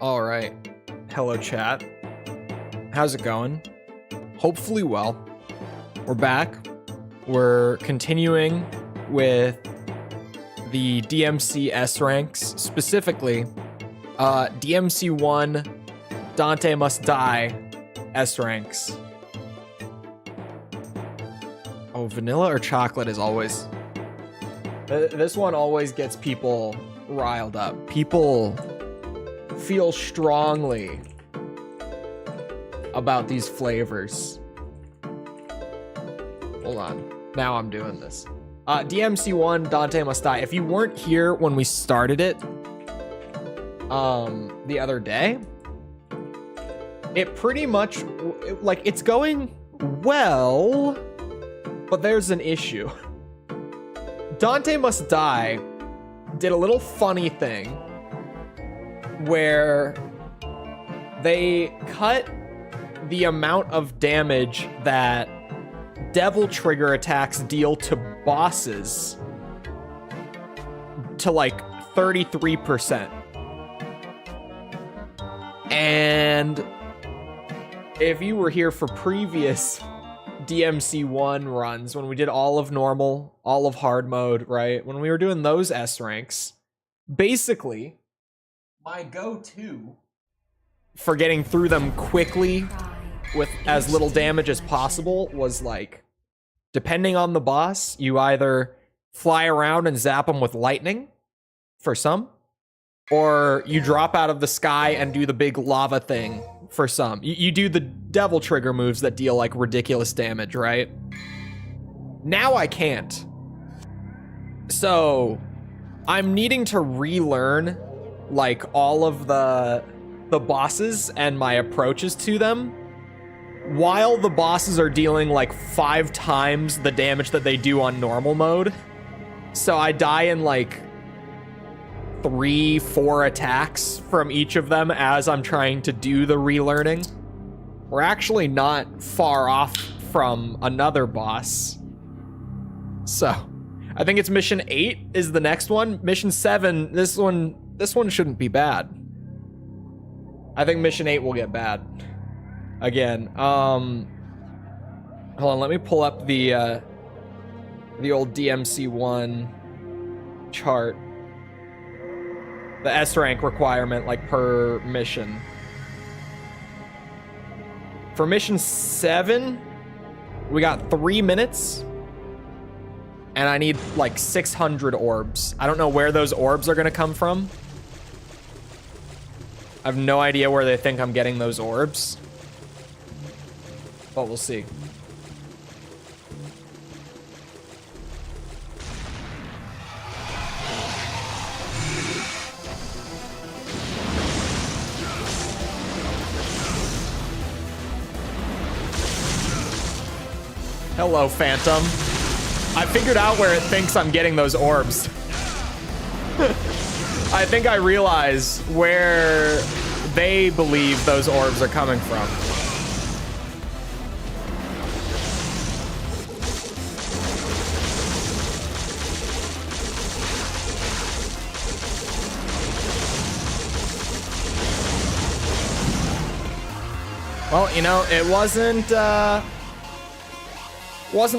All right. Hello, chat. How's it going? Hopefully well. We're back. We're continuing with the DMC S ranks, specifically DMC 1 Dante Must Die S ranks. Oh, vanilla or chocolate is always... This one always gets people riled up. People feel strongly about these flavors. Hold on. Now I'm doing this. DMC1 Dante Must Die. If you weren't here when we started it the other day, it pretty much, like, it's going well, but there's an issue. Dante Must Die did a little funny thing where they cut the amount of damage that devil trigger attacks deal to bosses to like 33%. And if you were here for previous DMC1 runs, when we did all of normal, all of hard mode, right? When we were doing those S ranks, basically, my go-to for getting through them quickly with as little damage as possible was, like, depending on the boss, you either fly around and zap them with lightning for some, or you drop out of the sky and do the big lava thing for some. You do the devil trigger moves that deal like ridiculous damage, right? Now I can't. So I'm needing to relearn like all of the bosses and my approaches to them while the bosses are dealing like 5 times the damage that they do on normal mode. So I die in like 3-4 attacks from each of them as I'm trying to do the relearning. We're actually not far off from another boss. So I think it's mission 8 is the next one. Mission 7, this one shouldn't be bad. I think mission 8 will get bad. Again, hold on, let me pull up the old DMC1 chart. The S rank requirement, like, per mission. For mission 7, we got 3 minutes. And I need, like, 600 orbs. I don't know where those orbs are gonna come from. I have no idea where they think I'm getting those orbs. But we'll see. Hello, Phantom. I figured out where it thinks I'm getting those orbs. I think I realize where they believe those orbs are coming from. Well, you know, it wasn't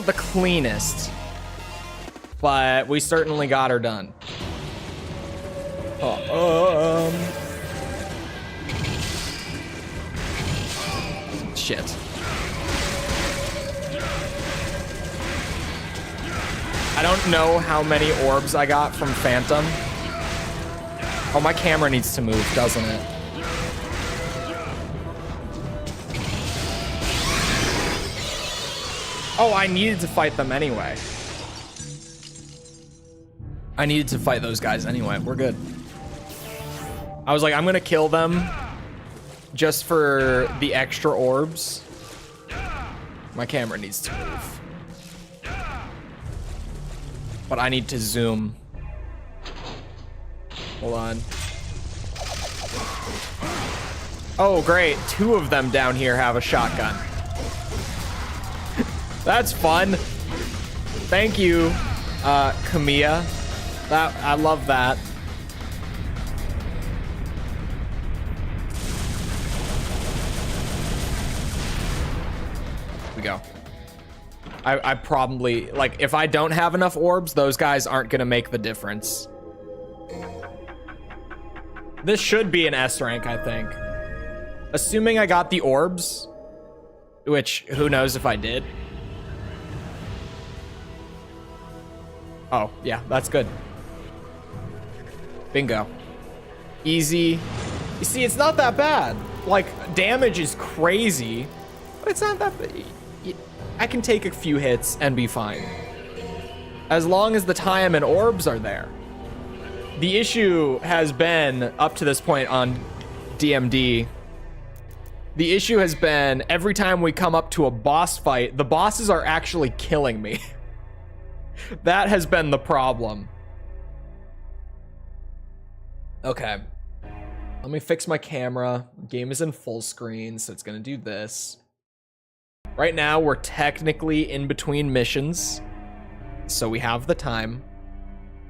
the cleanest, but we certainly got her done. Shit. I don't know how many orbs I got from Phantom. Oh, my camera needs to move, doesn't it? Oh, I needed to fight them anyway. I needed to fight those guys anyway. We're good. I was like, I'm gonna kill them just for the extra orbs. My camera needs to move. But I need to zoom. Hold on. Oh, great. 2 of them down here have a shotgun. That's fun. Thank you, Kamiya. I love that. I probably, like, if I don't have enough orbs, those guys aren't gonna make the difference. This should be an S rank, I think. Assuming I got the orbs, which who knows if I did. Oh, yeah, that's good. Bingo. Easy. You see, it's not that bad. Like, damage is crazy, but it's not that bad. I can take a few hits and be fine. As long as the time and orbs are there. The issue has been, up to this point on DMD, the issue has been every time we come up to a boss fight, the bosses are actually killing me. That has been the problem. Okay. Let me fix my camera. Game is in full screen, so it's gonna do this. Right now, we're technically in between missions, so we have the time.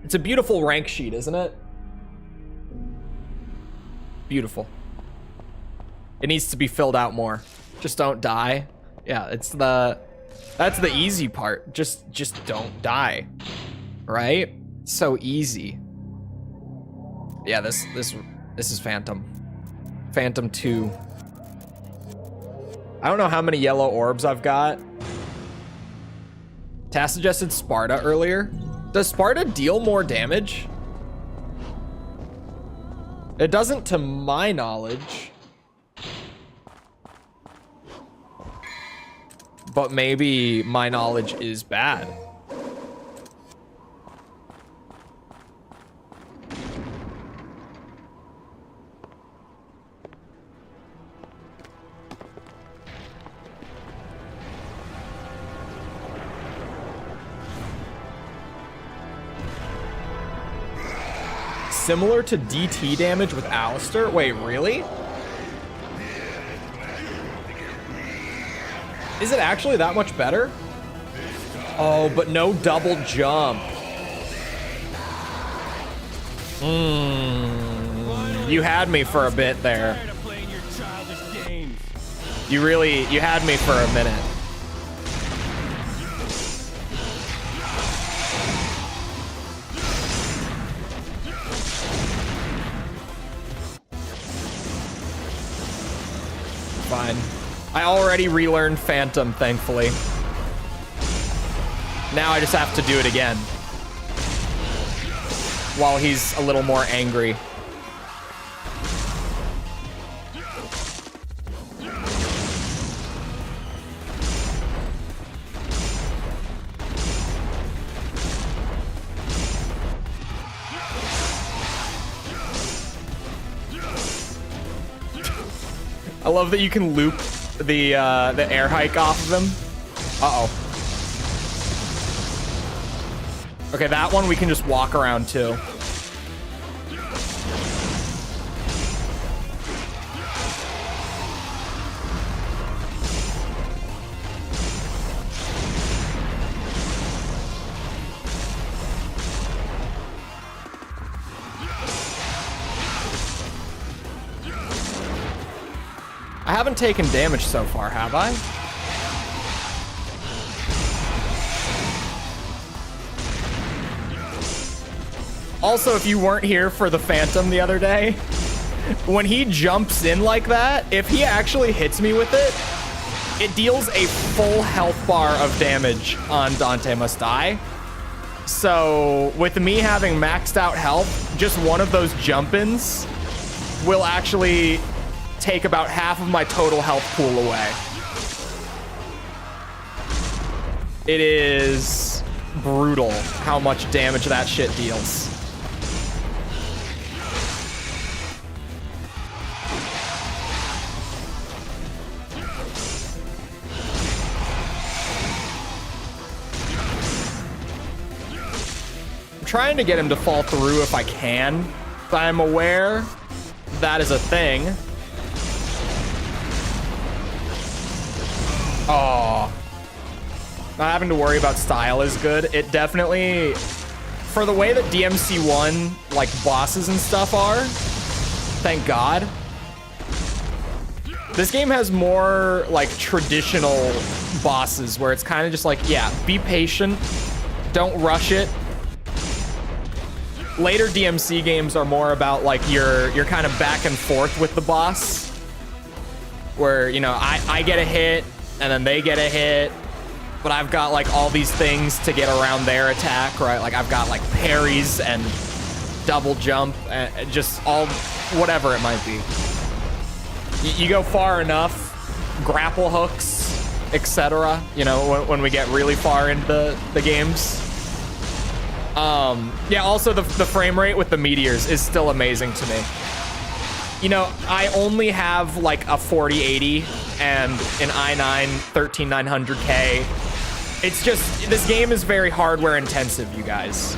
It's a beautiful rank sheet, isn't it? Beautiful. It needs to be filled out more. Just don't die. Yeah, that's the easy part. Just don't die. Right? So easy. Yeah, this is Phantom. Phantom 2. I don't know how many yellow orbs I've got. Tass suggested Sparta earlier. Does Sparta deal more damage? It doesn't to my knowledge. But maybe my knowledge is bad. Similar to DT damage with Alistair? Wait, really? Is it actually that much better? Oh, but no double jump. You had me for a bit there. You had me for a minute. Fine. I already relearned Phantom, thankfully. Now I just have to do it again. While he's a little more angry. I love that you can loop the air hike off of him. Uh-oh. Okay, that one we can just walk around too. I haven't taken damage so far, have I? Also, if you weren't here for the Phantom the other day, when he jumps in like that, if he actually hits me with it, it deals a full health bar of damage on Dante Must Die. So with me having maxed out health, just one of those jump-ins will actually take about half of my total health pool away. It is brutal how much damage that shit deals. I'm trying to get him to fall through if I can. But I'm aware that is a thing. Oh, not having to worry about style is good. It definitely, for the way that DMC1 like bosses and stuff are, thank God. This game has more like traditional bosses where it's kind of just like, yeah, be patient, don't rush it. Later DMC games are more about like you're kind of back and forth with the boss, where, you know, I get a hit and then they get a hit, but I've got like all these things to get around their attack, right? Like I've got like parries and double jump and just all whatever it might be. You go far enough, grapple hooks, etc. You know, when we get really far into the games. Yeah, also the frame rate with the meteors is still amazing to me. You know, I only have like a 4080 and an i9 13900K. It's just, this game is very hardware intensive, you guys.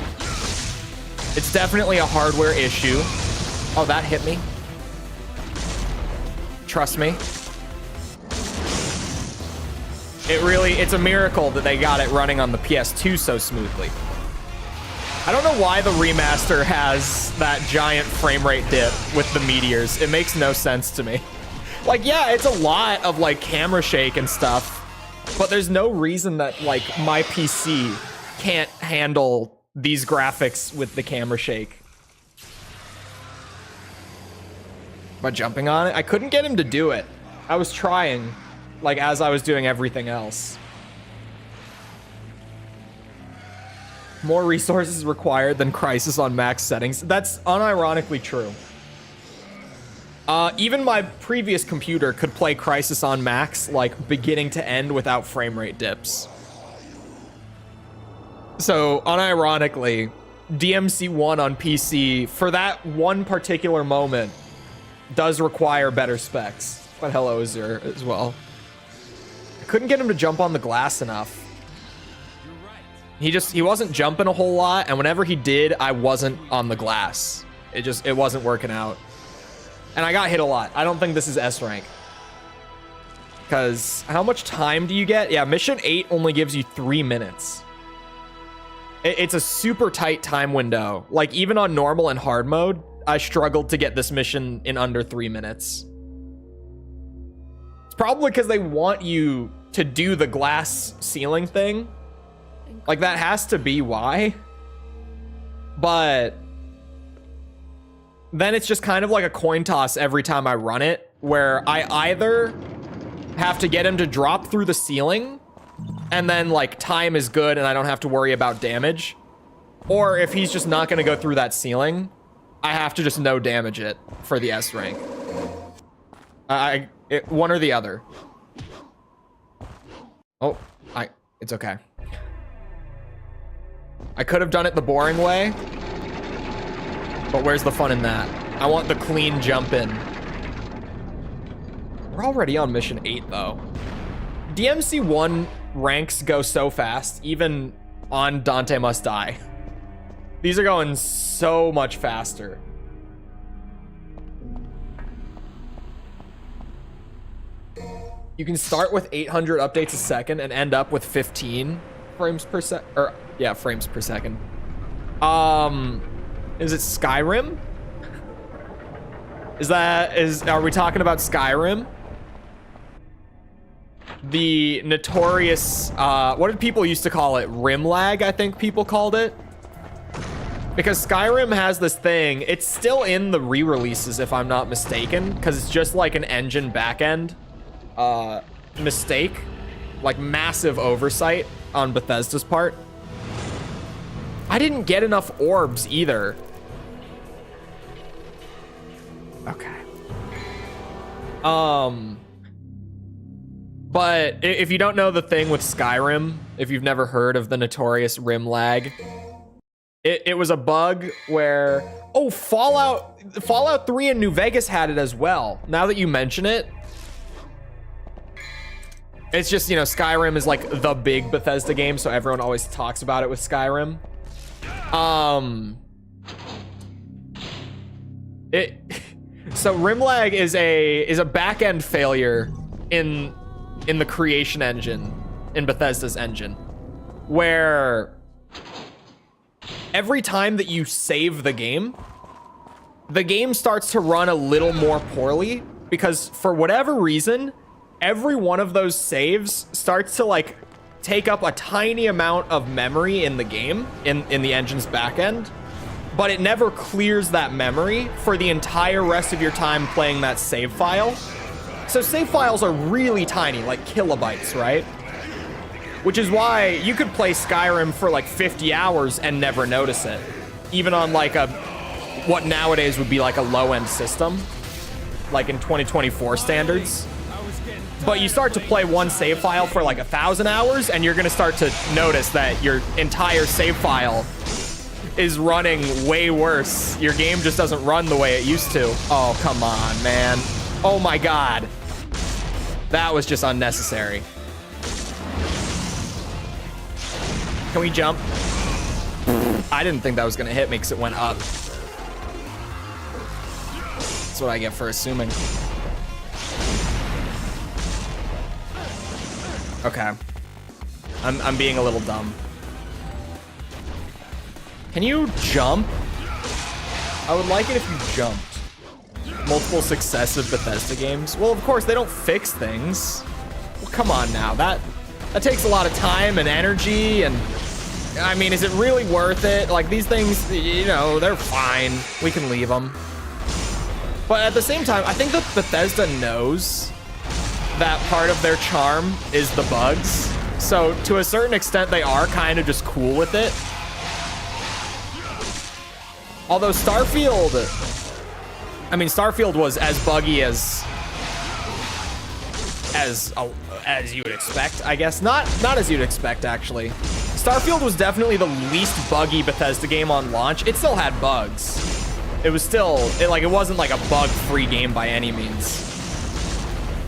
It's definitely a hardware issue. Oh, that hit me. Trust me. It's a miracle that they got it running on the PS2 so smoothly. I don't know why the remaster has that giant frame rate dip with the meteors. It makes no sense to me. Like, yeah, it's a lot of like camera shake and stuff, but there's no reason that like my PC can't handle these graphics with the camera shake. By jumping on it, I couldn't get him to do it. I was trying, like as I was doing everything else. More resources required than Crysis on max settings. That's unironically true. Even my previous computer could play Crysis on max, like beginning to end without frame rate dips. So unironically, DMC1 on PC for that one particular moment does require better specs. But hello, Azure as well. I couldn't get him to jump on the glass enough. He wasn't jumping a whole lot, and whenever he did, I wasn't on the glass. It wasn't working out. And I got hit a lot. I don't think this is S rank. Because how much time do you get? Yeah, mission 8 only gives you 3 minutes. It's a super tight time window. Like, even on normal and hard mode, I struggled to get this mission in under 3 minutes. It's probably because they want you to do the glass ceiling thing. Like, that has to be why. But then it's just kind of like a coin toss every time I run it, where I either have to get him to drop through the ceiling, and then, like, time is good and I don't have to worry about damage. Or if he's just not going to go through that ceiling, I have to just no damage it for the S rank. One or the other. Oh, it's okay. I could have done it the boring way, but where's the fun in that? I want the clean jump in. We're already on mission 8 though. DMC1 ranks go so fast, even on Dante Must Die. These are going so much faster. You can start with 800 updates a second and end up with 15 frames per sec, or yeah, frames per second. Is it Skyrim? Are we talking about Skyrim? The notorious, what did people used to call it? Rim lag, I think people called it. Because Skyrim has this thing, it's still in the re-releases if I'm not mistaken, because it's just like an engine backend mistake, like massive oversight on Bethesda's part. I didn't get enough orbs either. Okay. But if you don't know the thing with Skyrim, if you've never heard of the notorious rim lag, it was a bug where, oh, Fallout 3 and New Vegas had it as well. Now that you mention it, it's just, you know, Skyrim is like the big Bethesda game, so everyone always talks about it with Skyrim. So rim lag is a back-end failure in the creation engine, in Bethesda's engine, where every time that you save the game starts to run a little more poorly because for whatever reason, every one of those saves starts to like take up a tiny amount of memory in the game, in the engine's backend, but it never clears that memory for the entire rest of your time playing that save file. So save files are really tiny, like kilobytes, right? Which is why you could play Skyrim for like 50 hours and never notice it, even on like what nowadays would be like a low-end system, like in 2024 standards. But you start to play one save file for like 1,000 hours, and you're gonna start to notice that your entire save file is running way worse. Your game just doesn't run the way it used to. Oh, come on, man. Oh my God. That was just unnecessary. Can we jump? I didn't think that was gonna hit me because it went up. That's what I get for assuming. Okay. I'm being a little dumb. Can you jump? I would like it if you jumped. Multiple successive Bethesda games. Well, of course, they don't fix things. Well, come on now. That takes a lot of time and energy, and I mean, is it really worth it? Like, these things, you know, they're fine. We can leave them. But at the same time, I think that Bethesda knows that part of their charm is the bugs. So to a certain extent, they are kind of just cool with it. Although Starfield was as buggy as you would expect, I guess. Not as you'd expect, actually. Starfield was definitely the least buggy Bethesda game on launch. It still had bugs. It was still, it wasn't like a bug-free game by any means.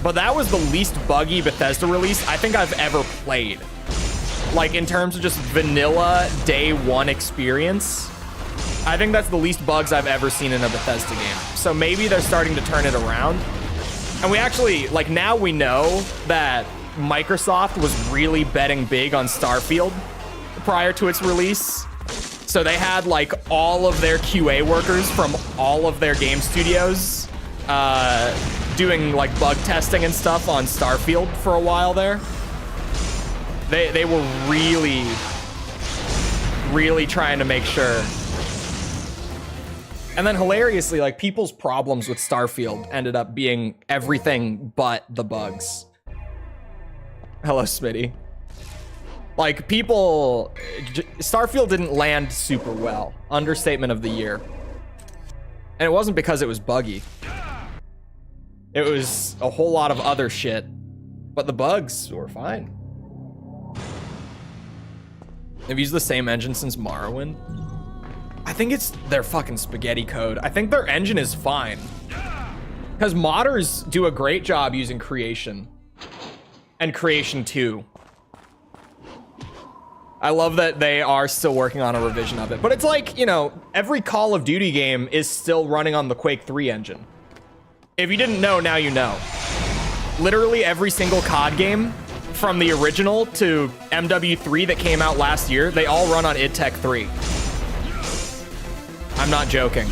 But that was the least buggy Bethesda release I think I've ever played. Like, in terms of just vanilla day one experience, I think that's the least bugs I've ever seen in a Bethesda game. So maybe they're starting to turn it around. And we actually, like, now we know that Microsoft was really betting big on Starfield prior to its release. So they had, like, all of their QA workers from all of their game studios doing, like, bug testing and stuff on Starfield for a while there. They were really, really trying to make sure. And then hilariously, like, people's problems with Starfield ended up being everything but the bugs. Hello, Smitty. Like, Starfield didn't land super well. Understatement of the year. And it wasn't because it was buggy. It was a whole lot of other shit. But the bugs were fine. They've used the same engine since Morrowind. I think it's their fucking spaghetti code. I think their engine is fine. Because modders do a great job using Creation. And Creation 2. I love that they are still working on a revision of it. But it's like, you know, every Call of Duty game is still running on the Quake 3 engine. If you didn't know, now you know. Literally every single COD game, from the original to MW3 that came out last year, they all run on id Tech 3. I'm not joking.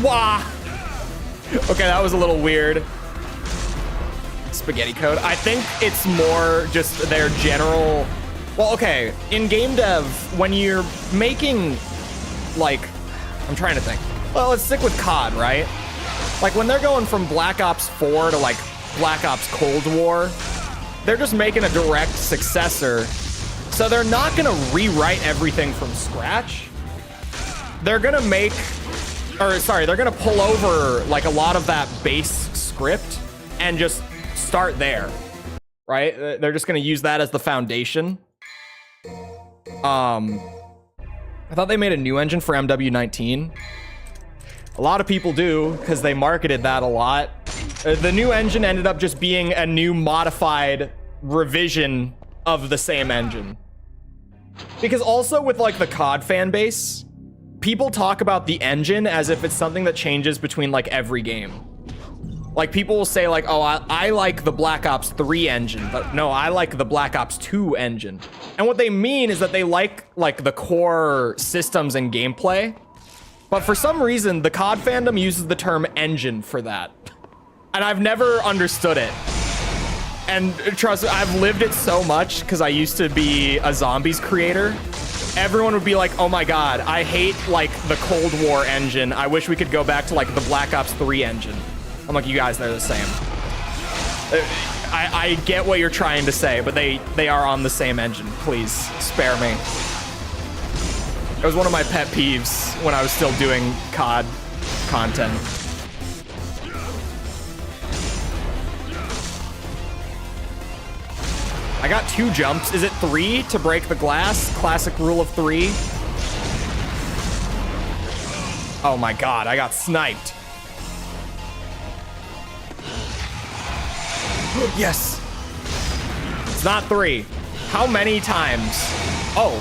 Wah! Okay, that was a little weird. Spaghetti code. I think it's more just their general... Well, okay, in game dev, when you're making, like... I'm trying to think. Well, let's stick with COD, right? Like, when they're going from Black Ops 4 to, like, Black Ops Cold War, they're just making a direct successor. So they're not gonna rewrite everything from scratch. They're gonna make... Or, sorry, they're gonna pull over, like, a lot of that base script and just start there, right? They're just gonna use that as the foundation. I thought they made a new engine for MW19. A lot of people do, because they marketed that a lot. The new engine ended up just being a new modified revision of the same engine. Because also with, like, the COD fan base, people talk about the engine as if it's something that changes between, like, every game. Like, people will say, like, oh, I like the Black Ops 3 engine, but no, I like the Black Ops 2 engine. And what they mean is that they like the core systems and gameplay. But for some reason, the COD fandom uses the term engine for that. And I've never understood it. And trust me, I've lived it so much because I used to be a zombies creator. Everyone would be like, oh my God, I hate like the Cold War engine. I wish we could go back to like the Black Ops 3 engine. I'm like, you guys, they're the same. I get what you're trying to say, but they are on the same engine. Please spare me. It was one of my pet peeves when I was still doing COD content. I got 2 jumps. Is it 3 to break the glass? Classic rule of 3. Oh my God, I got sniped. Yes. It's not 3. How many times? Oh.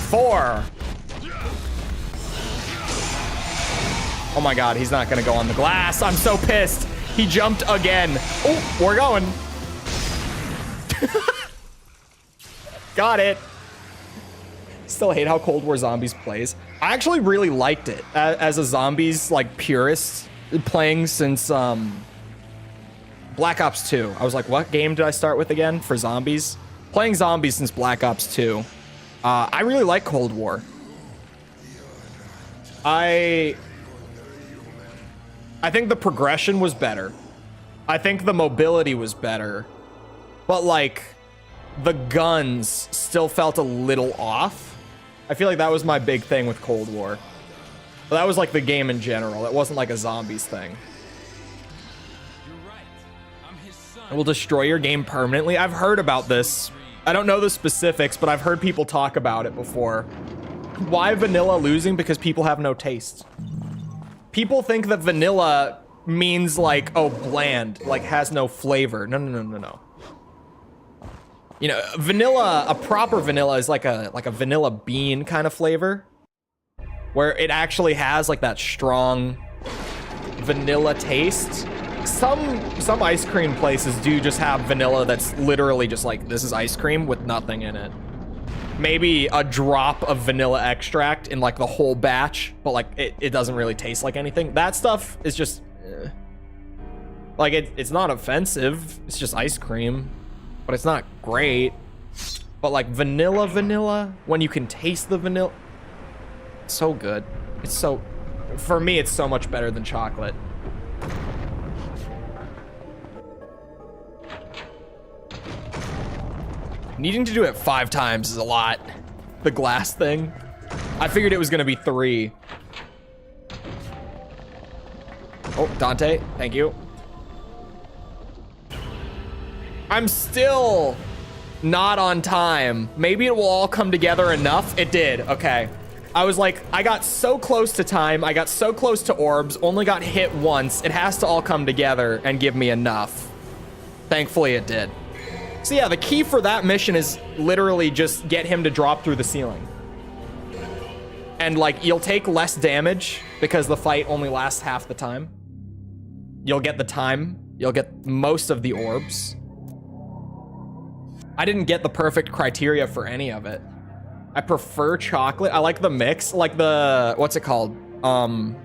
4. Oh my God, he's not gonna go on the glass. I'm so pissed. He jumped again. Oh, we're going. Got it. Still hate how Cold War Zombies plays. I actually really liked it as a zombies like purist playing since Black Ops 2. I was like, what game did I start with again for zombies? Playing zombies since Black Ops 2. I really like Cold War. I think the progression was better. I think the mobility was better. But like, the guns still felt a little off. I feel like that was my big thing with Cold War. But that was like the game in general. It wasn't like a zombies thing. It will destroy your game permanently. I've heard about this. I don't know the specifics, but I've heard people talk about it before. Why vanilla losing? Because people have no taste. People think that vanilla means like, oh, bland, like has no flavor. No, no, no, no, no. You know, vanilla, a proper vanilla is like a vanilla bean kind of flavor, where it actually has like that strong vanilla taste. Some ice cream places do just have vanilla that's literally just like, this is ice cream with nothing in it. Maybe a drop of vanilla extract in like the whole batch, but like it doesn't really taste like anything. That stuff is just like it's not offensive. It's just ice cream, but it's not great. But like vanilla, when you can taste the vanilla, so good. It's so, for me, it's so much better than chocolate. Needing to do it 5 times is a lot. The glass thing. I figured it was gonna be 3. Oh, Dante, thank you. I'm still not on time. Maybe it will all come together enough. It did, okay. I was like, I got so close to time. I got so close to orbs, only got hit once. It has to all come together and give me enough. Thankfully it did. So yeah, the key for that mission is literally just get him to drop through the ceiling. And like, you'll take less damage because the fight only lasts half the time. You'll get the time. You'll get most of the orbs. I didn't get the perfect criteria for any of it. I prefer chocolate. I like the mix, like the, what's it called? Someone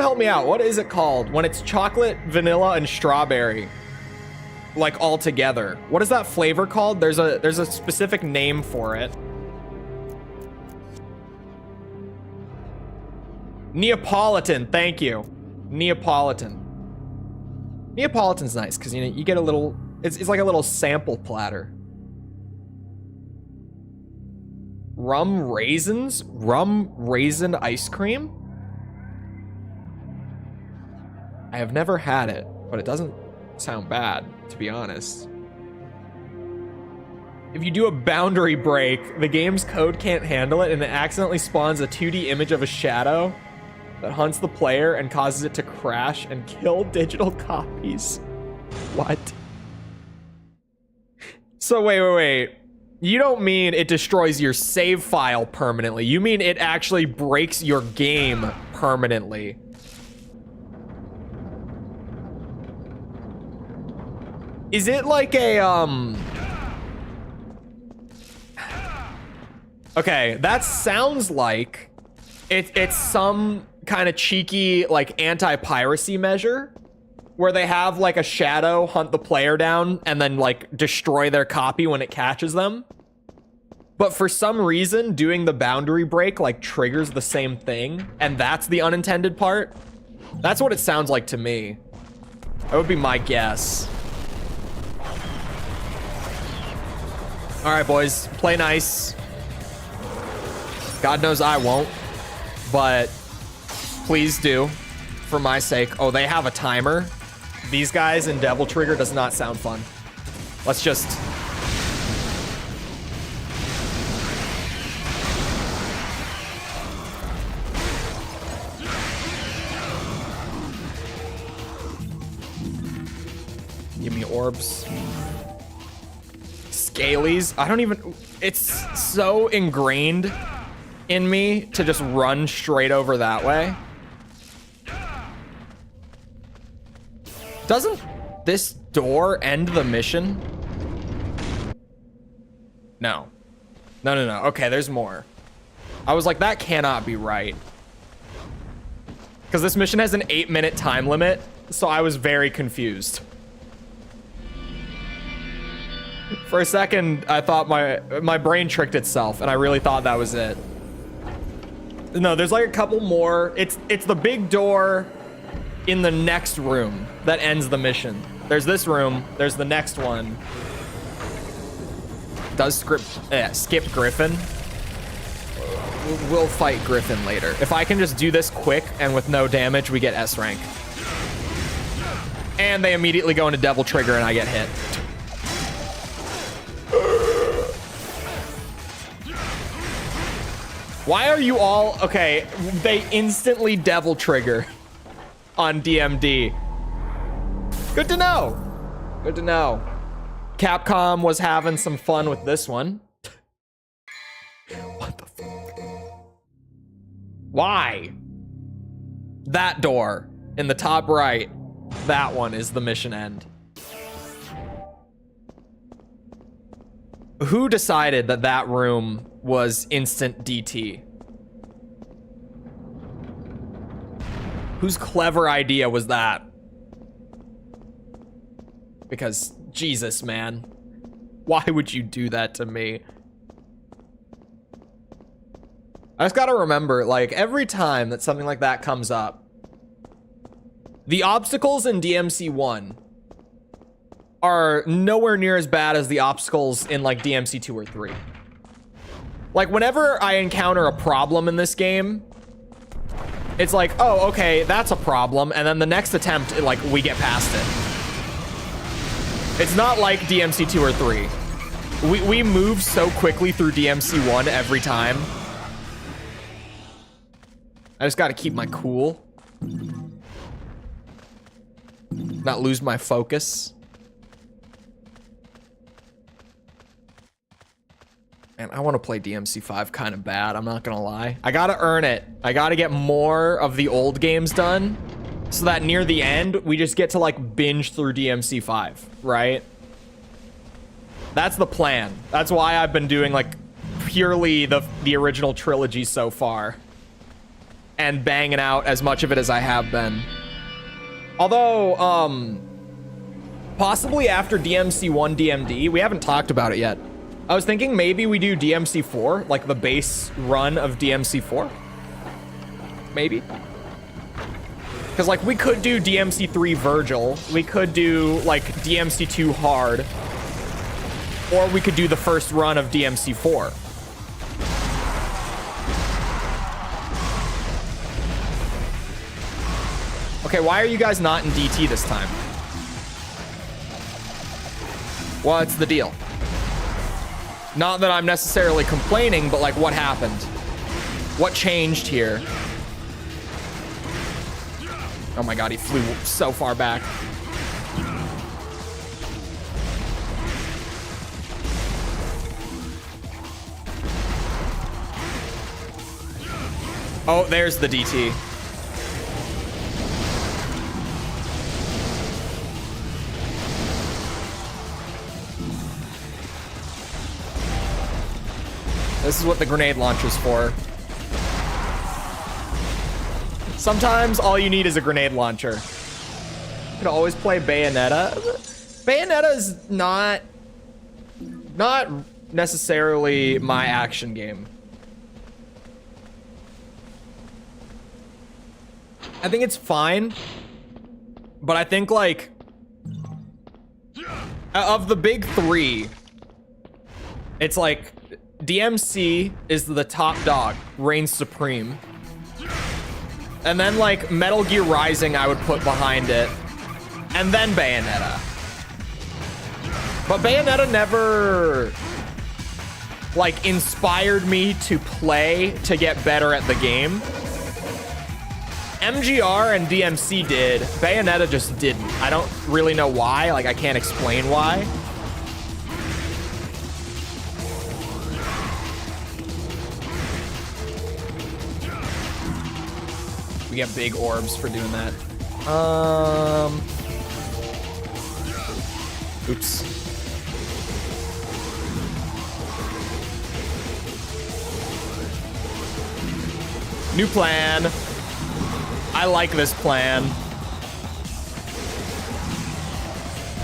help me out. What is it called when it's chocolate, vanilla, and strawberry? Like all together. What is that flavor called? There's a specific name for it. Neapolitan, thank you. Neapolitan. Neapolitan's nice because you get a little, it's like a little sample platter. Rum raisins? Rum raisin ice cream? I have never had it, but it doesn't sound bad, to be honest. If you do a boundary break, the game's code can't handle it and it accidentally spawns a 2D image of a shadow that hunts the player and causes it to crash and kill digital copies. What? So wait. You don't mean it destroys your save file permanently. You mean it actually breaks your game permanently. Is it like a, okay, that sounds like it's some kind of cheeky, like, anti-piracy measure where they have, like, a shadow hunt the player down and then, like, destroy their copy when it catches them. But for some reason, doing the boundary break, like, triggers the same thing, and that's the unintended part. That's what it sounds like to me. That would be my guess. All right, boys, play nice. God knows I won't, but please do, for my sake. Oh, they have a timer. These guys in Devil Trigger does not sound fun. Let's just... give me orbs. Scalies. I don't even... It's so ingrained in me to just run straight over that way. Doesn't this door end the mission? No. No, no, no. Okay, there's more. I was like, that cannot be right. Because this mission has an 8-minute time limit, so I was very confused. For a second, I thought my brain tricked itself, and I really thought that was it. No, there's like a couple more. It's the big door in the next room that ends the mission. There's this room. There's the next one. Does skip Griffin? We'll fight Griffin later. If I can just do this quick and with no damage, we get S rank. And they immediately go into Devil Trigger and I get hit. Why are you all... Okay, they instantly Devil Trigger on DMD. Good to know. Good to know. Capcom was having some fun with this one. What the fuck? Why? That door in the top right, that one is the mission end. Who decided that that room was instant DT? Whose clever idea was that? Because, Jesus, man. Why would you do that to me? I just gotta remember, like, every time that something like that comes up, the obstacles in DMC 1 are nowhere near as bad as the obstacles in, like, DMC 2 or 3. Like, whenever I encounter a problem in this game, it's like, oh, okay, that's a problem, and then the next attempt, like, we get past it. It's not like DMC 2 or 3. We move so quickly through DMC 1 every time. I just gotta keep my cool. Not lose my focus. And I want to play DMC 5 kind of bad, I'm not gonna lie. I gotta earn it. I gotta get more of the old games done so that near the end, we just get to like binge through DMC 5, right? That's the plan. That's why I've been doing like purely the original trilogy so far. And banging out as much of it as I have been. Although, possibly after DMC 1 DMD, we haven't talked about it yet. I was thinking maybe we do DMC 4, like the base run of DMC 4. Maybe. Because, like, we could do DMC 3 Virgil. We could do, like, DMC 2 Hard. Or we could do the first run of DMC 4. Okay, why are you guys not in DT this time? What's the deal? Not that I'm necessarily complaining, but like, what happened? What changed here? Oh my god, he flew so far back. Oh, there's the DT. This is what the grenade launcher's for. Sometimes all you need is a grenade launcher. You could always play Bayonetta. Bayonetta is not necessarily my action game. I think it's fine, but I think like of the big three, it's like DMC is the top dog, reigns supreme. And then like Metal Gear Rising I would put behind it. And then Bayonetta. But Bayonetta never like inspired me to play to get better at the game. MGR and DMC did. Bayonetta just didn't. I don't really know why. Like I can't explain why. We get big orbs for doing that. Oops. New plan. I like this plan.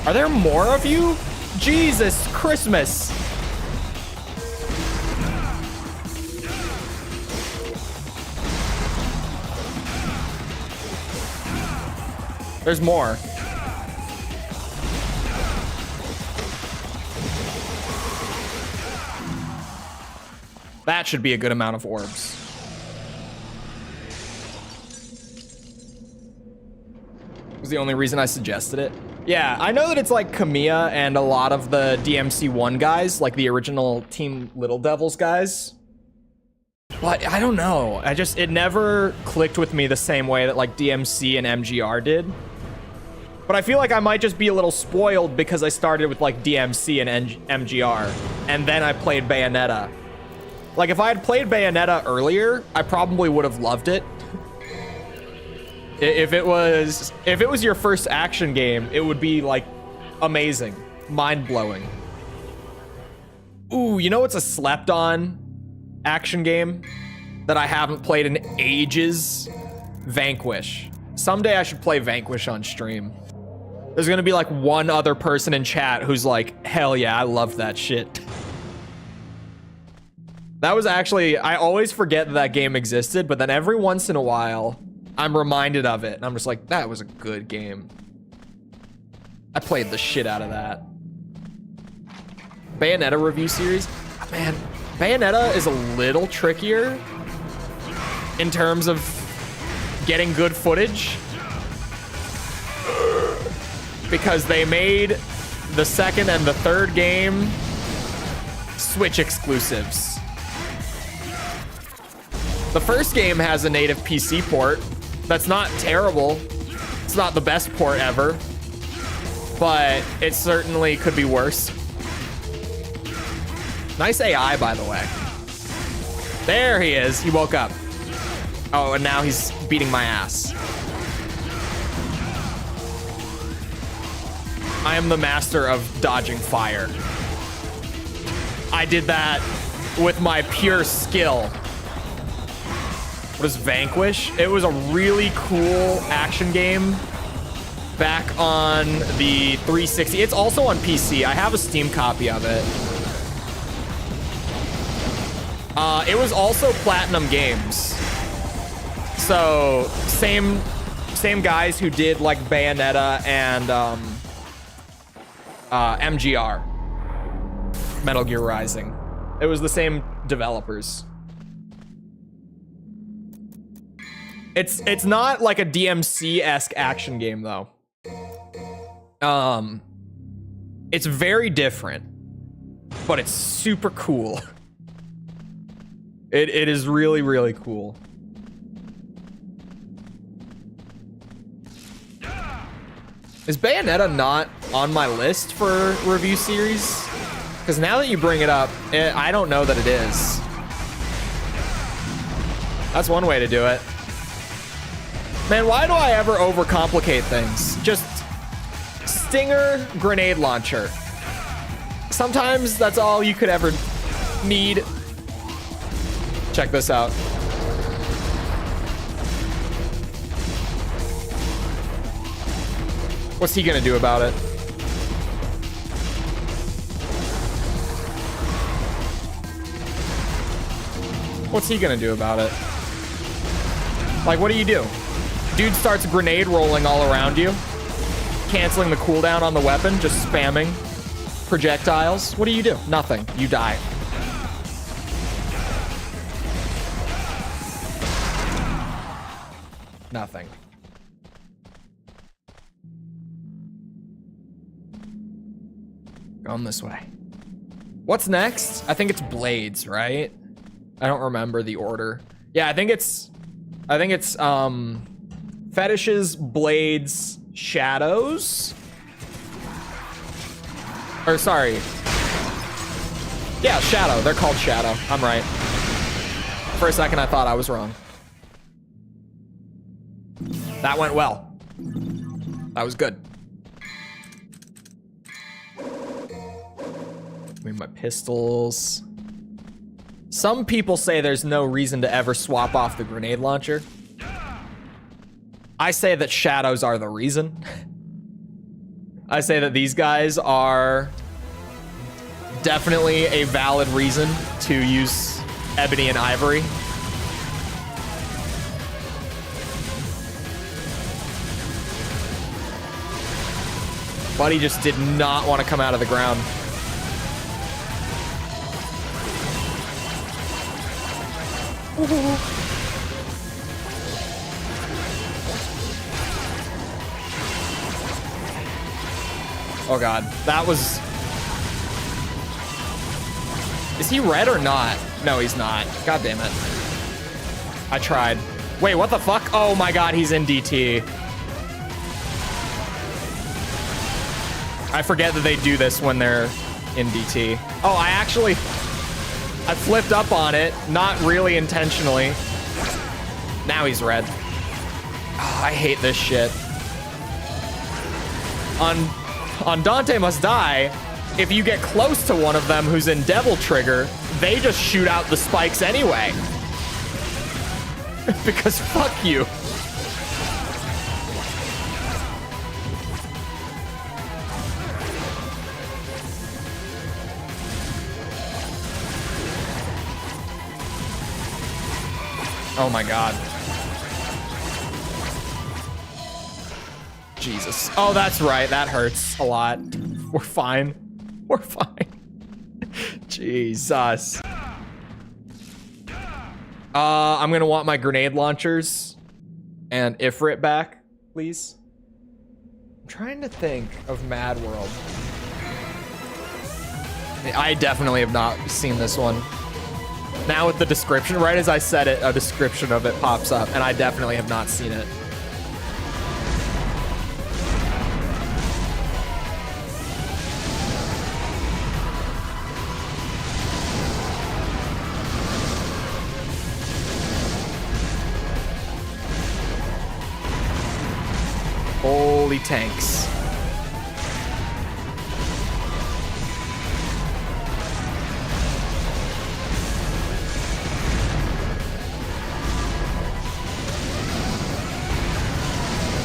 Are there more of you? Jesus Christmas. There's more. That should be a good amount of orbs. Was the only reason I suggested it. Yeah, I know that it's like Kamiya and a lot of the DMC1 guys, like the original Team Little Devils guys. But I don't know. It never clicked with me the same way that like DMC and MGR did. But I feel like I might just be a little spoiled because I started with like DMC and MGR, and then I played Bayonetta. Like if I had played Bayonetta earlier, I probably would have loved it. If it was your first action game, it would be like amazing, mind-blowing. Ooh, you know what's a slept-on action game that I haven't played in ages? Vanquish. Someday I should play Vanquish on stream. There's gonna be like one other person in chat who's like, hell yeah, I love that shit. That was actually, I always forget that game existed, but then every once in a while, I'm reminded of it, and I'm just like, that was a good game. I played the shit out of that. Bayonetta review series? Oh, man, Bayonetta is a little trickier in terms of getting good footage, because they made the second and the third game Switch exclusives. The first game has a native PC port. That's not terrible. It's not the best port ever, but it certainly could be worse. Nice AI, by the way. There he is. He woke up. Oh, and now he's beating my ass. I am the master of dodging fire. I did that with my pure skill. What is Vanquish? It was a really cool action game back on the 360. It's also on PC. I have a Steam copy of it. It was also Platinum Games. So same guys who did like Bayonetta and MGR, Metal Gear Rising. It was the same developers. It's not like a DMC-esque action game though. It's very different, but it's super cool. It is really, really cool. Is Bayonetta not on my list for review series? Because now that you bring it up, I don't know that it is. That's one way to do it. Man, why do I ever overcomplicate things? Just Stinger grenade launcher. Sometimes that's all you could ever need. Check this out. What's he gonna do about it? What's he gonna do about it? Like, what do you do? Dude starts grenade rolling all around you, canceling the cooldown on the weapon, just spamming projectiles. What do you do? Nothing. You die. Nothing. Going this way. What's next? I think it's blades, right? I don't remember the order. Yeah, I think it's fetishes, blades, shadows. Or sorry. Yeah, shadow. They're called shadow. I'm right. For a second I thought I was wrong. That went well. That was good. Move my pistols. Some people say there's no reason to ever swap off the grenade launcher. I say that shadows are the reason. I say that these guys are definitely a valid reason to use ebony and ivory. Buddy just did not want to come out of the ground. Oh god, that was... Is he red or not? No, he's not. God damn it. I tried. Wait, what the fuck? Oh my god, he's in DT. I forget that they do this when they're in DT. Oh, I flipped up on it, not really intentionally. Now he's red. Oh, I hate this shit. On Dante Must Die, if you get close to one of them who's in Devil Trigger, they just shoot out the spikes anyway. Because fuck you. Oh my god. Jesus. Oh, that's right. That hurts a lot. We're fine. We're fine. Jesus. I'm gonna want my grenade launchers and Ifrit back, please. I'm trying to think of Mad World. I definitely have not seen this one. Now with the description, right as I said it, a description of it pops up, and I definitely have not seen it. Holy tanks.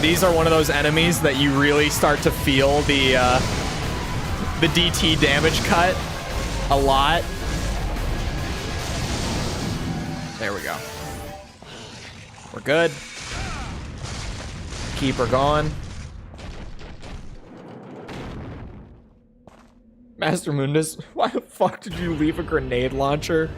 These are one of those enemies that you really start to feel the DT damage cut a lot. There we go. We're good. Keep her going. Master Mundus, why the fuck did you leave a grenade launcher?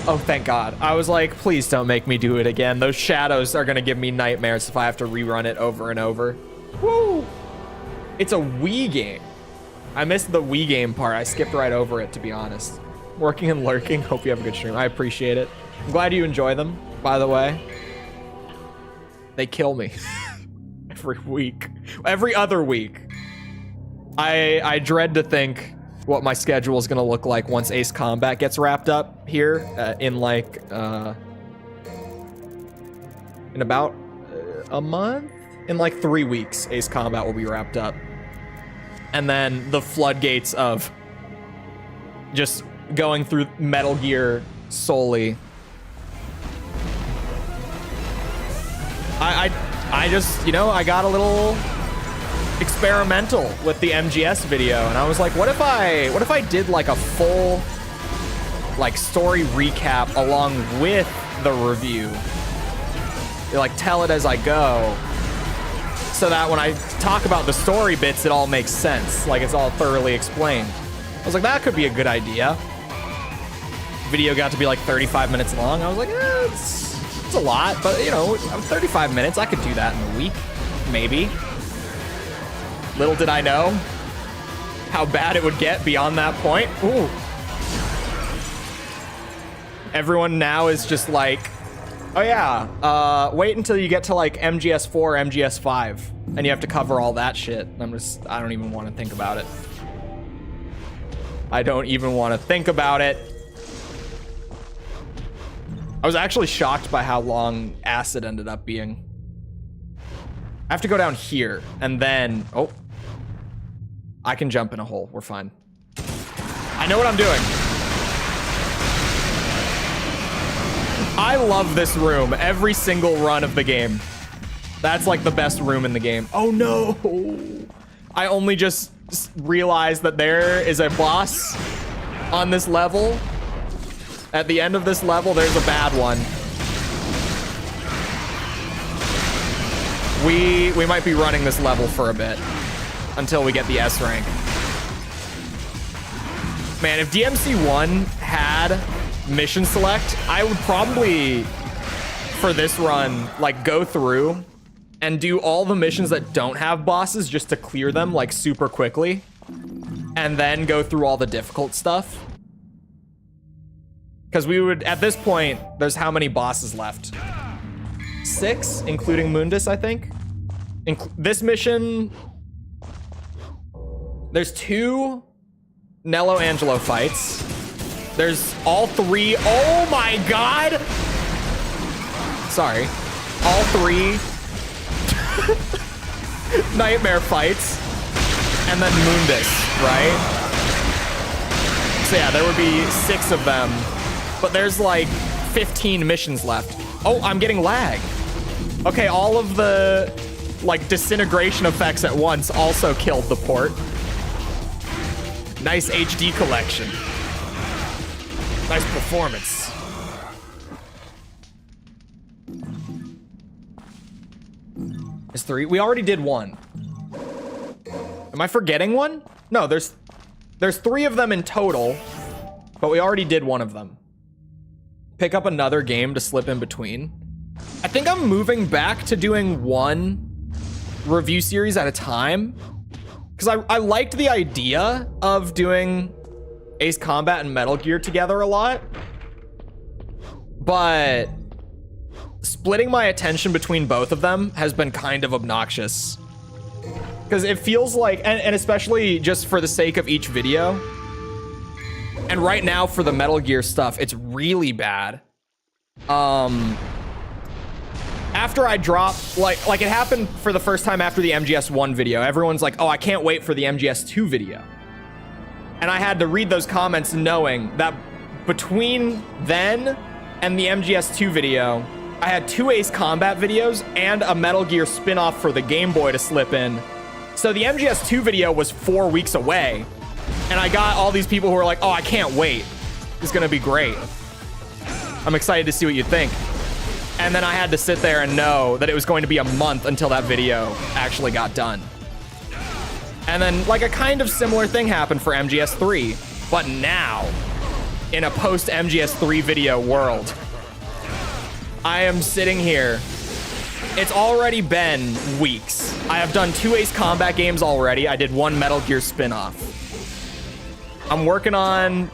Oh, thank God. I was like, please don't make me do it again. Those shadows are gonna give me nightmares if I have to rerun it over and over. Woo! It's a Wii game. I missed the Wii game part. I skipped right over it, to be honest. Working and lurking. Hope you have a good stream. I appreciate it. I'm glad you enjoy them, by the way. They kill me every week. Every other week. I dread to think what my schedule is going to look like once Ace Combat gets wrapped up here in like in about a month. In like 3 weeks, Ace Combat will be wrapped up, and then the floodgates of just going through Metal Gear solely. I just, you know, I got a little experimental with the MGS video, and I was like, what if I did like a full like story recap along with the review? Like tell it as I go, so that when I talk about the story bits, it all makes sense. Like it's all thoroughly explained. I was like, that could be a good idea. Video got to be like 35 minutes long. I was like, it's a lot, but you know, 35 minutes, I could do that in a week, maybe. Little did I know how bad it would get beyond that point. Ooh. Everyone now is just like, oh yeah, wait until you get to like MGS 4, MGS 5, and you have to cover all that shit. I don't even want to think about it. I don't even want to think about it. I was actually shocked by how long Acid ended up being. I have to go down here, and then, oh, I can jump in a hole. We're fine. I know what I'm doing. I love this room every single run of the game. That's like the best room in the game. Oh no! I only just realized that there is a boss on this level. At the end of this level, there's a bad one. We might be running this level for a bit until we get the S rank. Man, if DMC1 had mission select, I would probably, for this run, like go through and do all the missions that don't have bosses just to clear them like super quickly, and then go through all the difficult stuff. Because we would, at this point, there's how many bosses left? 6, including Mundus, I think. This mission, there's 2 Nello Angelo fights. There's all 3, oh my god! Sorry. All 3 Nightmare fights. And then Mundus, right? So yeah, there would be 6 of them. But there's like 15 missions left. Oh, I'm getting lag. Okay, all of the like disintegration effects at once also killed the port. Nice HD collection. Nice performance. It's 3. We already did 1. Am I forgetting one? No, there's 3 of them in total, but we already did 1 of them. Pick up another game to slip in between. I think I'm moving back to doing 1 review series at a time, because I liked the idea of doing Ace Combat and Metal Gear together a lot, but splitting my attention between both of them has been kind of obnoxious, because it feels like, and especially just for the sake of each video, and right now for the Metal Gear stuff, it's really bad. After I dropped, like it happened for the first time after the MGS1 video. Everyone's like, oh, I can't wait for the MGS2 video. And I had to read those comments knowing that between then and the MGS2 video, I had 2 Ace Combat videos and a Metal Gear spin-off for the Game Boy to slip in. So the MGS2 video was 4 weeks away. And I got all these people who were like, oh, I can't wait. It's gonna be great. I'm excited to see what you think. And then I had to sit there and know that it was going to be a month until that video actually got done. And then like a kind of similar thing happened for MGS3, but now in a post MGS3 video world, I am sitting here. It's already been weeks. I have done 2 Ace Combat games already. I did 1 Metal Gear spin-off. I'm working on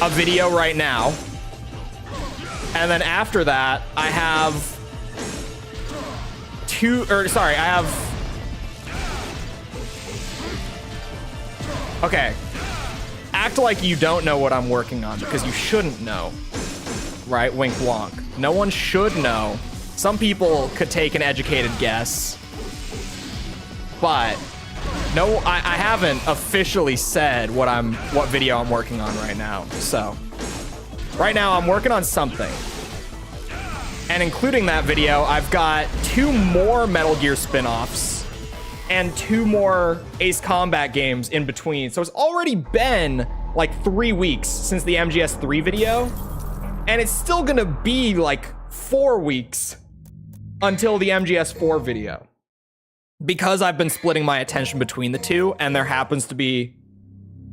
a video right now. And then after that, I have okay. Act like you don't know what I'm working on, because you shouldn't know. Right? Wink wonk. No one should know. Some people could take an educated guess. But No, I haven't officially said what video I'm working on right now. So right now I'm working on something. And including that video, I've got 2 more Metal Gear spin-offs and 2 more Ace Combat games in between. So it's already been like 3 weeks since the MGS3 video, and it's still gonna be like 4 weeks until the MGS4 video. Because I've been splitting my attention between the 2, and there happens to be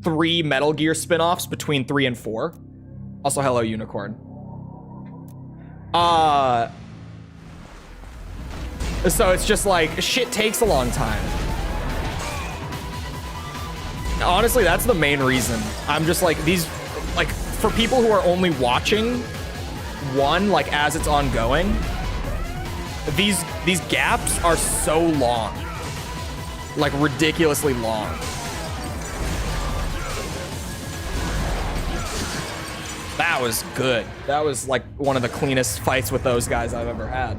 3 Metal Gear spin-offs between 3 and 4. Also, hello, Unicorn. So it's just like, shit takes a long time. Honestly, that's the main reason. I'm just like, these, like, for people who are only watching one, like, as it's ongoing, these gaps are so long. Like, ridiculously long. That was good. That was like one of the cleanest fights with those guys I've ever had.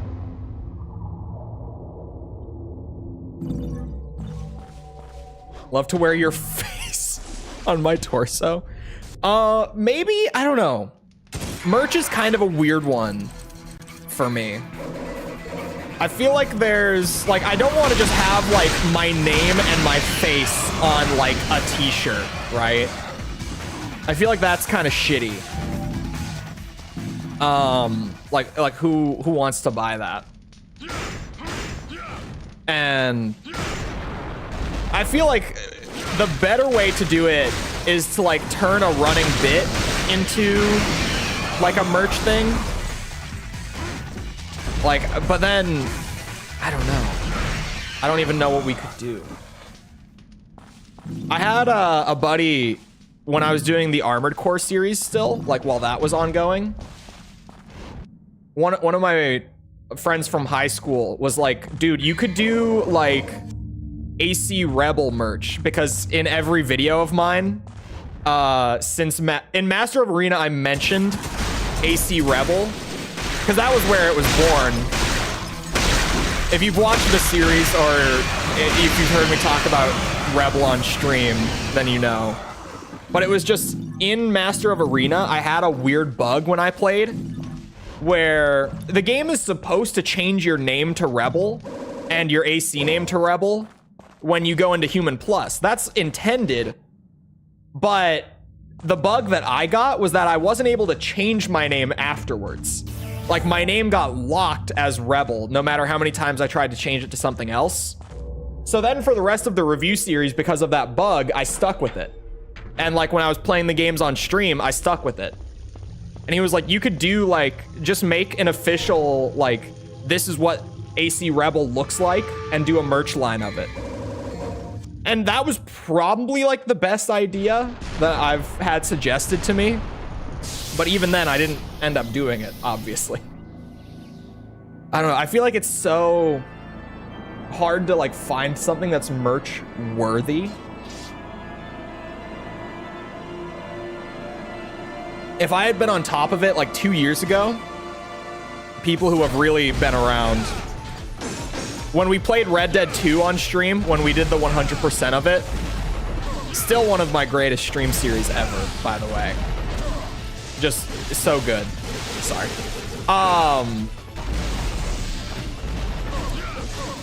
Love to wear your face on my torso. Maybe, I don't know. Merch is kind of a weird one for me. I feel like there's, like, I don't want to just have, like, my name and my face on, like, a t-shirt, right? I feel like that's kind of shitty. Like who wants to buy that? And I feel like the better way to do it is to, like, turn a running bit into, like, a merch thing. Like, but then, I don't know. I don't even know what we could do. I had a buddy when I was doing the Armored Core series still, like, while that was ongoing. One of my friends from high school was like, dude, you could do, like, AC Rebel merch, because in every video of mine, since in Master of Arena, I mentioned AC Rebel, because that was where it was born. If you've watched the series, or if you've heard me talk about Rebel on stream, then you know. But it was just, in Master of Arena, I had a weird bug when I played, where the game is supposed to change your name to Rebel and your AC name to Rebel when you go into Human Plus. That's intended, but the bug that I got was that I wasn't able to change my name afterwards. Like, my name got locked as Rebel no matter how many times I tried to change it to something else. So then for the rest of the review series, because of that bug, I stuck with it. And, like, when I was playing the games on stream, I stuck with it. And he was like, you could do, like, just make an official, like, this is what AC Rebel looks like, and do a merch line of it. And that was probably, like, the best idea that I've had suggested to me. But even then, I didn't end up doing it, obviously. I don't know. I feel like it's so hard to, like, find something that's merch worthy. If I had been on top of it, like, 2 years ago, people who have really been around, when we played Red Dead 2 on stream, when we did the 100% of it, still one of my greatest stream series ever, by the way. Just so good. Sorry.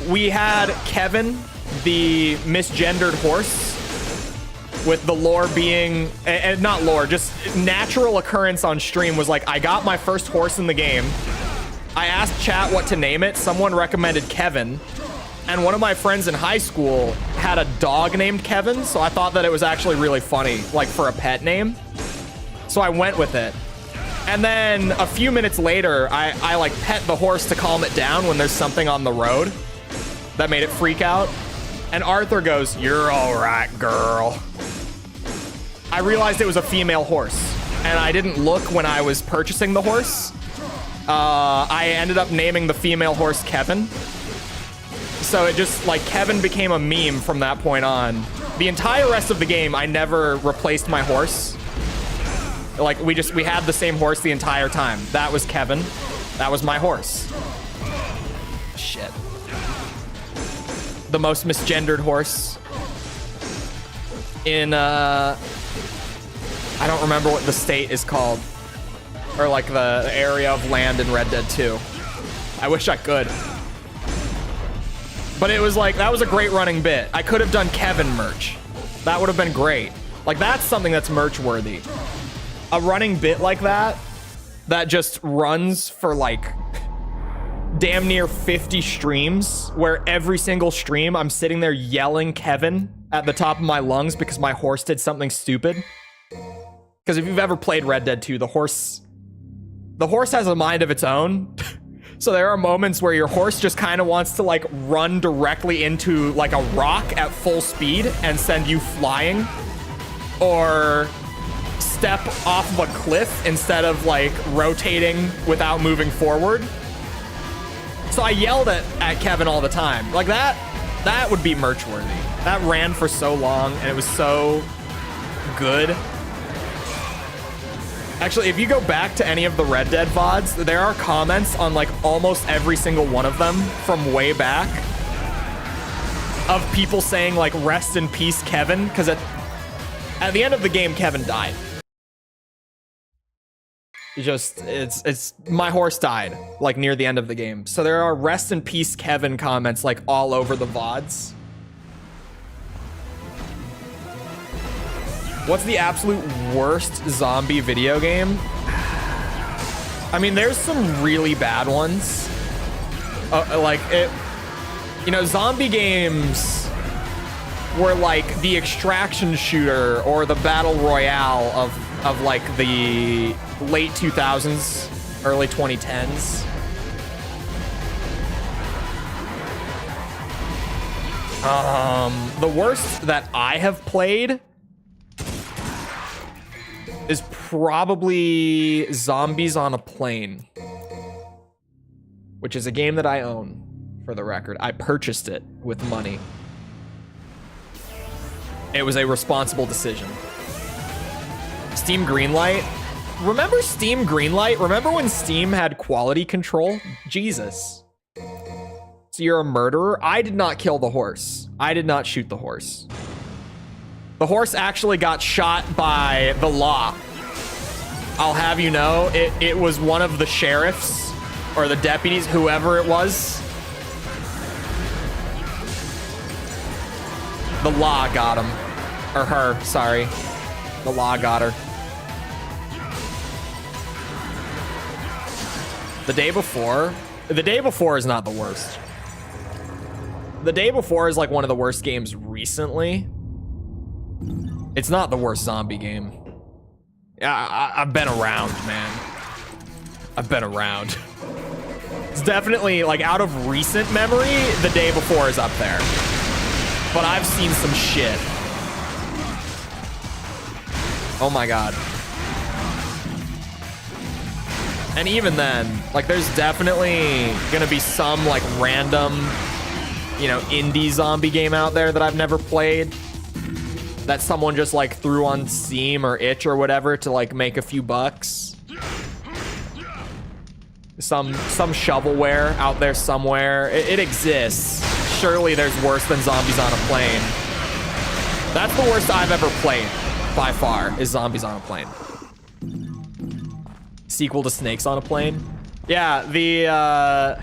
We had Kevin, the misgendered horse, with the lore being, and not lore, just natural occurrence on stream, was like, I got my first horse in the game. I asked chat what to name it. Someone recommended Kevin. And one of my friends in high school had a dog named Kevin, so I thought that it was actually really funny, like, for a pet name. So I went with it. And then a few minutes later, I like pet the horse to calm it down when there's something on the road that made it freak out. And Arthur goes, "You're all right, girl." I realized it was a female horse, and I didn't look when I was purchasing the horse. I ended up naming the female horse Kevin. So it just, like, Kevin became a meme from that point on. The entire rest of the game, I never replaced my horse. Like, we had the same horse the entire time. That was Kevin. That was my horse. Shit. The most misgendered horse in I don't remember what the state is called, or like the area of land in Red Dead 2. I wish I could. But it was like, that was a great running bit. I could have done Kevin merch. That would have been great. Like, that's something that's merch worthy. A running bit like that just runs for like damn near 50 streams, where every single stream I'm sitting there yelling Kevin at the top of my lungs because my horse did something stupid. Because if you've ever played Red Dead 2, the horse has a mind of its own. So there are moments where your horse just kind of wants to like run directly into like a rock at full speed and send you flying, or step off of a cliff instead of like rotating without moving forward. So I yelled at Kevin all the time. Like that would be merch worthy. That ran for so long and it was so good. Actually, if you go back to any of the Red Dead VODs, there are comments on like almost every single one of them from way back of people saying like, rest in peace, Kevin, because at the end of the game, Kevin died. It's my horse died like near the end of the game. So there are rest in peace, Kevin comments like all over the VODs. What's the absolute worst zombie video game? I mean, there's some really bad ones. Zombie games were like the extraction shooter or the battle royale of like the late 2000s, early 2010s. The worst that I have played is probably Zombies on a Plane, which is a game that I own, for the record. I purchased it with money. It was a responsible decision. Steam Greenlight. Remember Steam Greenlight? Remember when Steam had quality control? Jesus. So you're a murderer? I did not kill the horse. I did not shoot the horse. The horse actually got shot by the law. I'll have you know, it was one of the sheriffs or the deputies, whoever it was. The law got him. Or her, sorry. The law got her. The day before is not the worst. The day before is like one of the worst games recently. It's not the worst zombie game. Yeah, I've been around, man. I've been around. It's definitely, like, out of recent memory, the day before is up there. But I've seen some shit. Oh my god. And even then, like, there's definitely gonna be some, like, random, indie zombie game out there that I've never played, that someone just like threw on Steam or Itch or whatever to like make a few bucks. Some shovelware out there somewhere. It exists. Surely there's worse than Zombies on a Plane. That's the worst I've ever played, by far, is Zombies on a Plane. Sequel to Snakes on a Plane. Yeah, the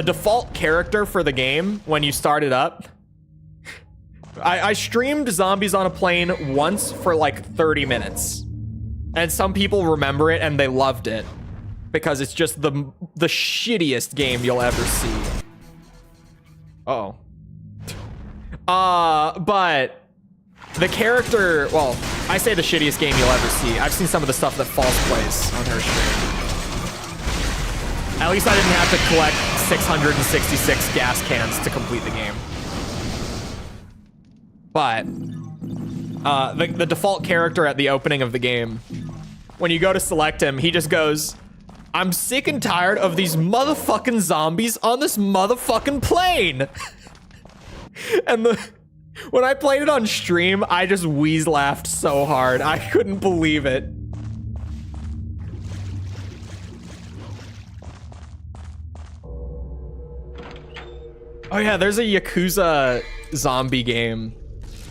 default character for the game when you start it up, I streamed Zombies on a Plane once for like 30 minutes. And some people remember it and they loved it because it's just the shittiest game you'll ever see. Uh-oh. But the character, well, I say the shittiest game you'll ever see. I've seen some of the stuff that False plays on her stream. At least I didn't have to collect 666 gas cans to complete the game. But the default character at the opening of the game, when you go to select him, he just goes, "I'm sick and tired of these motherfucking zombies on this motherfucking plane." And when I played it on stream, I just wheeze-laughed so hard. I couldn't believe it. Oh yeah, there's a Yakuza zombie game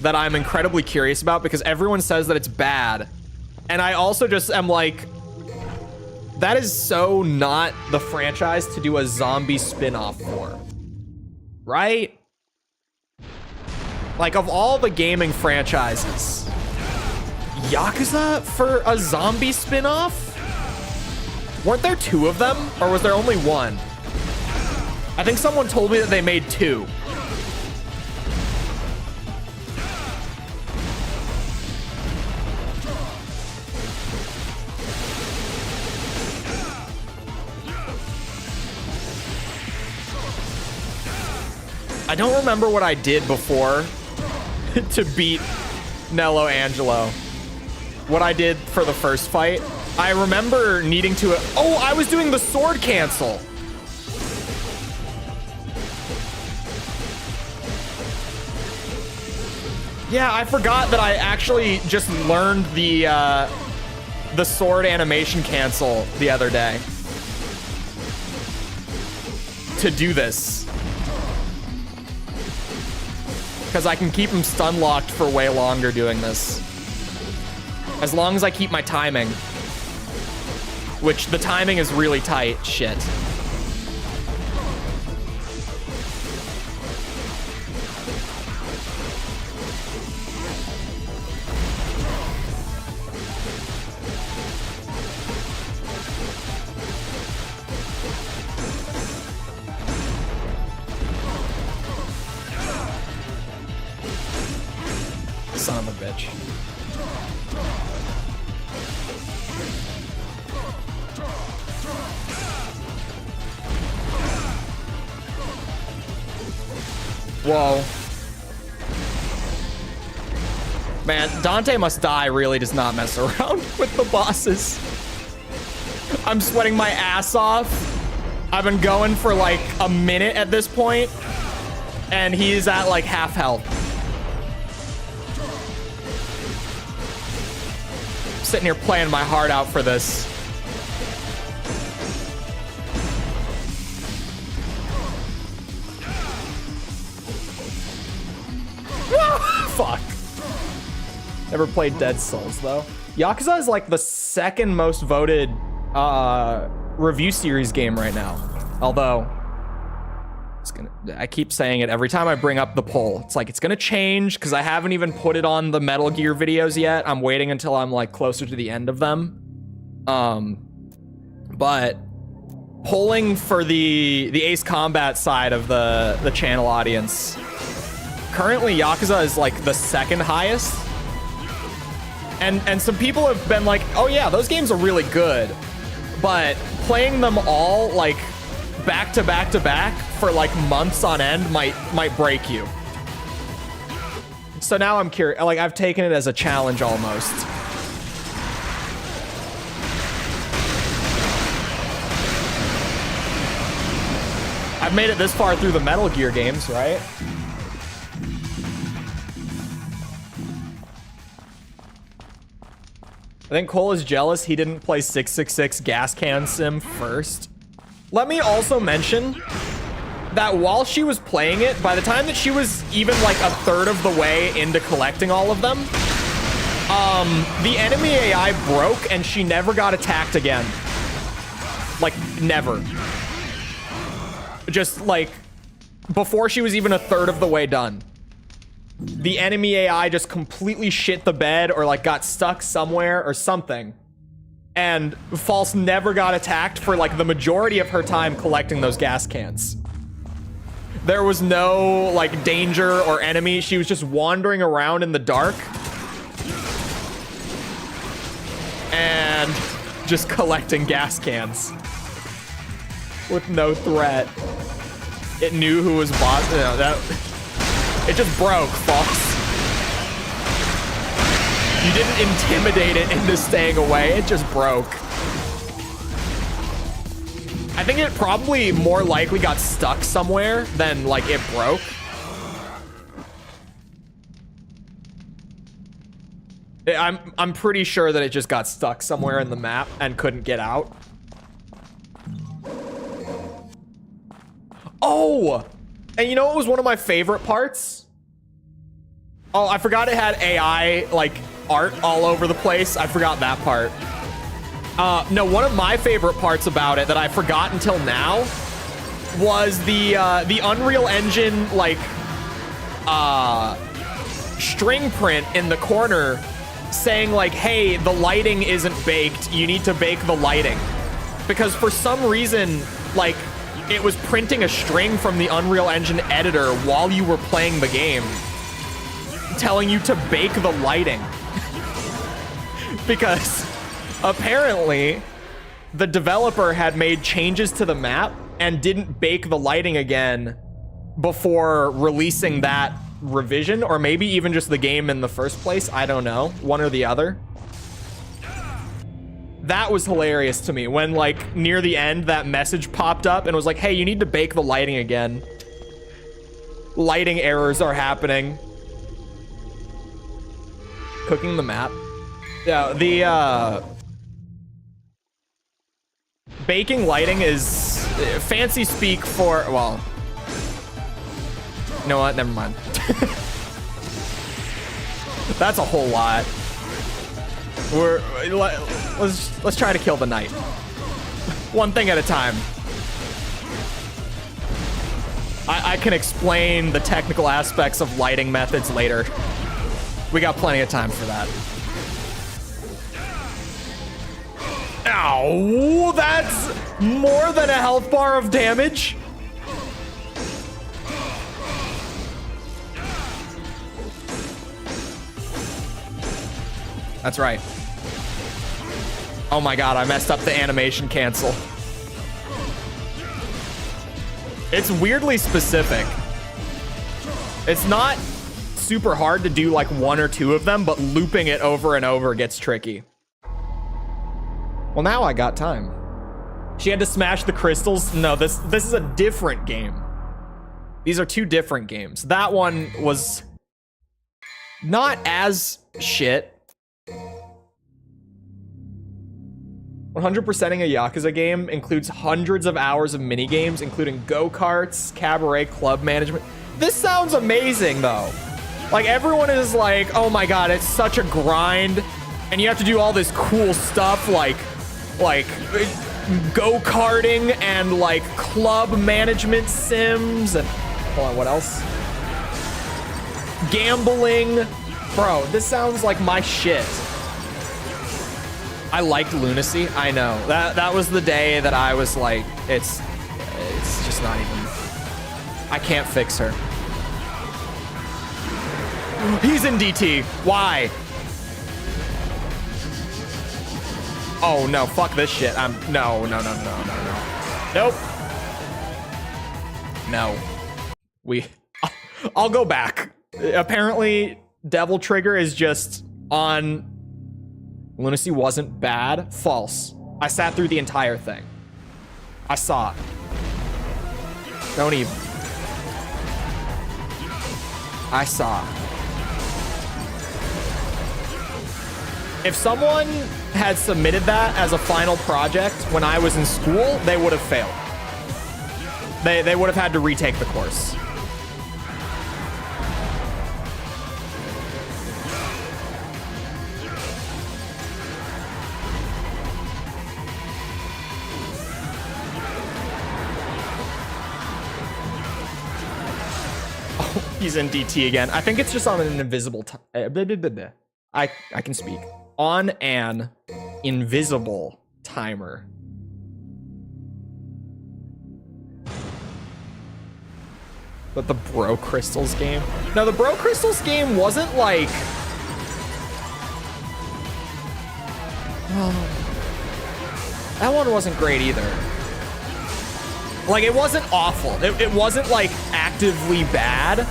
that I'm incredibly curious about because everyone says that it's bad. And I also just am like, that is so not the franchise to do a zombie spin-off for, right? Like, of all the gaming franchises, Yakuza for a zombie spin-off? Weren't there 2 of them, or was there only 1? I think someone told me that they made 2. I don't remember what I did before to beat Nello Angelo. What I did for the first fight. I remember needing to... Oh, I was doing the sword cancel. Yeah, I forgot that I actually just learned the sword animation cancel the other day. To do this. Because I can keep him stun locked for way longer doing this. As long as I keep my timing. Which the timing is really tight. Shit. Son of a bitch. Whoa. Man, Dante Must Die really does not mess around with the bosses. I'm sweating my ass off. I've been going for like a minute at this point, and he's at like half health. Sitting here playing my heart out for this. Fuck. Never played Dead Souls though. Yakuza is like the second most voted review series game right now. Although I keep saying it every time I bring up the poll. It's like, it's gonna change because I haven't even put it on the Metal Gear videos yet. I'm waiting until I'm like closer to the end of them. But polling for the Ace Combat side of the channel audience, currently Yakuza is like the second highest. And some people have been like, oh yeah, those games are really good. But playing them all like back to back to back for like months on end might break you. So now I'm curious, like I've taken it as a challenge almost. I've made it this far through the Metal Gear games, right? I think Cole is jealous he didn't play 666 Gas Can Sim first. Let me also mention that while she was playing it, by the time that she was even like a third of the way into collecting all of them, the enemy AI broke and she never got attacked again. Like, never. Just like, before she was even a third of the way done. The enemy AI just completely shit the bed or like got stuck somewhere or something. And False never got attacked for like the majority of her time collecting those gas cans. There was no like danger or enemy. She was just wandering around in the dark. And just collecting gas cans. With no threat. It knew who was boss. You know, that... It just broke, False. You didn't intimidate it into staying away. It just broke. I think it probably more likely got stuck somewhere than like it broke. I'm pretty sure that it just got stuck somewhere in the map and couldn't get out. Oh! And you know what was one of my favorite parts? Oh, I forgot it had AI, like, art all over the place. I forgot that part. No, one of my favorite parts about it that I forgot until now was the Unreal Engine, like, string print in the corner saying, like, hey, the lighting isn't baked. You need to bake the lighting. Because for some reason, like, it was printing a string from the Unreal Engine editor while you were playing the game, telling you to bake the lighting. Because apparently the developer had made changes to the map and didn't bake the lighting again before releasing that revision, or maybe even just the game in the first place. I don't know, one or the other. That was hilarious to me when, like, near the end that message popped up and was like, hey, you need to bake the lighting again. Lighting errors are happening. Cooking the map. Yeah, the baking lighting is fancy speak for, well, you know what? Never mind. That's a whole lot. Let's try to kill the knight. One thing at a time. I can explain the technical aspects of lighting methods later. We got plenty of time for that. Ow, that's more than a health bar of damage. That's right. Oh my god, I messed up the animation cancel. It's weirdly specific. It's not super hard to do like one or two of them, but looping it over and over gets tricky. Well, now I got time. She had to smash the crystals. No, this is a different game. These are two different games. That one was not as shit. 100%ing a Yakuza game includes hundreds of hours of minigames, including go-karts, cabaret, club management. This sounds amazing, though. Like, everyone is like, oh my god, it's such a grind, and you have to do all this cool stuff, like go-karting and, like, club management sims, and, hold on, what else? Gambling. Bro, this sounds like my shit. I liked Lunacy. I know. That was the day that I was like, it's just not even. I can't fix her. He's in DT. Why? Oh no, fuck this shit. No. Nope. No. I'll go back. Apparently, Devil Trigger is just on. Lunacy wasn't bad. False. I sat through the entire thing. I saw it. Don't even. I saw it. If someone had submitted that as a final project when I was in school, they would have failed. They would have had to retake the course. He's in DT again. I think it's just on an invisible I can speak. On an invisible timer. But the Bro Crystals game? No, the Bro Crystals game wasn't like... that one wasn't great either. Like, it wasn't awful. It wasn't, like, actively bad.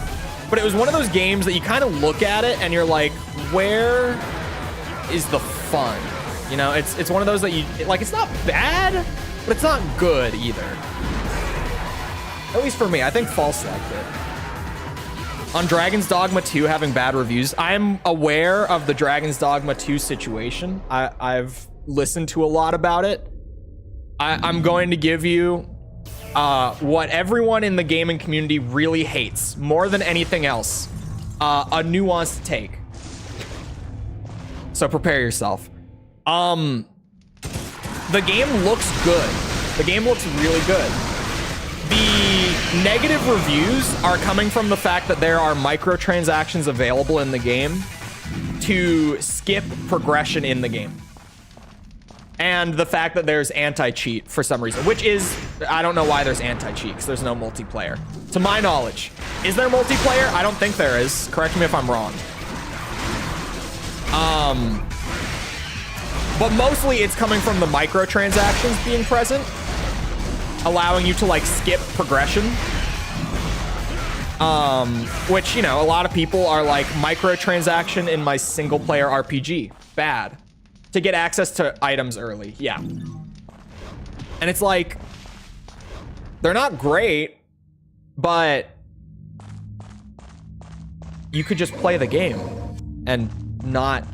But it was one of those games that you kind of look at it and you're like, where is the fun? You know, it's one of those that you... Like, it's not bad, but it's not good either. At least for me. I think False liked it. On Dragon's Dogma 2 having bad reviews, I'm aware of the Dragon's Dogma 2 situation. I've listened to a lot about it. I'm going to give you... what everyone in the gaming community really hates more than anything else. a nuanced take. So prepare yourself. The game looks good. The game looks really good. The negative reviews are coming from the fact that there are microtransactions available in the game to skip progression in the game. And the fact that there's anti-cheat for some reason, which is, I don't know why there's anti-cheat, because there's no multiplayer. To my knowledge. Is there multiplayer? I don't think there is. Correct me if I'm wrong. But mostly it's coming from the microtransactions being present, allowing you to like skip progression. Which, you know, a lot of people are like, microtransaction in my single player RPG. Bad. To get access to items early. Yeah. And it's like, they're not great, but you could just play the game and not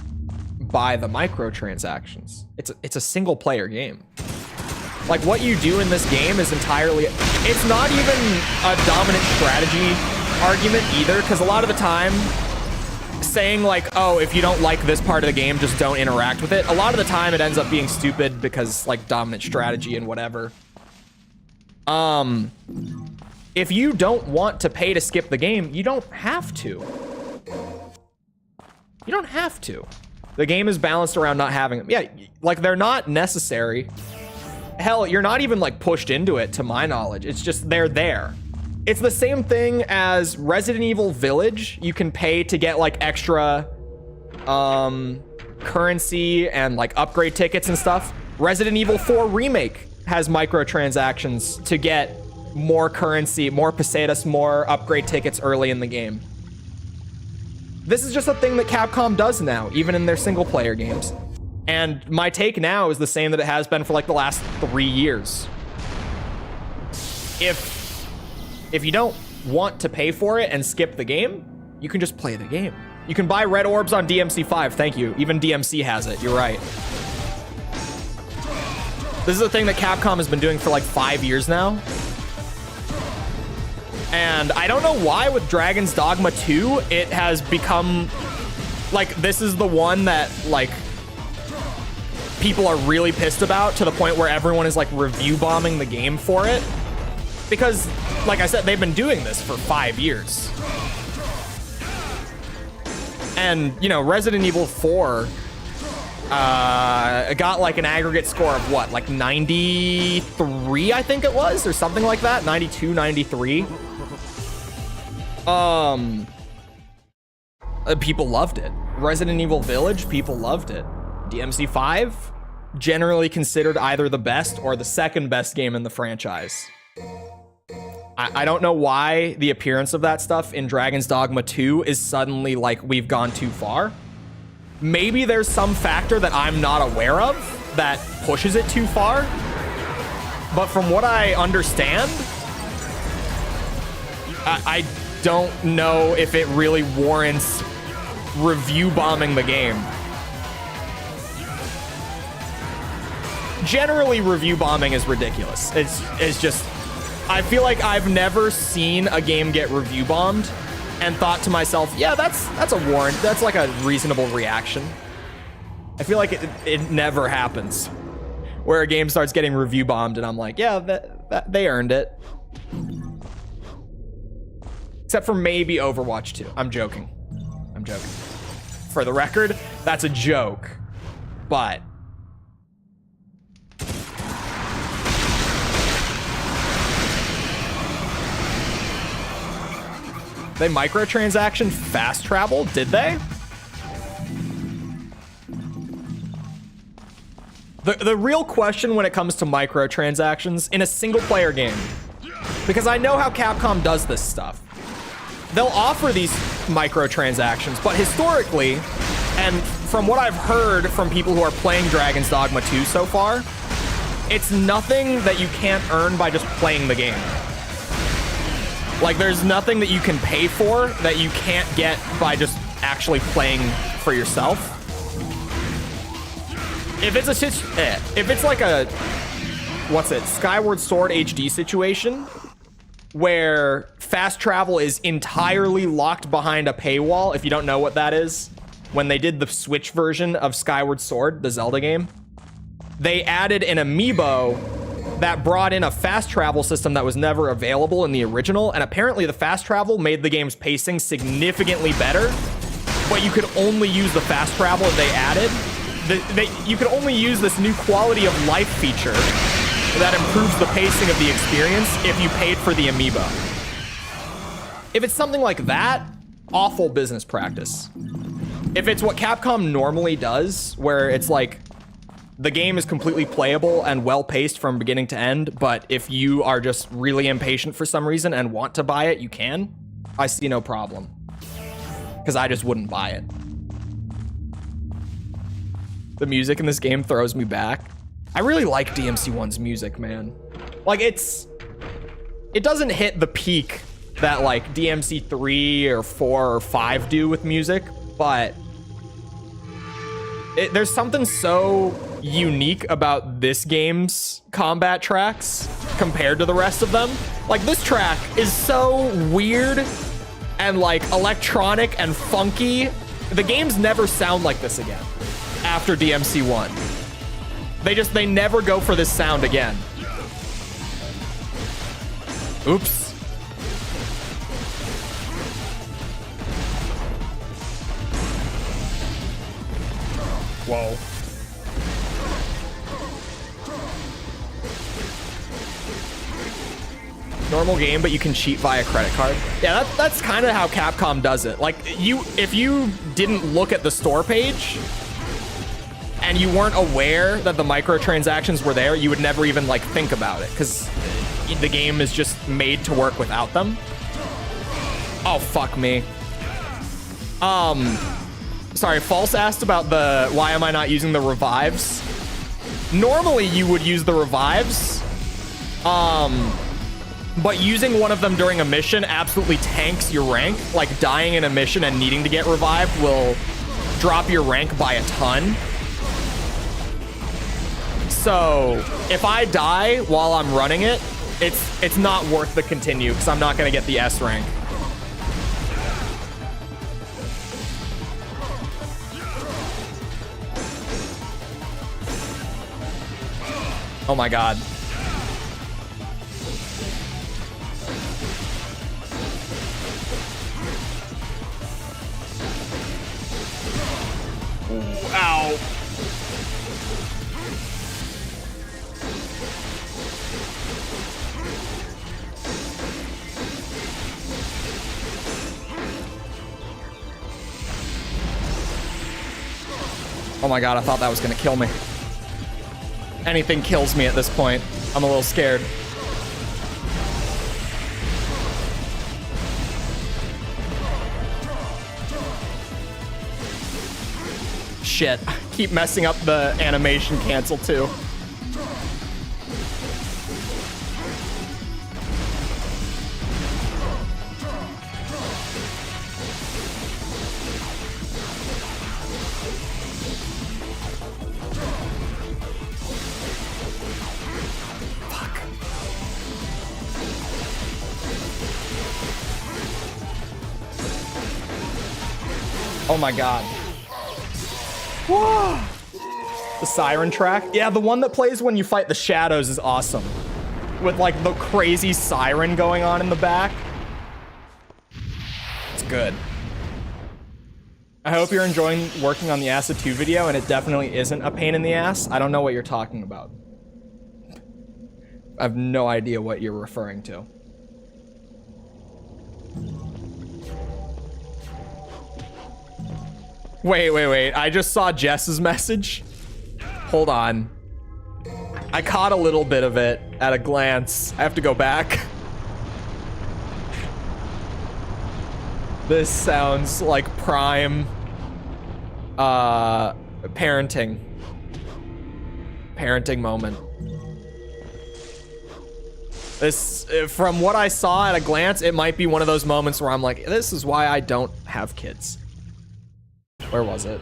buy the microtransactions. It's a single player game. Like, what you do in this game is entirely, it's not even a dominant strategy argument either, because a lot of the time saying like, oh, if you don't like this part of the game, just don't interact with it, a lot of the time it ends up being stupid because like dominant strategy and whatever. If you don't want to pay to skip the game, you don't have to. You don't have to. The game is balanced around not having them. Yeah, like they're not necessary. Hell, you're not even like pushed into it to my knowledge. It's just they're there. It's the same thing as Resident Evil Village. You can pay to get like extra currency and like upgrade tickets and stuff. Resident Evil 4 Remake has microtransactions to get more currency, more pesetas, more upgrade tickets early in the game. This is just a thing that Capcom does now, even in their single player games. And my take now is the same that it has been for like the last 3 years. If you don't want to pay for it and skip the game, you can just play the game. You can buy red orbs on DMC5. Thank you. Even DMC has it. You're right. This is a thing that Capcom has been doing for like 5 years now. And I don't know why with Dragon's Dogma 2, it has become like, this is the one that like people are really pissed about, to the point where everyone is like review bombing the game for it. Because, like I said, they've been doing this for 5 years. And, you know, Resident Evil 4 got like an aggregate score of what? Like 93, I think it was, or something like that. 92, 93. People loved it. Resident Evil Village, people loved it. DMC5, generally considered either the best or the second best game in the franchise. I don't know why the appearance of that stuff in Dragon's Dogma 2 is suddenly like we've gone too far. Maybe there's some factor that I'm not aware of that pushes it too far. But from what I understand, I don't know if it really warrants review bombing the game. Generally, review bombing is ridiculous. It's just, I feel like I've never seen a game get review bombed and thought to myself, yeah, that's a warrant. That's like a reasonable reaction. I feel like it never happens where a game starts getting review bombed and I'm like, yeah, that they earned it. Except for maybe Overwatch 2. I'm joking. I'm joking. For the record, that's a joke. But they microtransaction fast travel? Did they? The real question when it comes to microtransactions in a single player game, because I know how Capcom does this stuff. They'll offer these microtransactions, but historically, and from what I've heard from people who are playing Dragon's Dogma 2 so far, it's nothing that you can't earn by just playing the game. Like, there's nothing that you can pay for that you can't get by just actually playing for yourself. If it's like a, what's it, Skyward Sword HD situation, where fast travel is entirely locked behind a paywall. If you don't know what that is, when they did the Switch version of Skyward Sword, the Zelda game, they added an amiibo that brought in a fast travel system that was never available in the original, and apparently the fast travel made the game's pacing significantly better, but you could only use the fast travel that they added. You could only use this new quality of life feature that improves the pacing of the experience if you paid for the amiibo. If it's something like that, awful business practice. If it's what Capcom normally does, where it's like the game is completely playable and well-paced from beginning to end, but if you are just really impatient for some reason and want to buy it, you can, I see no problem. Because I just wouldn't buy it. The music in this game throws me back. I really like DMC1's music, man. Like, it doesn't hit the peak that like DMC 3 or 4 or 5 do with music, but there's something so unique about this game's combat tracks compared to the rest of them. Like, this track is so weird and like electronic and funky. The games never sound like this again after DMC 1. They never go for this sound again. Oops. Whoa. Normal game, but you can cheat via credit card. Yeah, that's kind of how Capcom does it. Like, if you didn't look at the store page and you weren't aware that the microtransactions were there, you would never even like think about it because the game is just made to work without them. Oh, fuck me. Sorry, False asked about why am I not using the revives? Normally you would use the revives, but using one of them during a mission absolutely tanks your rank. Like, dying in a mission and needing to get revived will drop your rank by a ton. So if I die while I'm running it, it's not worth the continue because I'm not going to get the S rank. Oh my god. Ooh, ow. Oh my god, I thought that was gonna kill me. Anything kills me at this point. I'm a little scared. Shit. Keep messing up the animation cancel too. Oh my god. Whoa. The siren track? Yeah, the one that plays when you fight the shadows is awesome. With like the crazy siren going on in the back. It's good. I hope you're enjoying working on the Acid 2 video, and it definitely isn't a pain in the ass. I don't know what you're talking about. I have no idea what you're referring to. Wait. I just saw Jess's message. Hold on. I caught a little bit of it at a glance. I have to go back. This sounds like prime parenting moment. This, from what I saw at a glance, it might be one of those moments where I'm like, this is why I don't have kids. Where was it?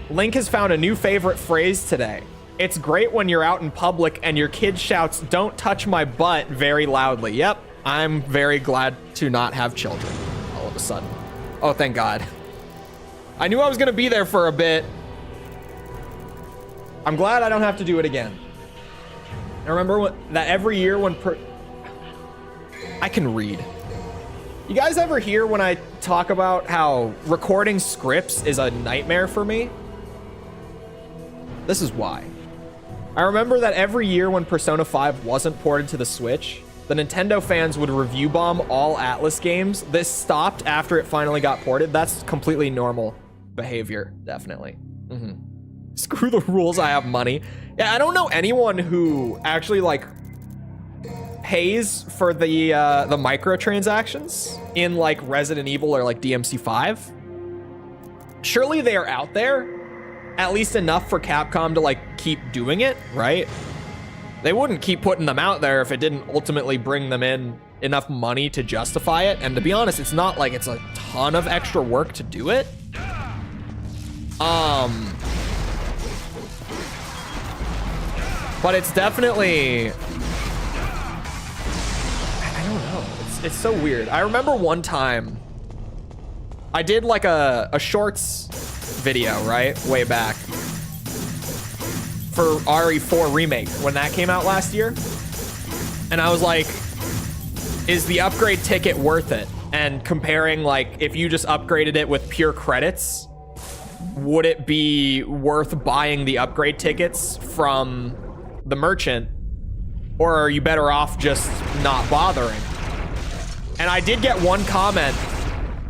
Link has found a new favorite phrase today. It's great when you're out in public and your kid shouts, "Don't touch my butt," very loudly. Yep, I'm very glad to not have children all of a sudden. Oh, thank God. I knew I was gonna be there for a bit. I'm glad I don't have to do it again. I remember that every year when I can read. You guys ever hear when I talk about how recording scripts is a nightmare for me? This is why. I remember that every year when Persona 5 wasn't ported to the Switch, the Nintendo fans would review bomb all Atlas games. This stopped after it finally got ported. That's completely normal behavior, definitely. Screw the rules, I have money. Yeah, I don't know anyone who actually like pays for the microtransactions in like Resident Evil or like DMC5. Surely they are out there, at least enough for Capcom to like keep doing it, right? They wouldn't keep putting them out there if it didn't ultimately bring them in enough money to justify it. And to be honest, it's not like it's a ton of extra work to do it. But it's definitely, I don't know. It's so weird. I remember one time I did like a shorts video, right? Way back for RE4 Remake when that came out last year. And I was like, is the upgrade ticket worth it? And comparing like, if you just upgraded it with pure credits, would it be worth buying the upgrade tickets from the merchant, or are you better off just not bothering? And I did get one comment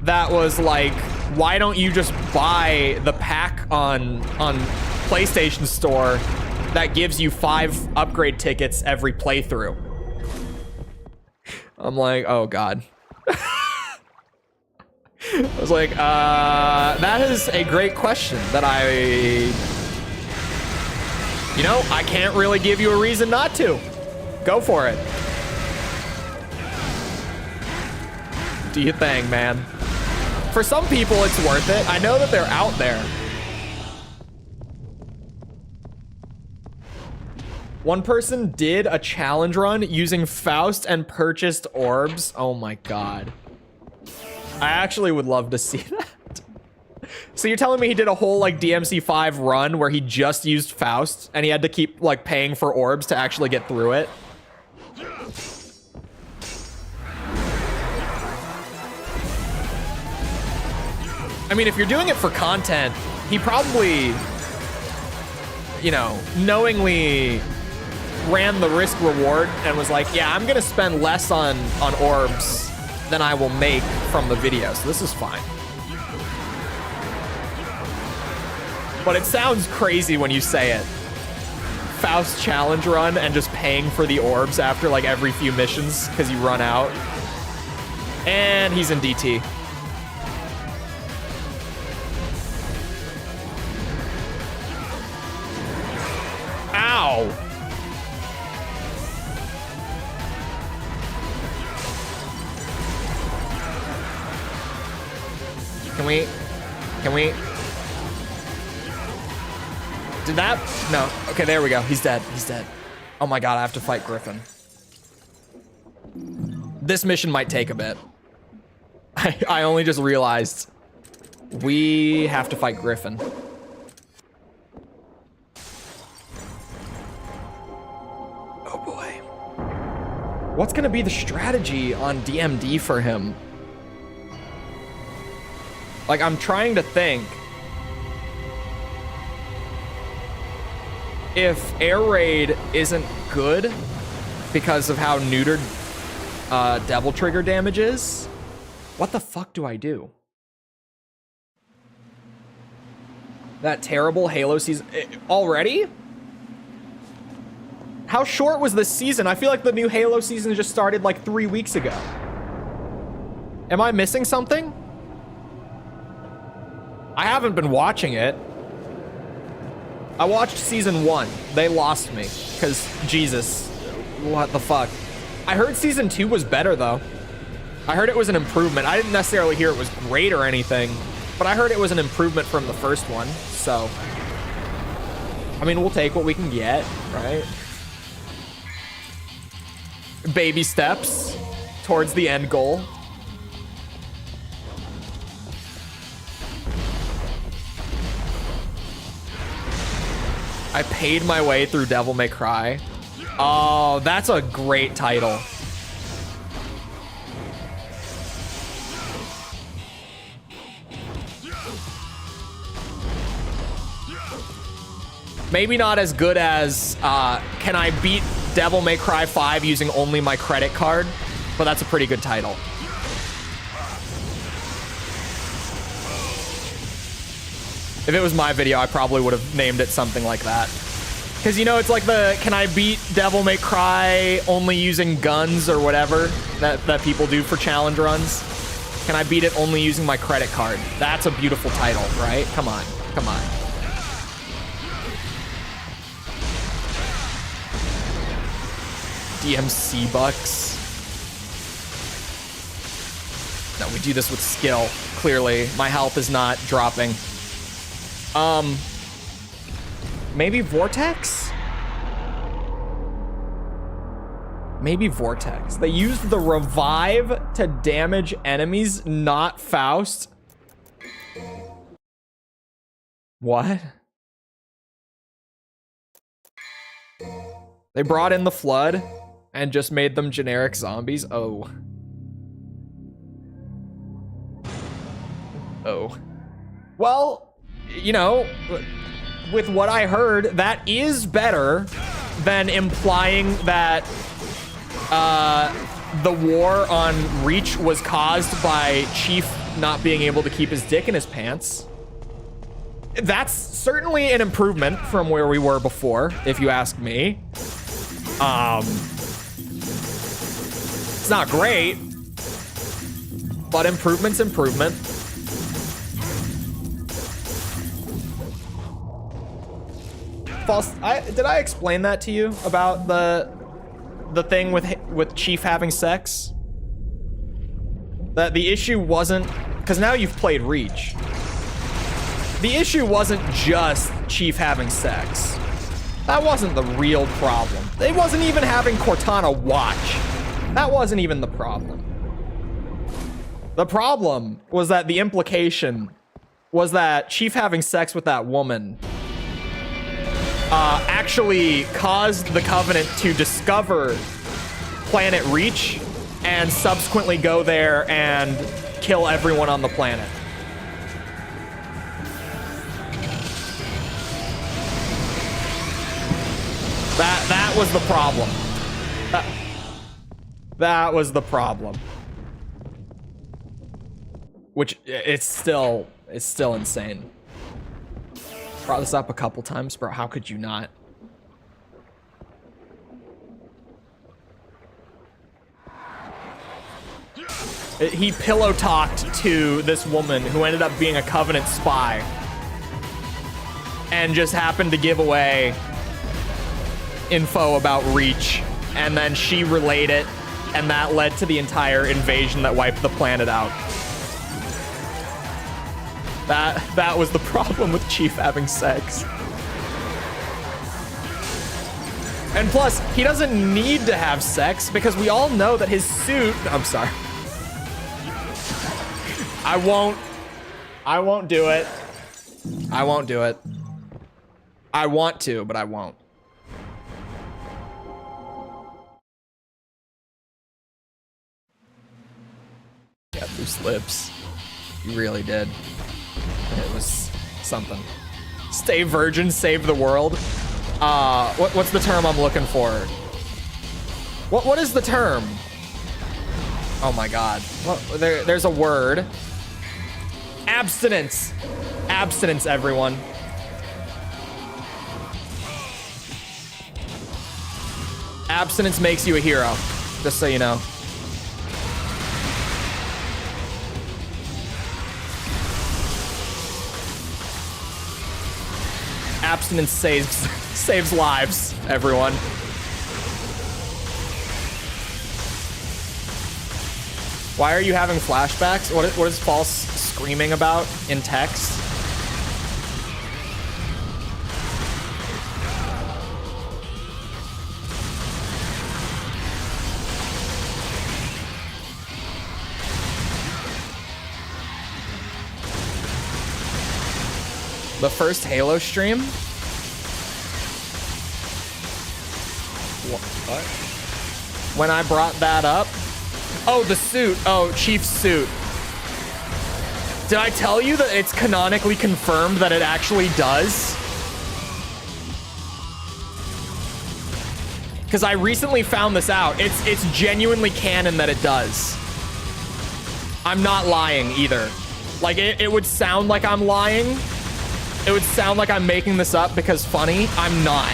that was like, why don't you just buy the pack on PlayStation Store that gives you 5 upgrade tickets every playthrough? I'm like, oh God. I was like, that is a great question that you know, I can't really give you a reason not to. Go for it. Do your thing, man. For some people, it's worth it. I know that they're out there. One person did a challenge run using Faust and purchased orbs. Oh my God. I actually would love to see that. So you're telling me he did a whole like DMC5 run where he just used Faust and he had to keep like paying for orbs to actually get through it? I mean, if you're doing it for content, he probably, you know, knowingly ran the risk reward and was like, yeah, I'm gonna spend less on orbs than I will make from the video, so this is fine. But it sounds crazy when you say it. Faust challenge run and just paying for the orbs after like every few missions because you run out. And he's in DT. Ow! Can we? Did that? No. Okay, there we go. He's dead. He's dead. Oh my God, I have to fight Griffin. This mission might take a bit. I only just realized we have to fight Griffin. Oh boy. What's gonna be the strategy on DMD for him? Like, I'm trying to think. If air raid isn't good because of how neutered devil trigger damage is, what the fuck do I do? That terrible Halo season already? How short was this season? I feel like the new Halo season just started like 3 weeks ago. Am I missing something? I haven't been watching it. I watched season 1. They lost me, because Jesus, what the fuck? I heard season 2 was better though. I heard it was an improvement. I didn't necessarily hear it was great or anything, but I heard it was an improvement from the first one, so. I mean, we'll take what we can get, right? Baby steps towards the end goal. I paid my way through Devil May Cry. Oh, that's a great title. Maybe not as good as Can I Beat Devil May Cry 5 using only my credit card? But that's a pretty good title. If it was my video, I probably would have named it something like that. Because, you know, it's like the Can I Beat Devil May Cry only using guns or whatever that people do for challenge runs? Can I beat it only using my credit card? That's a beautiful title, right? Come on. Come on. DMC bucks. No, we do this with skill. Clearly, my health is not dropping. Maybe Vortex? Maybe Vortex. They used the revive to damage enemies, not Faust. What? They brought in the flood and just made them generic zombies. Oh. Oh. Well, you know, with what I heard, that is better than implying that the war on Reach was caused by Chief not being able to keep his dick in his pants. That's certainly an improvement from where we were before, if you ask me. It's not great, but improvement's improvement. False. Did I explain that to you about the thing with Chief having sex? That the issue wasn't, because now you've played Reach. The issue wasn't just Chief having sex. That wasn't the real problem. It wasn't even having Cortana watch. That wasn't even the problem. The problem was that the implication was that Chief having sex with that woman actually caused the Covenant to discover Planet Reach and subsequently go there and kill everyone on the planet. That was the problem. That was the problem. Which it's still insane. Brought this up a couple times, bro. How could you not? He pillow talked to this woman who ended up being a Covenant spy and just happened to give away info about Reach, and then she relayed it, and that led to the entire invasion that wiped the planet out. That was the problem with Chief having sex. And plus, he doesn't need to have sex because we all know that his suit... I'm sorry. I won't do it. I won't do it. I want to, but I won't. Yeah, loose lips. You really did. It was something. Stay virgin, save the world. What's the term I'm looking for? What is the term? Oh my god. Well, there's a word. Abstinence. Abstinence, everyone. Abstinence makes you a hero, just so you know. Abstinence saves lives, everyone. Why are you having flashbacks? What is False screaming about in text? The first Halo stream? What? When I brought that up? Oh, the suit. Oh, Chief's suit. Did I tell you that it's canonically confirmed that it actually does? Because I recently found this out. It's genuinely canon that it does. I'm not lying either. Like, it would sound like I'm lying. It would sound like I'm making this up because funny. I'm not.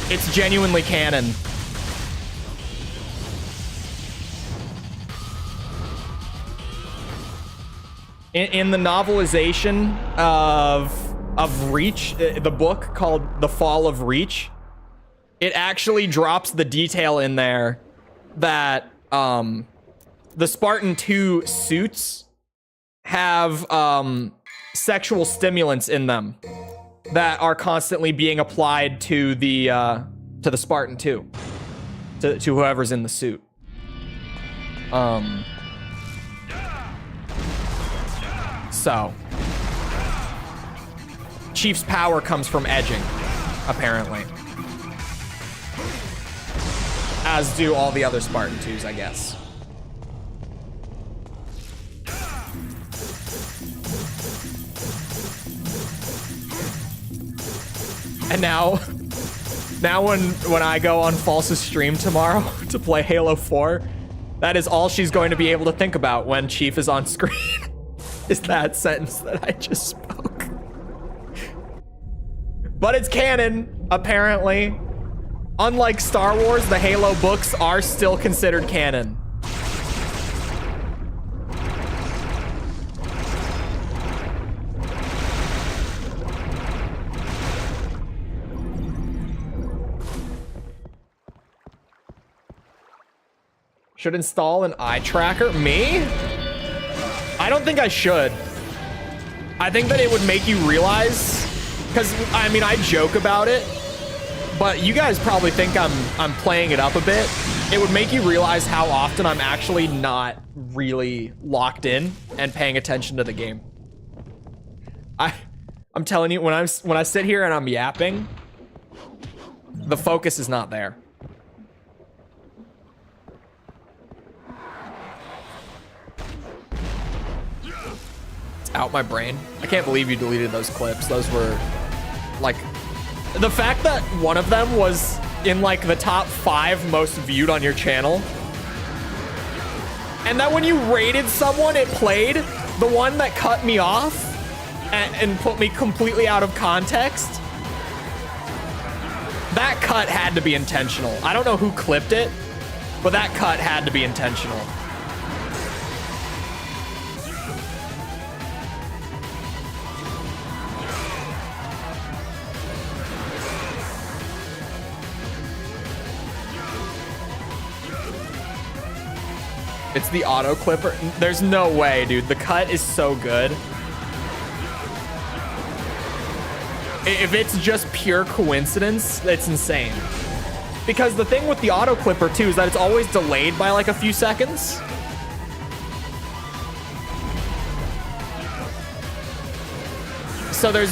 It's genuinely canon. In the novelization of Reach, the book called The Fall of Reach, it actually drops the detail in there that the Spartan 2 suits have sexual stimulants in them that are constantly being applied to the Spartan 2, to whoever's in the suit. So Chief's power comes from edging, apparently. As do all the other Spartan 2s, I guess. And now when I go on False's stream tomorrow to play Halo 4, that is all she's going to be able to think about when Chief is on screen. Is that sentence that I just spoke. But it's canon, apparently. Unlike Star Wars, the Halo books are still considered canon. Should install an eye tracker? Me? I don't think I should. I think that it would make you realize, because I mean, I joke about it, but you guys probably think I'm playing it up a bit. It would make you realize how often I'm actually not really locked in and paying attention to the game. I'm telling you, when I sit here and I'm yapping, the focus is not there. Out my brain. I can't believe you deleted those clips. Those were like, the fact that one of them was in like the top 5 most viewed on your channel, and that when you rated someone, it played the one that cut me off and put me completely out of context. That cut had to be intentional. I don't know who clipped it, but that cut had to be intentional. It's the auto clipper. There's no way, dude. The cut is so good. If it's just pure coincidence, it's insane. Because the thing with the auto clipper too is that it's always delayed by like a few seconds. So there's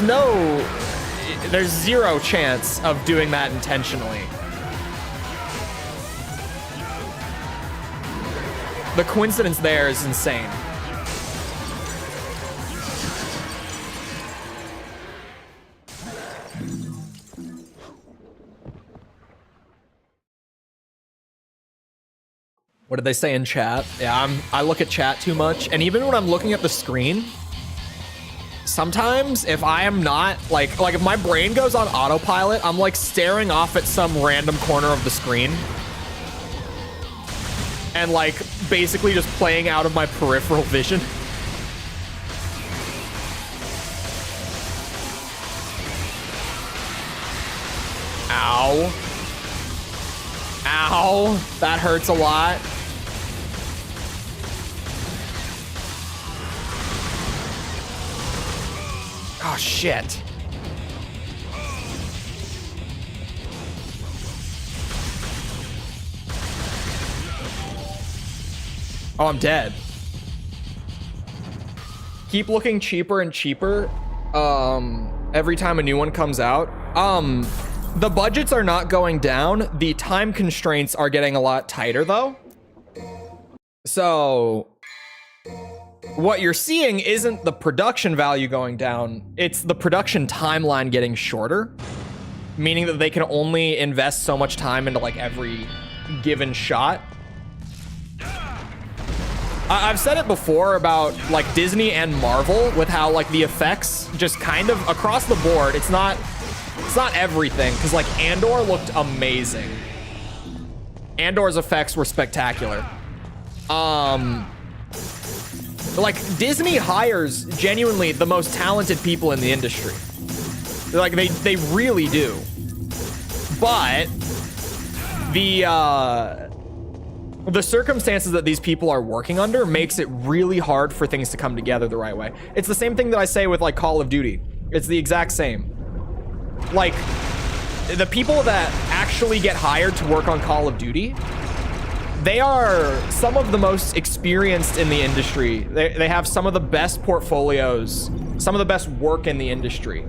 zero chance of doing that intentionally. The coincidence there is insane. What did they say in chat? Yeah, I look at chat too much, and even when I'm looking at the screen, sometimes if I am not like if my brain goes on autopilot, I'm like staring off at some random corner of the screen. And like basically just playing out of my peripheral vision. Ow. Ow. That hurts a lot. Oh, shit. Oh, I'm dead. Keep looking cheaper and cheaper. every time a new one comes out. The budgets are not going down. The time constraints are getting a lot tighter though. So what you're seeing isn't the production value going down, it's the production timeline getting shorter, meaning that they can only invest so much time into like every given shot. I've said it before about like Disney and Marvel with how like the effects just kind of across the board, it's not everything, because like Andor looked amazing. Andor's effects were spectacular. Like Disney hires genuinely the most talented people in the industry. Like they really do. But the circumstances that these people are working under makes it really hard for things to come together the right way. It's the same thing that I say with like Call of Duty. It's the exact same. Like the people that actually get hired to work on Call of Duty, they are some of the most experienced in the industry. They have some of the best portfolios, some of the best work in the industry.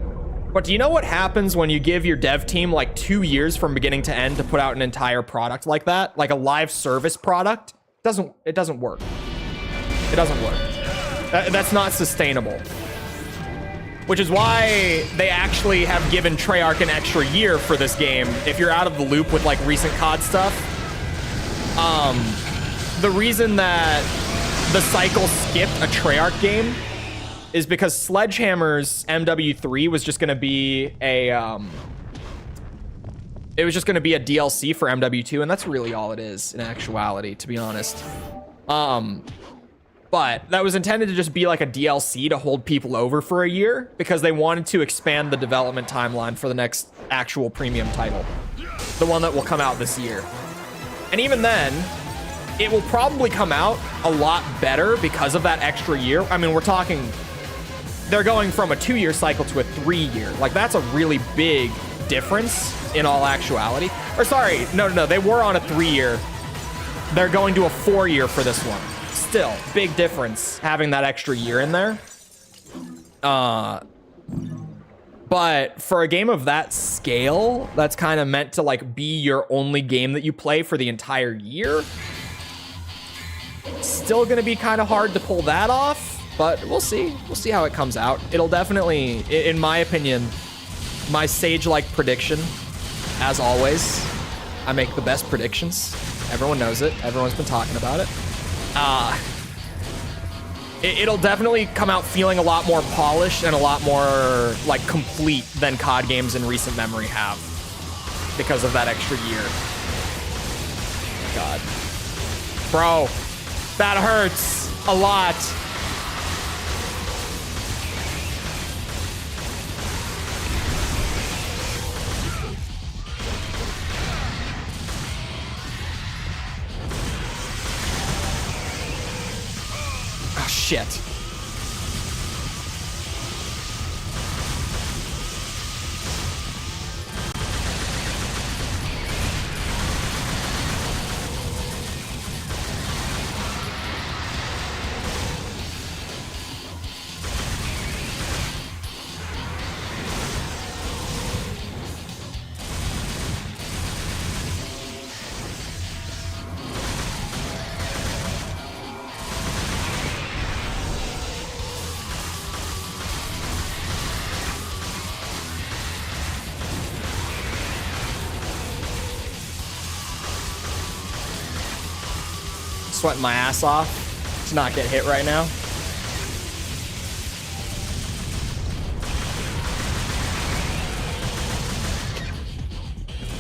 But do you know what happens when you give your dev team like 2 years from beginning to end to put out an entire product like that? Like a live service product? It doesn't work. It doesn't work. That's not sustainable. Which is why they actually have given Treyarch an extra year for this game. If you're out of the loop with like recent COD stuff, the reason that the cycle skipped a Treyarch game is because Sledgehammer's MW3 was just gonna be a it was just gonna be a DLC for MW2, and that's really all it is in actuality, to be honest. But that was intended to just be like a DLC to hold people over for a year because they wanted to expand the development timeline for the next actual premium title, the one that will come out this year. And even then, it will probably come out a lot better because of that extra year. I mean, we're talking, they're going from a 2-year cycle to a 3-year. Like, that's a really big difference in all actuality. Or sorry, no, they were on a 3-year. They're going to a 4-year for this one. Still, big difference having that extra year in there. But for a game of that scale, that's kind of meant to like be your only game that you play for the entire year. Still gonna be kind of hard to pull that off, but we'll see. We'll see how it comes out. It'll definitely, in my opinion, my sage-like prediction, as always, I make the best predictions. Everyone knows it. Everyone's been talking about it. It'll definitely come out feeling a lot more polished and a lot more like complete than COD games in recent memory have because of that extra year. God. Bro, that hurts a lot. Oh, shit. Sweating my ass off to not get hit right now.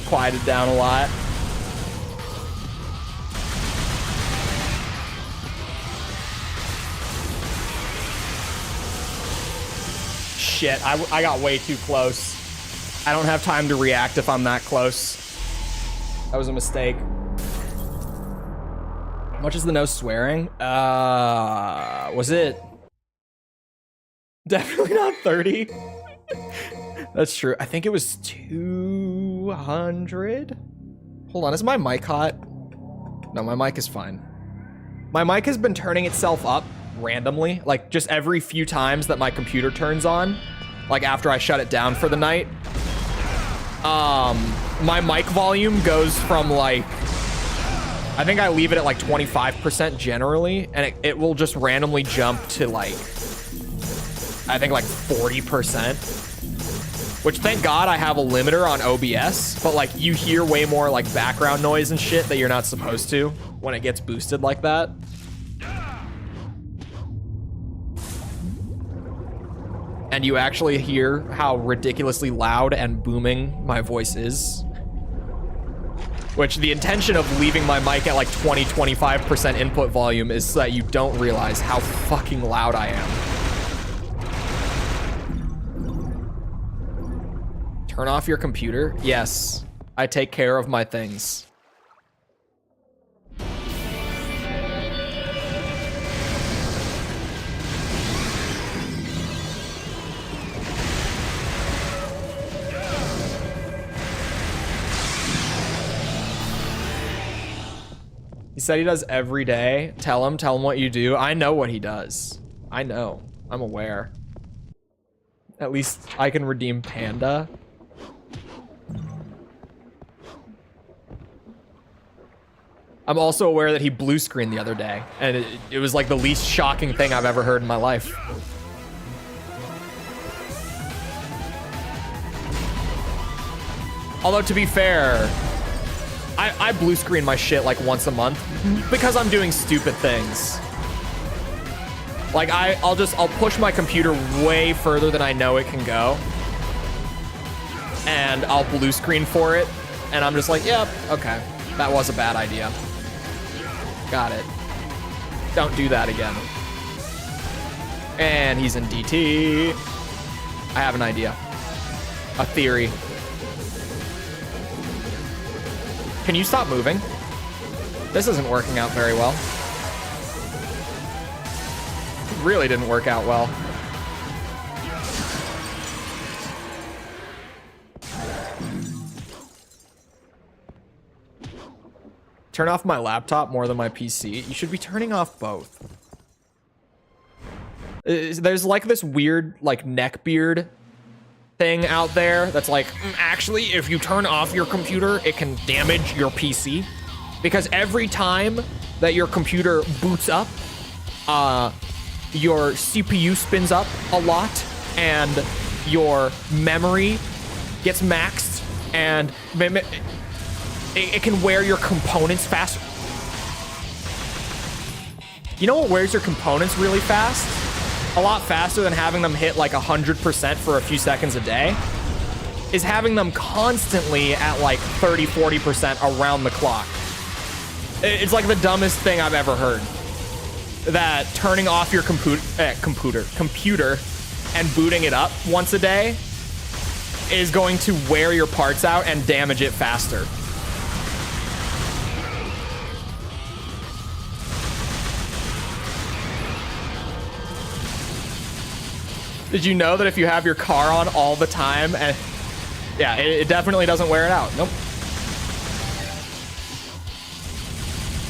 Quieted down a lot. Shit, I got way too close. I don't have time to react if I'm that close. That was a mistake. How much is the no swearing? Was it? Definitely not 30. That's true. I think it was 200. Hold on, is my mic hot? No, my mic is fine. My mic has been turning itself up randomly, like just every few times that my computer turns on, like after I shut it down for the night, my mic volume goes from like, I think I leave it at like 25% generally, and it will just randomly jump to like, I think like 40%, which thank God I have a limiter on OBS, but like you hear way more like background noise and shit that you're not supposed to when it gets boosted like that. And you actually hear how ridiculously loud and booming my voice is. Which the intention of leaving my mic at like 20-25% input volume is so that you don't realize how fucking loud I am. Turn off your computer? Yes, I take care of my things. He said he does every day. Tell him what you do. I know what he does. I know. I'm aware. At least I can redeem Panda. I'm also aware that he blue screened the other day, and it was like the least shocking thing I've ever heard in my life. Although, to be fair, I blue screen my shit like once a month because I'm doing stupid things. Like I'll push my computer way further than I know it can go, and I'll blue screen for it, and I'm just like, yep, okay, that was a bad idea. Got it. Don't do that again. And he's in DT. I have an idea. A theory. Can you stop moving? This isn't working out very well. It really didn't work out well. Turn off my laptop more than my PC. You should be turning off both. There's like this weird like neckbeard thing out there that's like, actually, if you turn off your computer, it can damage your PC. Because every time that your computer boots up, your CPU spins up a lot, and your memory gets maxed, and it can wear your components faster. You know what wears your components really fast? A lot faster than having them hit like 100% for a few seconds a day, is having them constantly at like 30-40% around the clock. It's like the dumbest thing I've ever heard. That turning off your computer and booting it up once a day is going to wear your parts out and damage it faster. Did you know that if you have your car on all the time, and yeah, it definitely doesn't wear it out. Nope.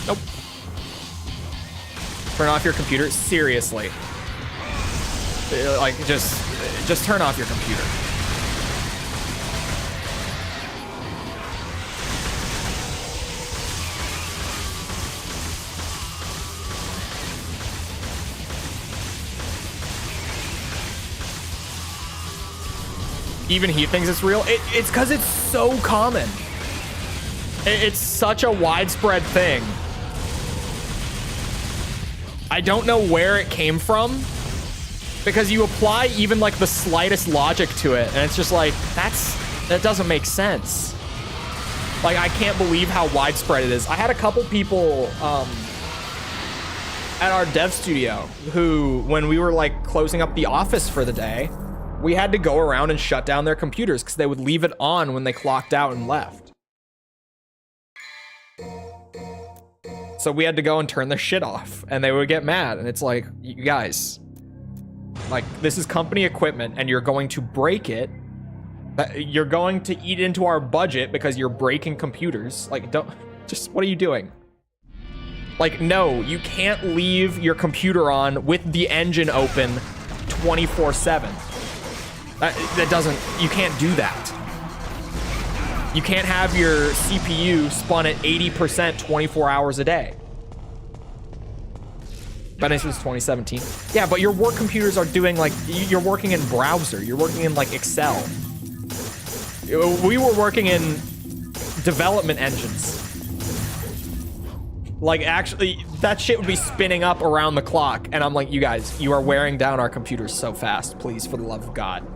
Nope. Turn off your computer? Seriously. Like, just turn off your computer. Even he thinks it's real. It's because it's so common. It's such a widespread thing. I don't know where it came from, because you apply even like the slightest logic to it, and it's just like, that doesn't make sense. Like, I can't believe how widespread it is. I had a couple people at our dev studio who, when we were like closing up the office for the day, we had to go around and shut down their computers because they would leave it on when they clocked out and left. So we had to go and turn their shit off, and they would get mad. And it's like, you guys, like, this is company equipment, and you're going to break it. You're going to eat into our budget because you're breaking computers. Like, what are you doing? Like, no, you can't leave your computer on with the engine open 24/7. That doesn't, you can't do that. You can't have your CPU spun at 80% 24 hours a day. But this was 2017. Yeah, but your work computers are doing like, you're working in browser, you're working in like Excel. We were working in development engines. Like actually, that shit would be spinning up around the clock. And I'm like, you guys, you are wearing down our computers so fast. Please, for the love of God.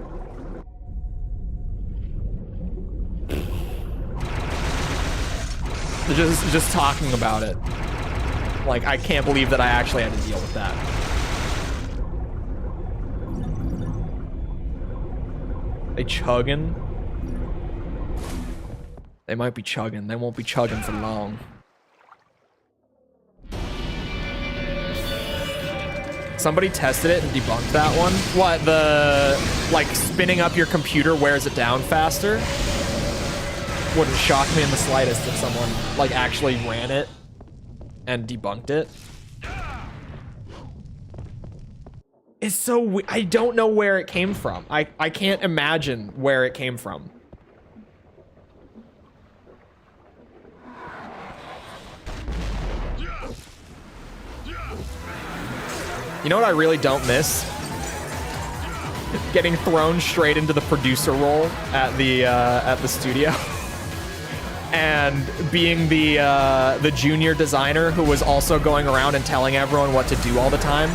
Just talking about it. Like, I can't believe that I actually had to deal with that. They chugging? They might be chugging. They won't be chugging for long. Somebody tested it and debunked that one. What, the, like, spinning up your computer wears it down faster? Wouldn't shock me in the slightest if someone, like, actually ran it and debunked it. It's so I don't know where it came from. I can't imagine where it came from. You know what I really don't miss? Getting thrown straight into the producer role at the studio. And being the junior designer who was also going around and telling everyone what to do all the time.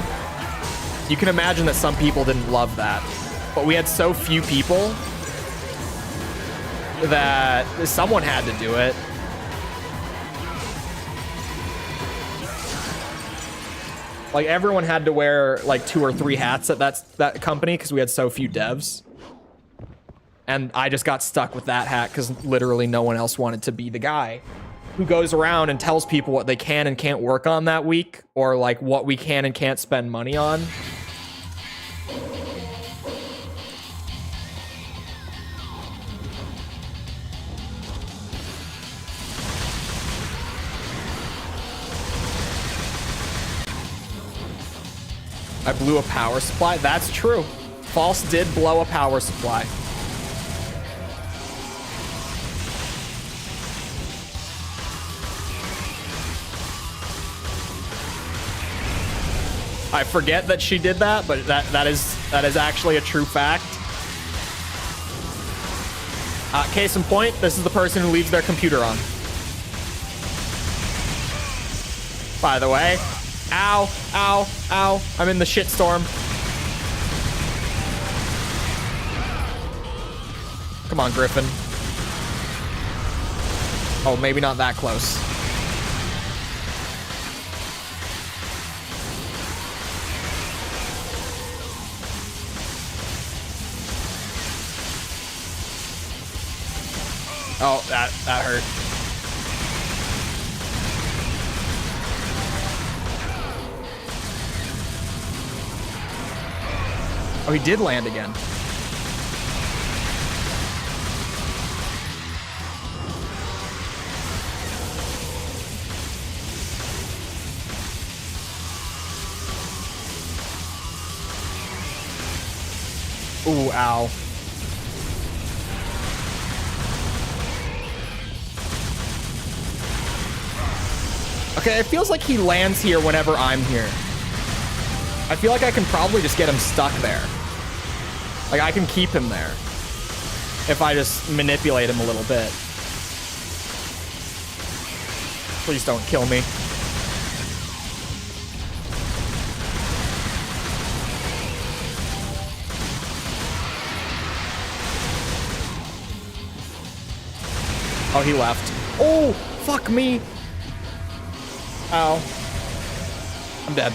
You can imagine that some people didn't love that. But we had so few people that someone had to do it. Like everyone had to wear like 2 or 3 hats at that company because we had so few devs. And I just got stuck with that hat because literally no one else wanted to be the guy who goes around and tells people what they can and can't work on that week, or like what we can and can't spend money on. I blew a power supply. That's true. False did blow a power supply. I forget that she did that, but that is actually a true fact. Case in point, this is the person who leaves their computer on. By the way. Ow, ow, ow. I'm in the shitstorm. Come on, Griffin. Oh, maybe not that close. Oh, that hurt. Oh, he did land again. Ooh, ow. Okay, it feels like he lands here whenever I'm here. I feel like I can probably just get him stuck there. Like, I can keep him there if I just manipulate him a little bit. Please don't kill me. Oh, he left. Oh, fuck me. Ow. I'm dead.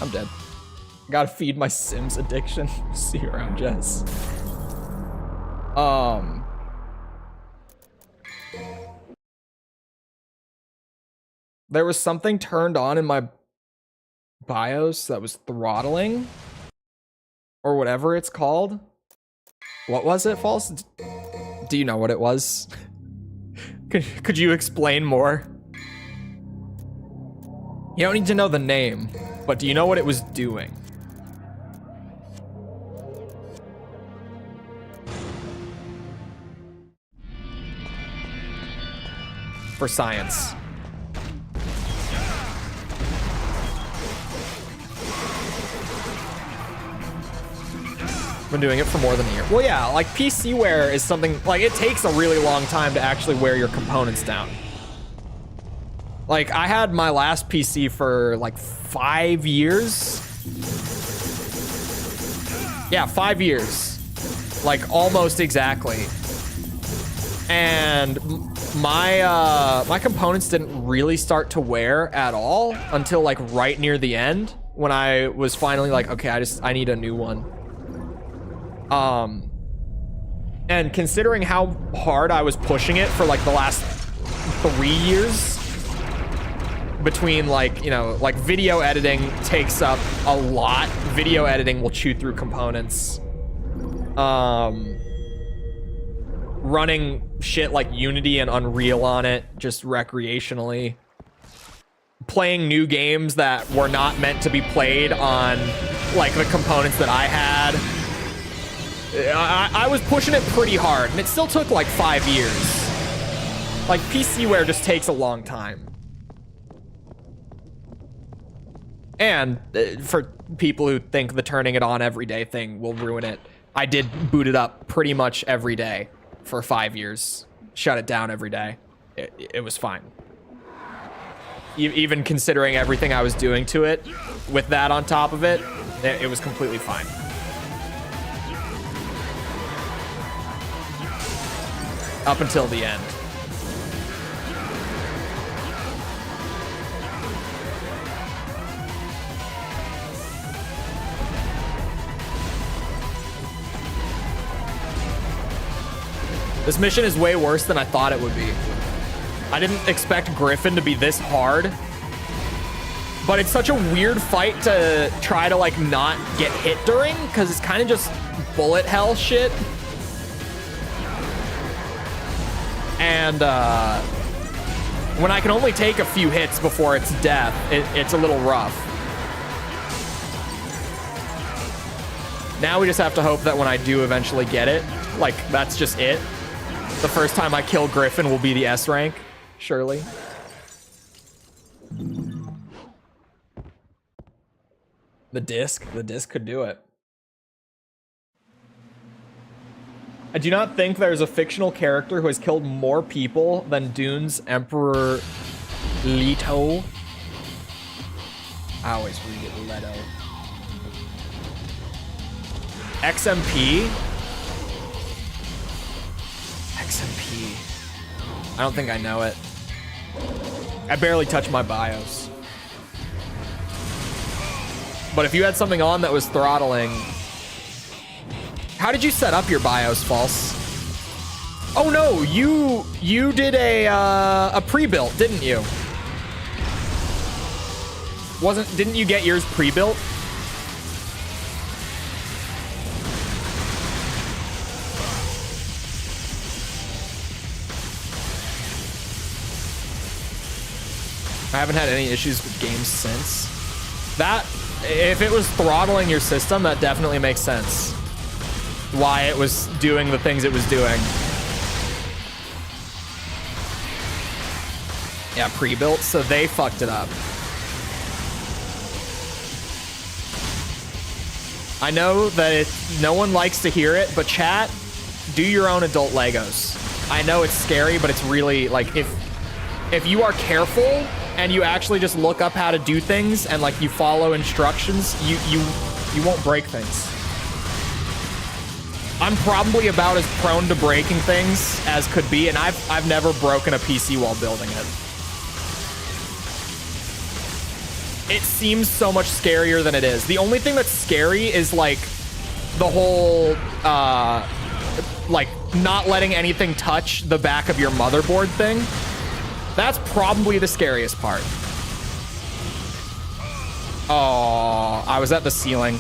I'm dead. Gotta feed my Sims addiction. See you around, Jess. There was something turned on in my BIOS that was throttling. Or whatever it's called. What was it, False? Do you know what it was? Could you explain more? You don't need to know the name, but do you know what it was doing? for science. Been doing it for more than a year. Well, yeah, like PC wear is something, like it takes a really long time to actually wear your components down. Like I had my last PC for like 5 years. Yeah, 5 years. Like almost exactly. And my components didn't really start to wear at all until like right near the end when I was finally like, okay, I need a new one. And considering how hard I was pushing it for like the last 3 years between like, you know, like video editing takes up a lot. Video editing will chew through components. Running shit like Unity and Unreal on it just recreationally. Playing new games that were not meant to be played on like the components that I had. I was pushing it pretty hard, and it still took like 5 years. Like PC wear just takes a long time. And for people who think the turning it on every day thing will ruin it, I did boot it up pretty much every day for 5 years. Shut it down every day. It was fine. Even considering everything I was doing to it, with that on top of it, it was completely fine. Up until the end. This mission is way worse than I thought it would be. I didn't expect Griffin to be this hard, but it's such a weird fight to try to like not get hit during, because it's kind of just bullet hell shit. And when I can only take a few hits before it's death, it's a little rough. Now we just have to hope that when I do eventually get it, like that's just it. The first time I kill Griffin will be the S rank, surely. The disc could do it. I do not think there's a fictional character who has killed more people than Dune's Emperor Leto. I always read it Leto. XMP? XMP. I don't think I know it. I barely touch my BIOS. But if you had something on that was throttling... How did you set up your BIOS, False? Oh no, you did a pre-built, didn't you? Didn't you get yours pre-built? I haven't had any issues with games since. That, if it was throttling your system, that definitely makes sense. Why it was doing the things it was doing. Yeah, pre-built, so they fucked it up. I know that no one likes to hear it, but chat, do your own adult Legos. I know it's scary, but it's really, like, if you are careful and you actually just look up how to do things and, like, you follow instructions, you won't break things. I'm probably about as prone to breaking things as could be, and I've never broken a PC while building it. It seems so much scarier than it is. The only thing that's scary is like the whole like not letting anything touch the back of your motherboard thing. That's probably the scariest part. Oh, I was at the ceiling.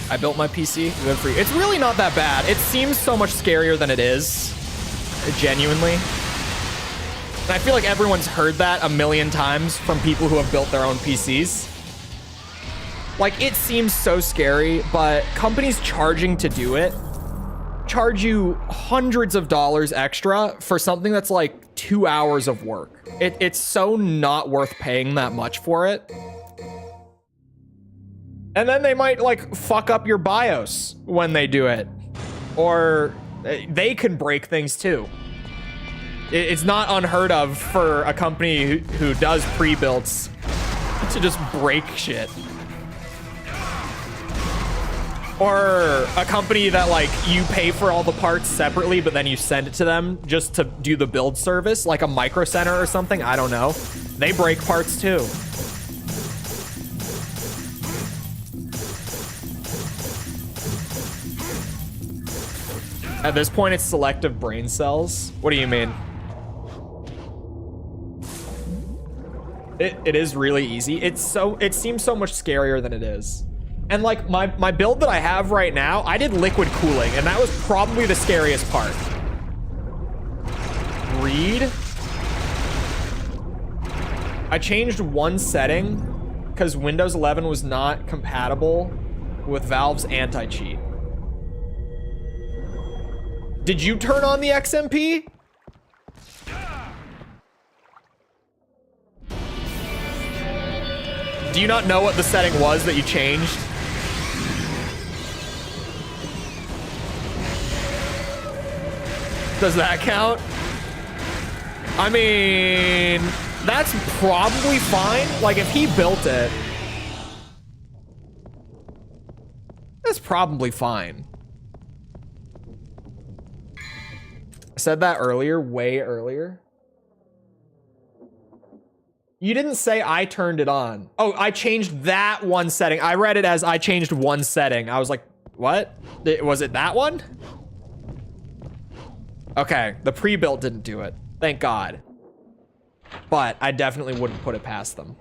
I built my PC. Good for you. It's really not that bad. It seems so much scarier than it is. Genuinely. And I feel like everyone's heard that a million times from people who have built their own PCs. Like, it seems so scary, but companies charging to do it charge you hundreds of dollars extra for something that's like 2 hours of work. It's so not worth paying that much for it. And then they might like fuck up your BIOS when they do it. Or they can break things too. It's not unheard of for a company who does pre-builts to just break shit. Or a company that like you pay for all the parts separately, but then you send it to them just to do the build service, like a Micro Center or something. I don't know. They break parts too. At this point, it's selective brain cells. What do you mean? It is really easy. It seems so much scarier than it is. And like my build that I have right now, I did liquid cooling, and that was probably the scariest part. Read. I changed one setting because Windows 11 was not compatible with Valve's anti-cheat. Did you turn on the XMP? Do you not know what the setting was that you changed? Does that count? I mean, that's probably fine. Like, if he built it, that's probably fine. I said that earlier, way earlier. You didn't say I turned it on. Oh, I changed that one setting. I read it as I changed one setting. I was like, what? Was it that one? Okay, the pre-built didn't do it. Thank God. But I definitely wouldn't put it past them.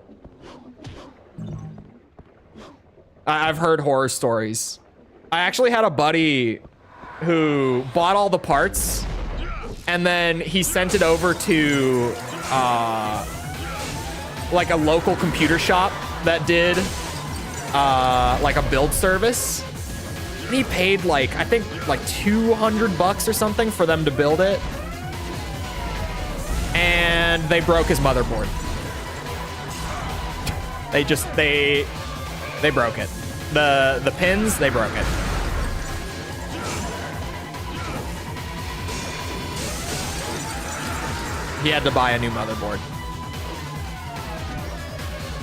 I've heard horror stories. I actually had a buddy who bought all the parts and then he sent it over to like a local computer shop that did like a build service. And he paid like, I think like $200 or something for them to build it. And they broke his motherboard. They broke it. The pins, they broke it. He had to buy a new motherboard.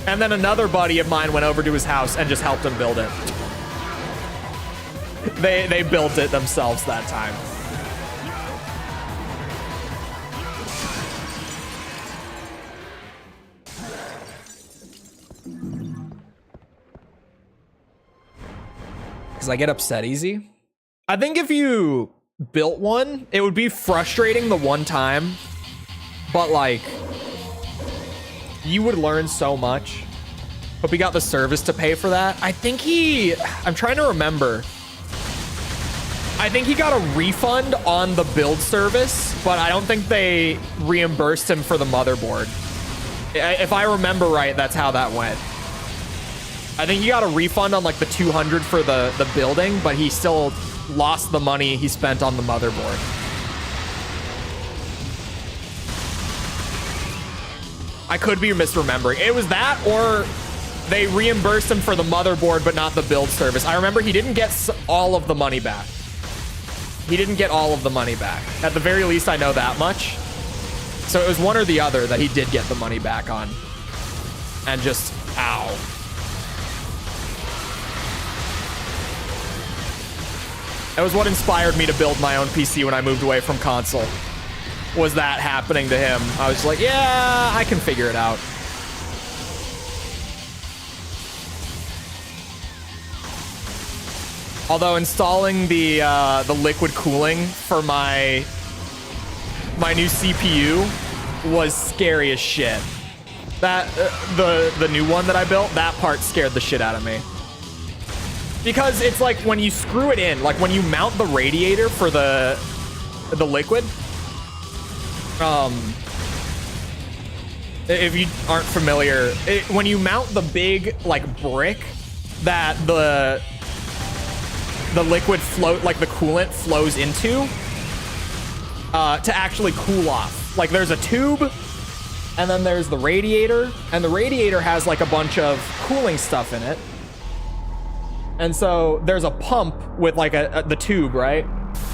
And then another buddy of mine went over to his house and just helped him build it. They built it themselves that time. Because I get upset easy. I think if you built one, it would be frustrating the one time, but like, you would learn so much. But we got the service to pay for that. I think I'm trying to remember. I think he got a refund on the build service, but I don't think they reimbursed him for the motherboard. If I remember right, that's how that went. I think he got a refund on like the 200 for the building, but he still lost the money he spent on the motherboard. I could be misremembering. It was that, or they reimbursed him for the motherboard, but not the build service. I remember he didn't get all of the money back. He didn't get all of the money back. At the very least, I know that much. So it was one or the other that he did get the money back on. And just, ow. That was what inspired me to build my own PC when I moved away from console. Was that happening to him? I was like, yeah, I can figure it out. Although installing the liquid cooling for my new CPU was scary as shit. That the new one that I built, that part scared the shit out of me. Because it's like when you screw it in, like when you mount the radiator for the liquid. If you aren't familiar, when you mount the big like brick that the the liquid float, like the coolant flows into to actually cool off. Like there's a tube and then there's the radiator, and the radiator has like a bunch of cooling stuff in it. And so there's a pump with like the tube, right?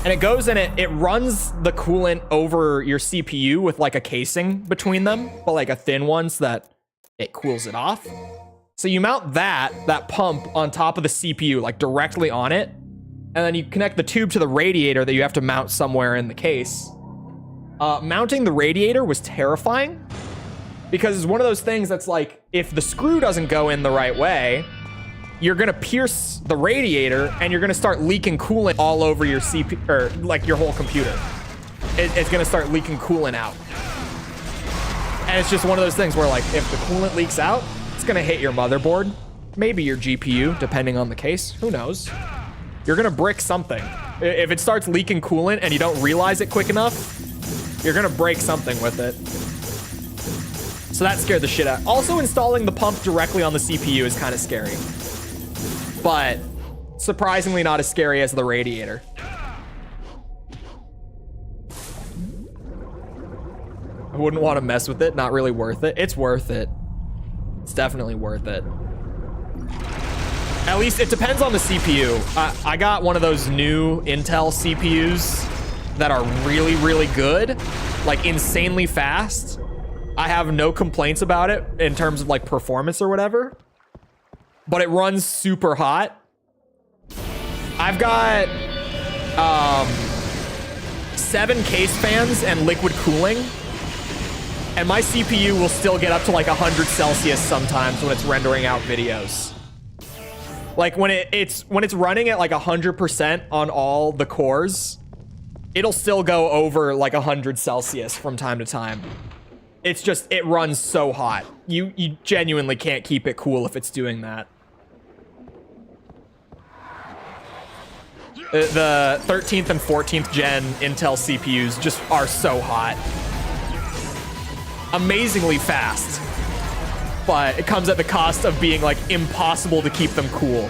And it goes in it runs the coolant over your CPU with like a casing between them, but like a thin one so that it cools it off. So you mount that pump on top of the CPU, like directly on it. And then you connect the tube to the radiator that you have to mount somewhere in the case. Mounting the radiator was terrifying because it's one of those things that's like, if the screw doesn't go in the right way, you're gonna pierce the radiator and you're gonna start leaking coolant all over your CPU, or like your whole computer. It's gonna start leaking coolant out. And it's just one of those things where like, if the coolant leaks out, it's gonna hit your motherboard, maybe your GPU, depending on the case, who knows? You're gonna brick something. If it starts leaking coolant and you don't realize it quick enough, you're gonna break something with it. So that scared the shit out. Also, installing the pump directly on the CPU is kind of scary, but surprisingly not as scary as the radiator. I wouldn't want to mess with it. Not really worth it. It's worth it. It's definitely worth it. At least it depends on the CPU. I got one of those new Intel CPUs that are really, really good, like insanely fast. I have no complaints about it in terms of like performance or whatever, but it runs super hot. I've got 7 case fans and liquid cooling, and my CPU will still get up to like 100 Celsius sometimes when it's rendering out videos. Like when it's running at like 100% on all the cores, it'll still go over like 100 Celsius from time to time. It's just, it runs so hot. You genuinely can't keep it cool if it's doing that. The 13th and 14th gen Intel CPUs just are so hot. Amazingly fast. But it comes at the cost of being like impossible to keep them cool.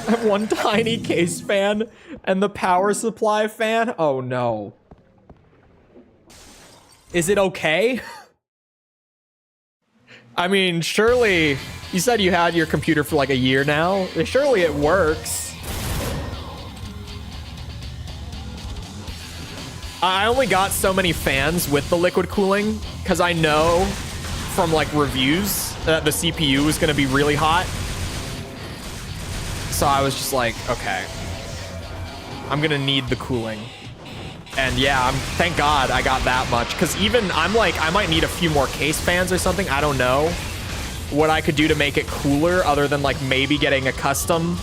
I have one tiny case fan and the power supply fan. Oh no. Is it okay? I mean, surely, you said you had your computer for like a year now. Surely it works. I only got so many fans with the liquid cooling because I know from like reviews that the CPU was going to be really hot. So I was just like, okay, I'm gonna need the cooling. And yeah, thank God I got that much, because even I'm like, I might need a few more case fans or something. I don't know what I could do to make it cooler other than like maybe getting a custom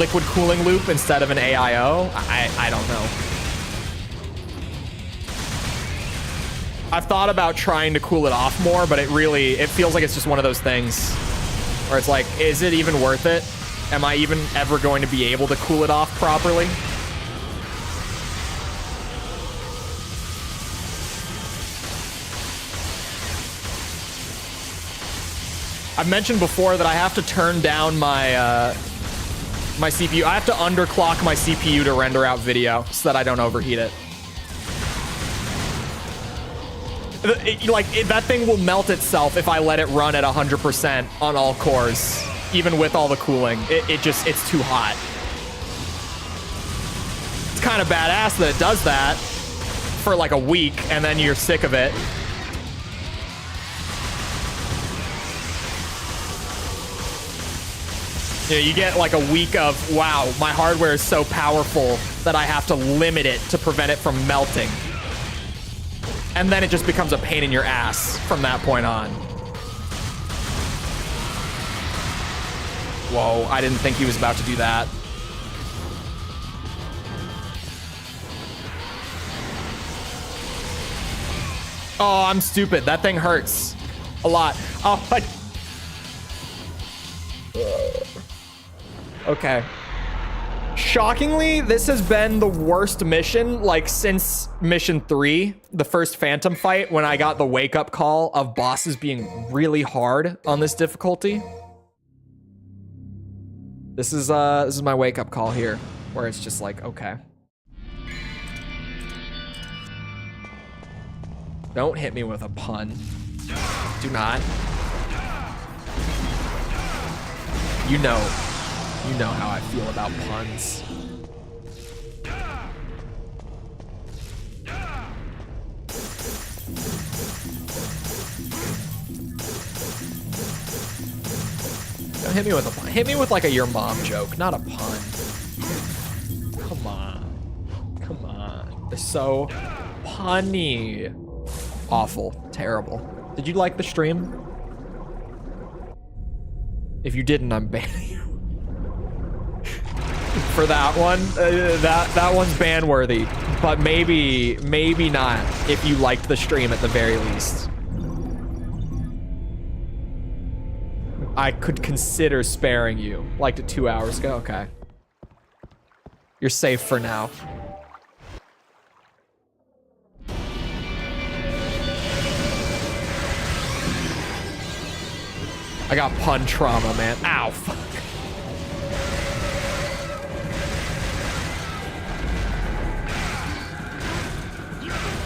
liquid cooling loop instead of an AIO. I don't know. I've thought about trying to cool it off more, but it feels like it's just one of those things where it's like, is it even worth it? Am I even ever going to be able to cool it off properly? I've mentioned before that I have to turn down my my CPU. I have to underclock my CPU to render out video so that I don't overheat it. That thing will melt itself if I let it run at 100% on all cores. Even with all the cooling, it's too hot. It's kind of badass that it does that for like a week and then you're sick of it. You know, you get like a week of, wow, my hardware is so powerful that I have to limit it to prevent it from melting. And then it just becomes a pain in your ass from that point on. Whoa, I didn't think he was about to do that. Oh, I'm stupid. That thing hurts a lot. Oh, okay. Shockingly, this has been the worst mission, like, since mission 3, the first Phantom fight, when I got the wake-up call of bosses being really hard on this difficulty. This is my wake-up call here, where it's just like, okay. Don't hit me with a pun. Do not. You know how I feel about puns. Don't hit me with a pun. Hit me with like a your mom joke, not a pun. Come on. Come on. They're so punny. Awful. Terrible. Did you like the stream? If you didn't, I'm banning you. For that one, that one's ban worthy, but maybe not if you liked the stream at the very least. I could consider sparing you. Liked it 2 hours ago. Okay, you're safe for now. I got pun trauma, man. Ow, fuck.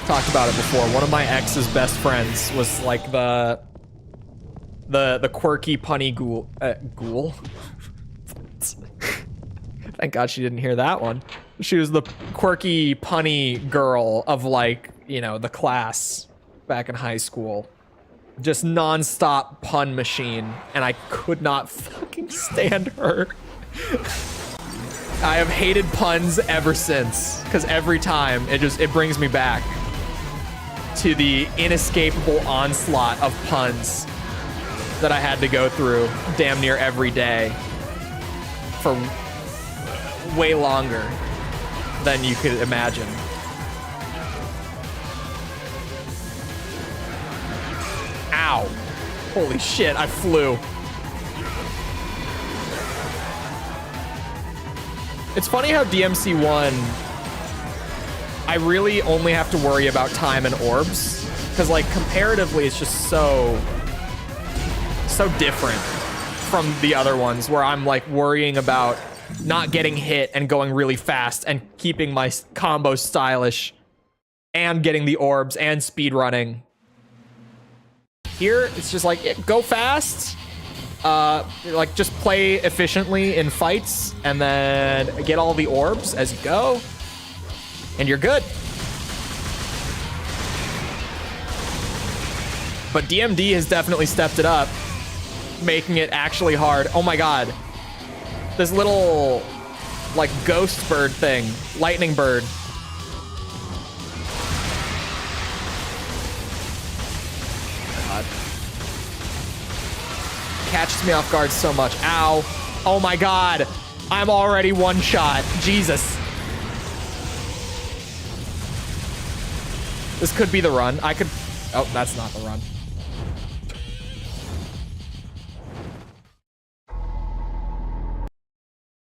Talked about it before. One of my ex's best friends was like the quirky punny ghoul. Ghoul? Thank God she didn't hear that one. She was the quirky punny girl of, like, you know, the class back in high school. Just non-stop pun machine, and I could not fucking stand her. I have hated puns ever since, because every time it brings me back to the inescapable onslaught of puns that I had to go through damn near every day for way longer than you could imagine. Ow. Holy shit, I flew. It's funny how DMC1, I really only have to worry about time and orbs, because, like, comparatively it's just so different from the other ones, where I'm, like, worrying about not getting hit and going really fast and keeping my combos stylish and getting the orbs and speed running. Here, it's just like, go fast, like, just play efficiently in fights, and then get all the orbs as you go, and you're good. But DMD has definitely stepped it up, making it actually hard. Oh my God. This little, like, ghost bird thing, lightning bird. Catches me off guard so much. Ow. Oh my God. I'm already one shot. Jesus. This could be the run. I could... Oh, that's not the run.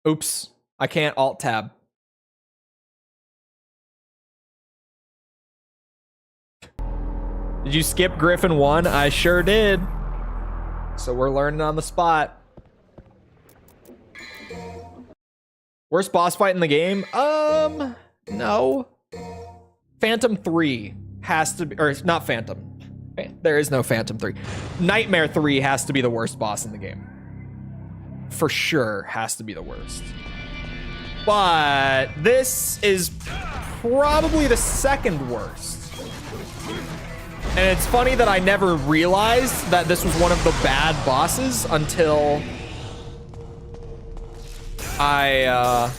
Oops. I can't alt-tab. Did you skip Griffin 1? I sure did. So we're learning on the spot. Worst boss fight in the game? No. Phantom 3 has to be, or not Phantom. There is no Phantom 3. Nightmare 3 has to be the worst boss in the game. For sure has to be the worst. But this is probably the second worst. And it's funny that I never realized that this was one of the bad bosses until I,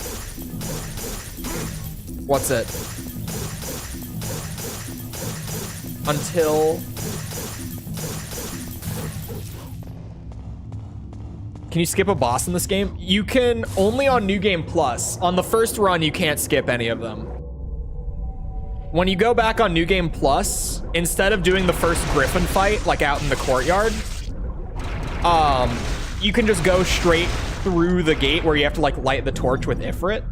what's it? Until... Can you skip a boss in this game? You can only on New Game Plus. On the first run, you can't skip any of them. When you go back on New Game Plus, instead of doing the first Griffin fight, like out in the courtyard, you can just go straight through the gate where you have to like light the torch with Ifrit.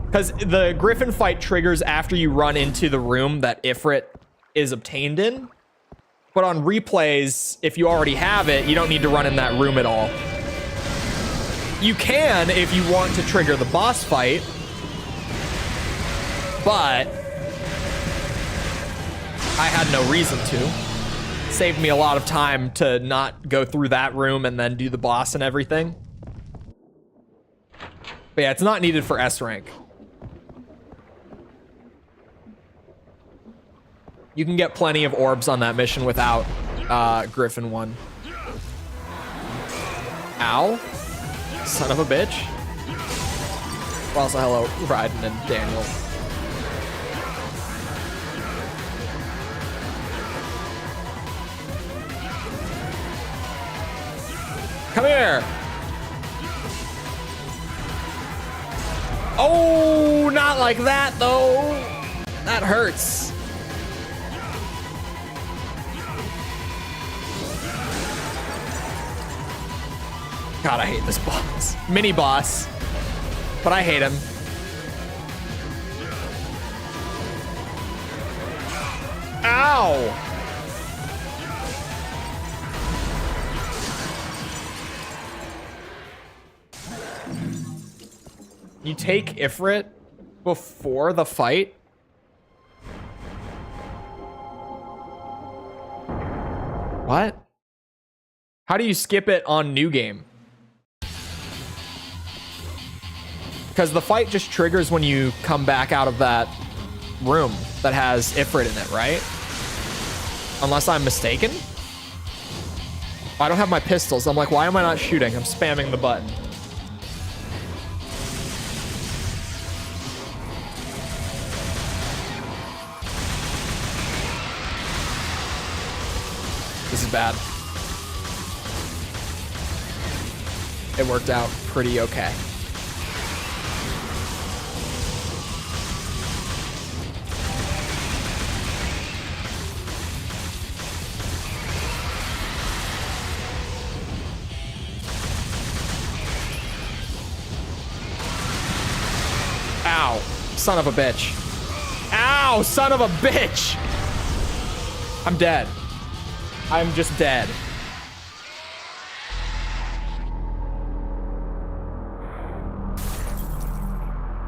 Because the Griffin fight triggers after you run into the room that Ifrit is obtained in. But on replays, if you already have it, you don't need to run in that room at all. You can if you want to trigger the boss fight, but I had no reason to. Saved me a lot of time to not go through that room and then do the boss and everything. But yeah, it's not needed for S rank. You can get plenty of orbs on that mission without Griffin 1. Ow. Son of a bitch. Well, also, hello, Ryden and Daniel. Come here. Oh, not like that, though. That hurts. God, I hate this boss. Mini boss. But I hate him. Ow! You take Ifrit before the fight? What? How do you skip it on New Game? Because the fight just triggers when you come back out of that room that has Ifrit in it, right? Unless I'm mistaken. I don't have my pistols. I'm like, why am I not shooting? I'm spamming the button. This is bad. It worked out pretty okay. Ow, son of a bitch. Ow, son of a bitch. I'm dead. I'm just dead.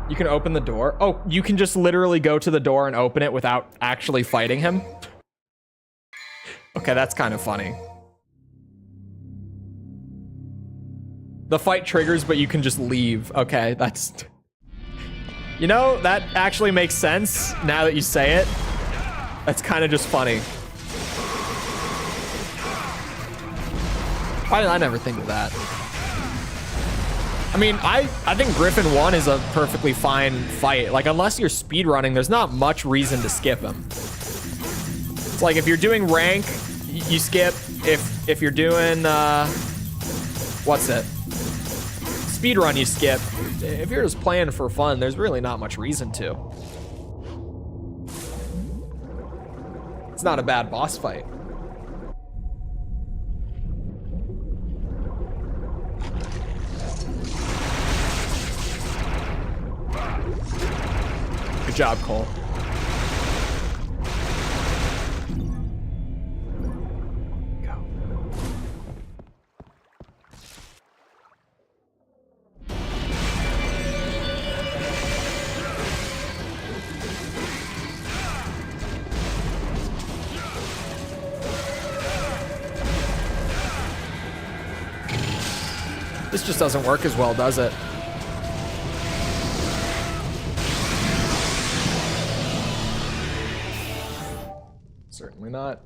You can open the door. Oh, you can just literally go to the door and open it without actually fighting him. Okay, that's kind of funny. The fight triggers, but you can just leave. Okay, that's... You know, that actually makes sense now that you say it. That's kind of just funny. Why did I never think of that? I mean, I think Griffin 1 is a perfectly fine fight. Like, unless you're speedrunning, there's not much reason to skip him. It's like, if you're doing rank, you skip. If you're doing, what's it? Speedrun, you skip. If you're just playing for fun, there's really not much reason to. It's not a bad boss fight. Good job, Cole. Go. This just doesn't work as well, does it? Certainly not.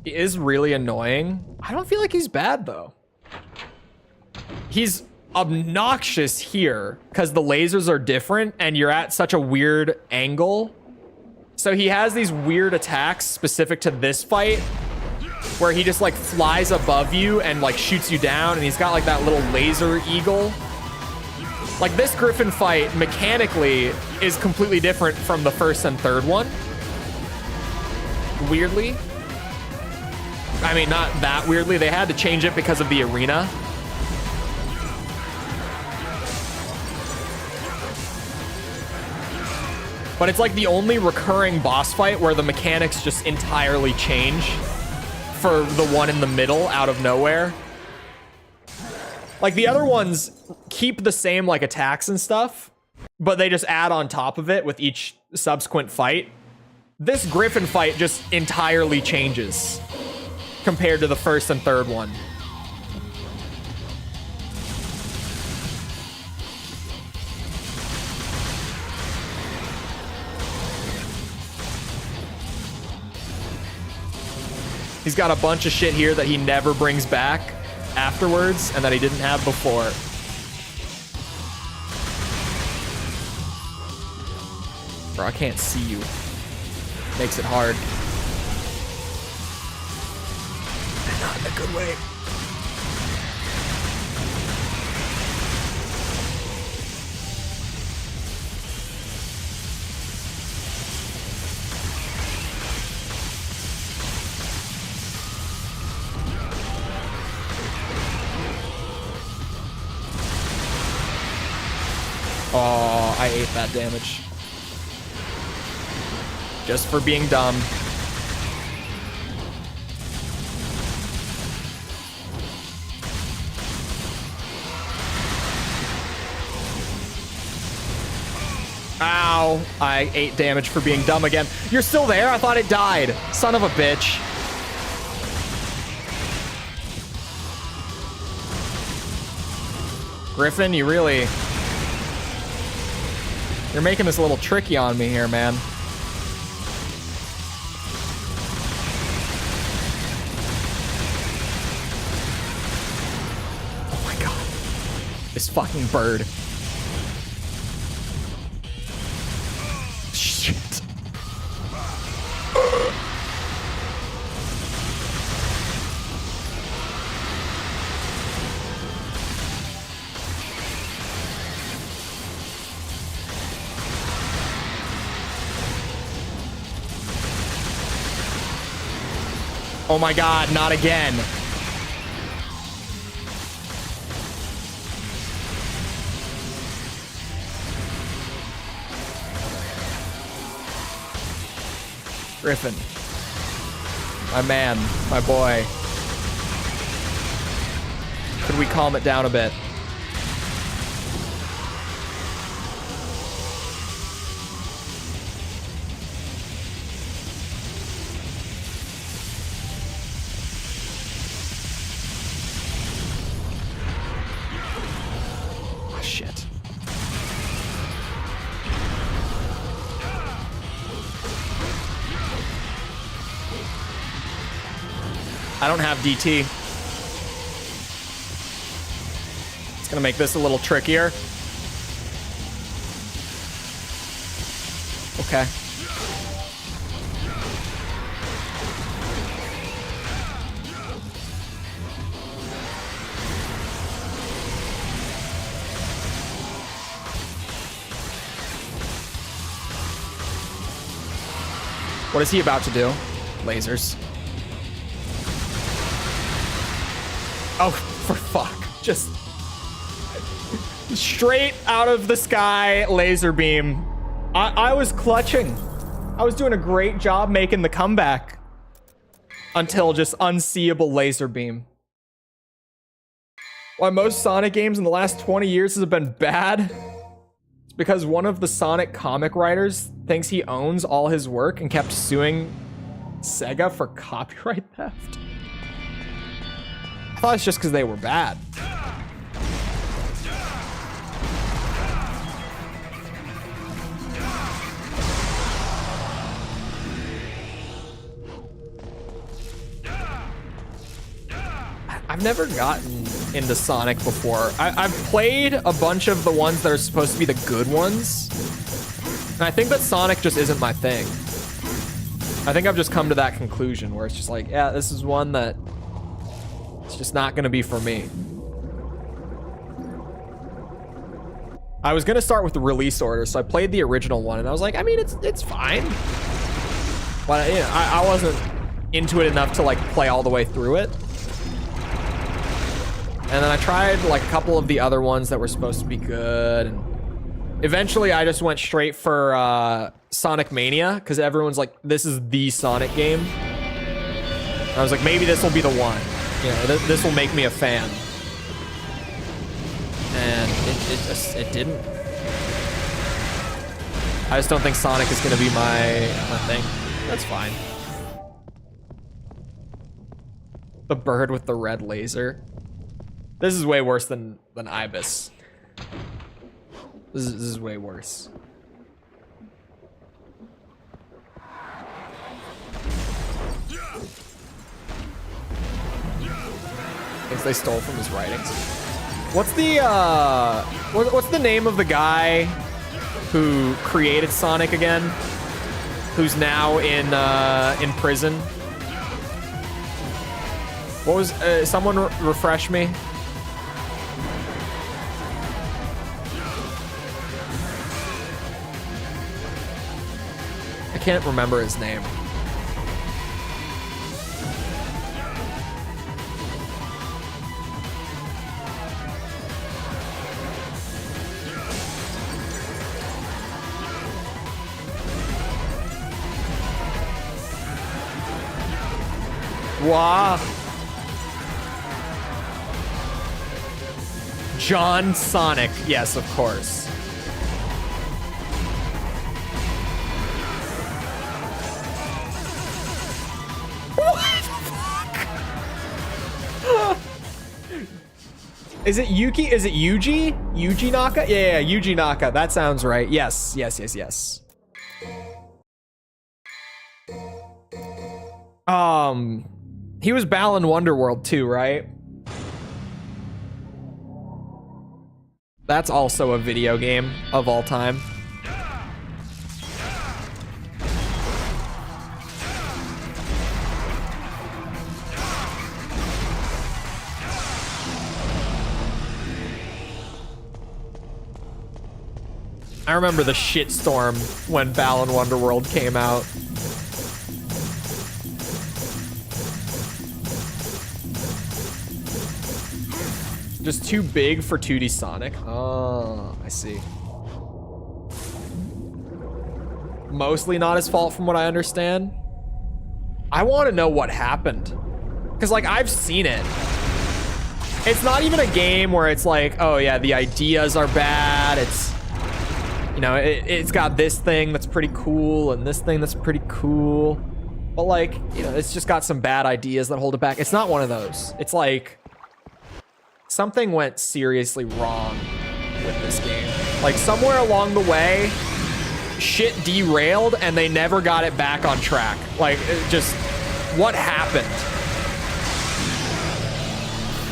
He is really annoying. I don't feel like he's bad, though. He's obnoxious here because the lasers are different and you're at such a weird angle. So he has these weird attacks specific to this fight where he just like flies above you and like shoots you down, and he's got like that little laser eagle. Like, this Griffin fight mechanically is completely different from the first and third one. Weirdly. I mean, not that weirdly. They had to change it because of the arena. But it's like the only recurring boss fight where the mechanics just entirely change for the one in the middle out of nowhere. Like the other ones keep the same like attacks and stuff, but they just add on top of it with each subsequent fight. This Griffin fight just entirely changes compared to the first and third one. He's got a bunch of shit here that he never brings back afterwards and that he didn't have before. Bro, I can't see you. Makes it hard. Not in a good way. Oh, I ate that damage. Just for being dumb. Ow. I ate damage for being dumb again. You're still there? I thought it died. Son of a bitch. Griffin, you really... You're making this a little tricky on me here, man. Oh my god. This fucking bird. Shit. Oh my god, not again. Griffin. My man, my boy. Could we calm it down a bit? I don't have DT. It's gonna make this a little trickier. Okay. What is he about to do? Lasers. Oh, for fuck. Just straight out of the sky laser beam. I was clutching. I was doing a great job making the comeback until just unseeable laser beam. Why most Sonic games in the last 20 years have been bad? It's because one of the Sonic comic writers thinks he owns all his work and kept suing Sega for copyright theft. I thought it's just because they were bad. I've never gotten into Sonic before. I've played a bunch of the ones that are supposed to be the good ones. And I think that Sonic just isn't my thing. I think I've just come to that conclusion where it's just like, yeah, this is one that it's just not gonna be for me. I was gonna start with the release order, so I played the original one, and I was like, I mean, it's fine. But you know, I wasn't into it enough to like play all the way through it. And then I tried like a couple of the other ones that were supposed to be good. And eventually I just went straight for Sonic Mania because everyone's like, this is the Sonic game. And I was like, maybe this will be the one. You know, this will make me a fan. And it didn't. I just don't think Sonic is going to be my thing. That's fine. The bird with the red laser. This is way worse than Ibis. This is way worse. Thinks they stole from his writings. What's the name of the guy who created Sonic again? Who's now in prison? What was someone refresh me? I can't remember his name. Wow. John Sonic. Yes, of course. What the fuck? Is it Yuki? Is it Yuji? Yuji Naka? Yeah, Yuji Naka. That sounds right. Yes. He was Balan Wonderworld too, right? That's also a video game of all time. I remember the shitstorm when Balan Wonderworld came out. Just too big for 2D Sonic. Oh, I see. Mostly not his fault from what I understand. I want to know what happened. Because, like, I've seen it. It's not even a game where it's like, oh, yeah, the ideas are bad. It's, you know, it's got this thing that's pretty cool and this thing that's pretty cool. But, like, you know, it's just got some bad ideas that hold it back. It's not one of those. It's like... something went seriously wrong with this game. Like, somewhere along the way, shit derailed and they never got it back on track. Like, just, what happened?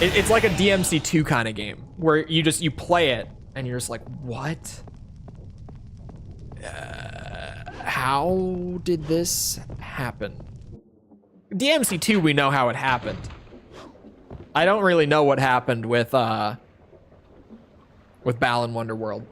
It's like a DMC2 kind of game where you play it and you're just like, what? How did this happen? DMC2, we know how it happened. I don't really know what happened with Balan Wonderworld.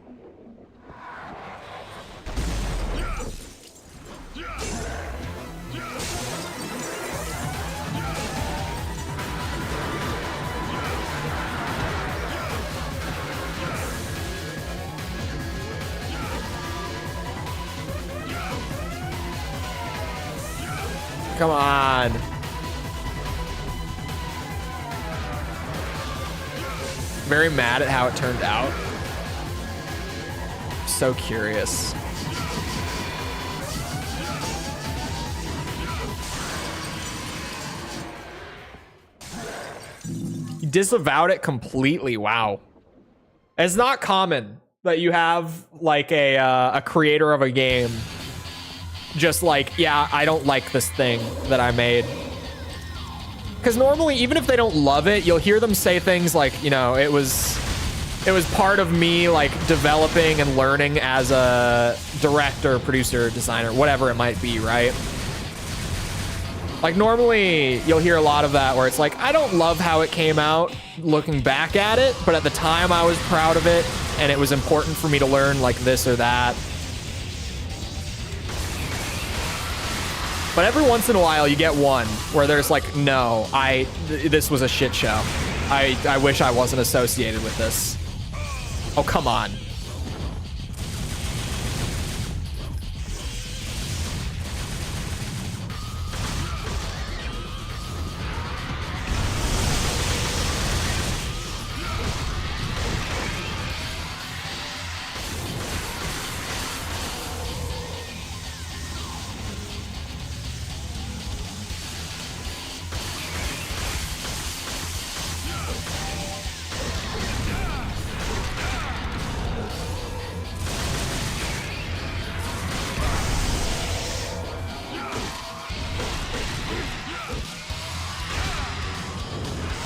Come on. Very mad at how it turned out. So curious. He disavowed it completely. Wow. It's not common that you have like a creator of a game just like, yeah, I don't like this thing that I made. Because normally, even if they don't love it, you'll hear them say things like, you know, it was part of me like developing and learning as a director, producer, designer, whatever it might be, right? Like normally you'll hear a lot of that where it's like, I don't love how it came out looking back at it, but at the time I was proud of it and it was important for me to learn like this or that. But every once in a while, you get one where there's like, no, this was a shit show. I wish I wasn't associated with this. Oh, come on.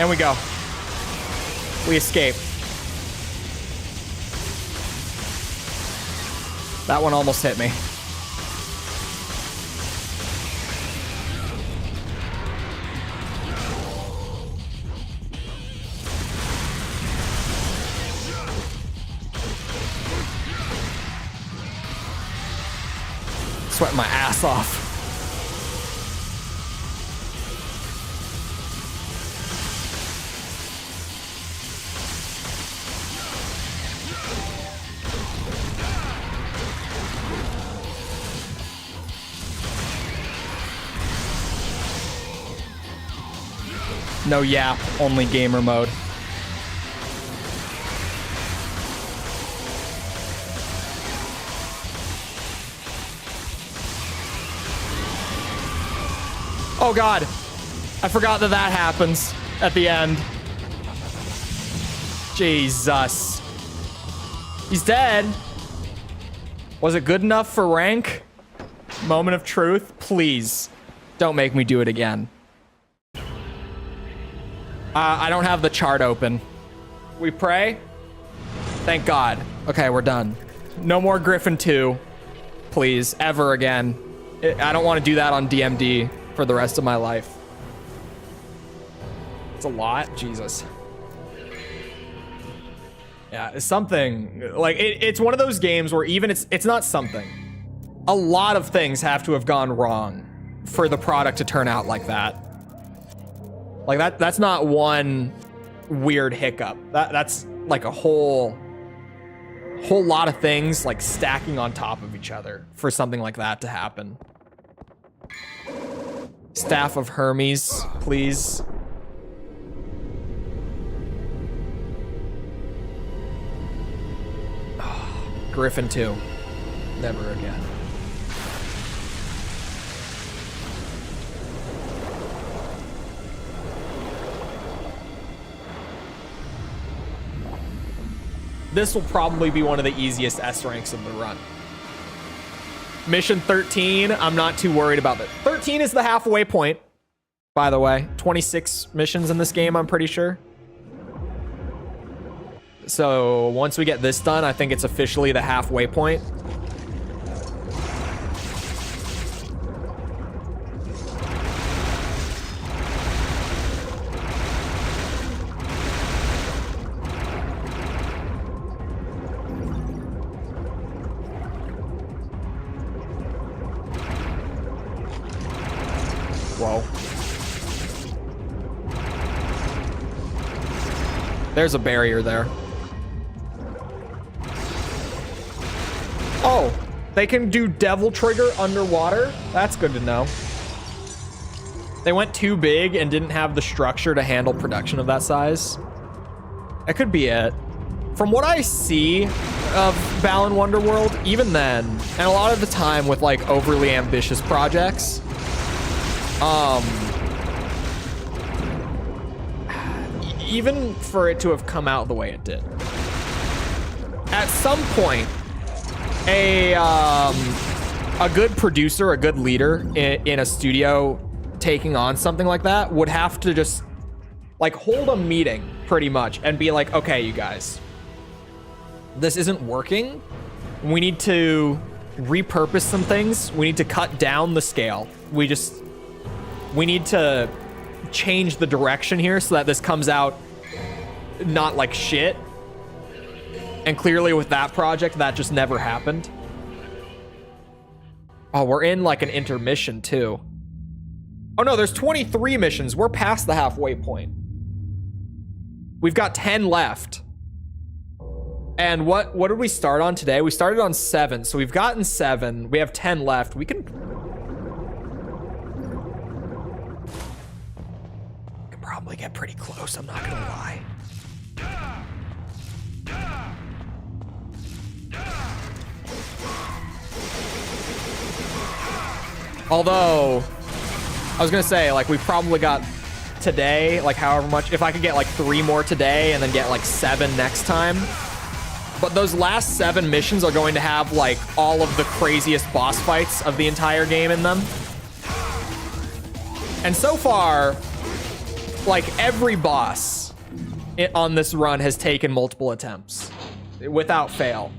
And we go. We escape. That one almost hit me. Sweating my ass off. No yap, only gamer mode. Oh God, I forgot that that happens at the end. Jesus. He's dead. Was it good enough for rank? Moment of truth, please. Don't make me do it again. I don't have the chart open. We pray? Thank God. Okay, we're done. No more Griffin 2. Please, ever again. I don't want to do that on DMD for the rest of my life. It's a lot. Jesus. Yeah, it's something. Like, it's one of those games where even it's not something. A lot of things have to have gone wrong for the product to turn out like that. Like that's not one weird hiccup. That's like a whole lot of things like stacking on top of each other for something like that to happen. Staff of Hermes, please. Griffin 2. Never again. This will probably be one of the easiest S ranks of the run. Mission 13, I'm not too worried about it. 13 is the halfway point, by the way. 26 missions in this game, I'm pretty sure. So once we get this done, I think it's officially the halfway point. Whoa. There's a barrier there. Oh, they can do Devil Trigger underwater? That's good to know. They went too big and didn't have the structure to handle production of that size. That could be it. From what I see of Balan Wonderworld, even then, and a lot of the time with like overly ambitious projects, even for it to have come out the way it did, at some point, a good producer, a good leader in a studio taking on something like that would have to just like hold a meeting pretty much and be like, okay, you guys, this isn't working. We need to repurpose some things. We need to cut down the scale. We need to change the direction here so that this comes out not like shit. And clearly with that project, that just never happened. Oh, we're in like an intermission too. Oh no, there's 23 missions. We're past the halfway point. We've got 10 left. And what did we start on today? We started on 7, so we've gotten 7. We have 10 left. We can probably get pretty close, I'm not gonna lie. Although, I was gonna say, like, we've probably got today, like however much, if I could get like 3 more today and then get like 7 next time. But those last 7 missions are going to have like all of the craziest boss fights of the entire game in them. And so far, like every boss on this run has taken multiple attempts without fail.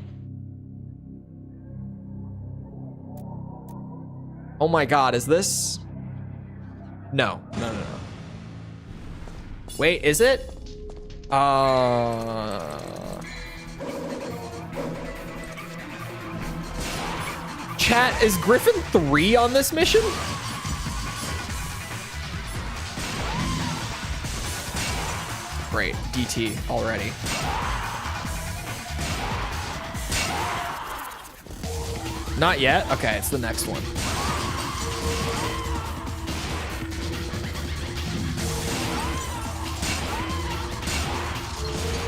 Oh my God, is this? No. Wait, is it? Chat, is Griffin 3 on this mission? Great, DT already. Not yet? Okay, it's the next one.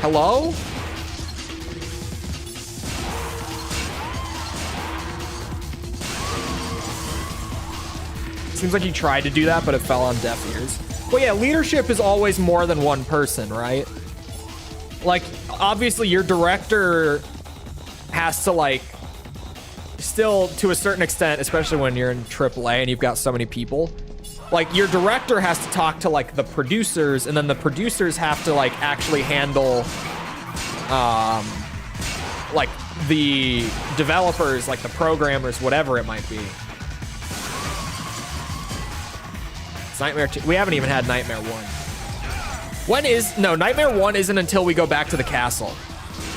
Hello? Seems like he tried to do that, but it fell on deaf ears. Well, yeah, leadership is always more than one person, right? Like, obviously your director has to, like, still, to a certain extent, especially when you're in AAA and you've got so many people, like, your director has to talk to, like, the producers, and then the producers have to, like, actually handle, like, the developers, like, the programmers, whatever it might be. It's Nightmare 2. We haven't even had Nightmare 1. No, Nightmare 1 isn't until we go back to the castle.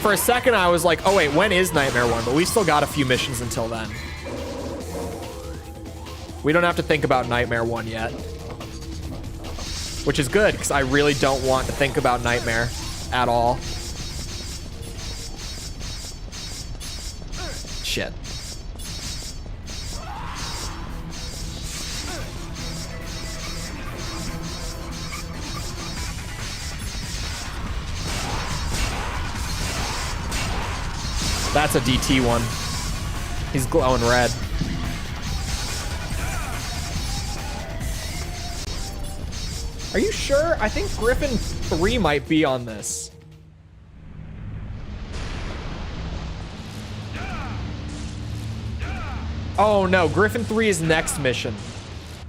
For a second, I was like, oh, wait, when is Nightmare 1? But we still got a few missions until then. We don't have to think about Nightmare 1 yet. Which is good, because I really don't want to think about Nightmare at all. Shit. That's a DT one. He's glowing red. Are you sure? I think Griffin 3 might be on this. Oh no, Griffin 3 is next mission.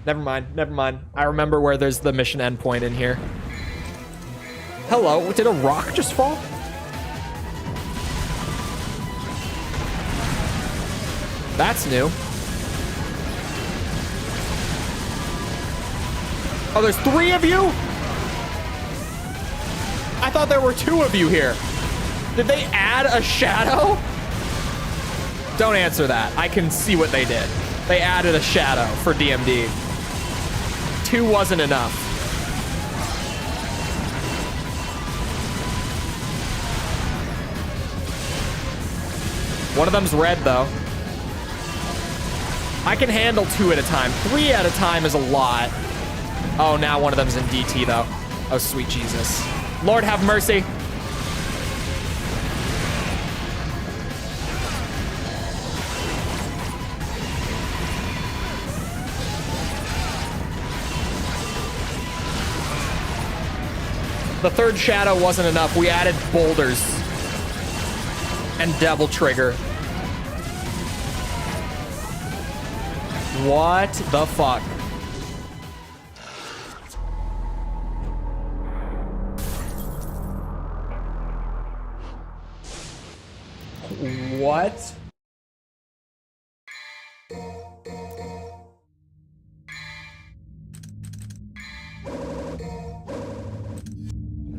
Never mind. I remember where there's the mission endpoint in here. Hello, did a rock just fall? That's new. Oh, there's 3 of you? I thought there were 2 of you here. Did they add a shadow? Don't answer that. I can see what they did. They added a shadow for DMD. 2 wasn't enough. One of them's red, though. I can handle 2 at a time. 3 at a time is a lot. Oh, now one of them's in DT, though. Oh, sweet Jesus. Lord have mercy. The third shadow wasn't enough. We added boulders and devil trigger. What the fuck? What?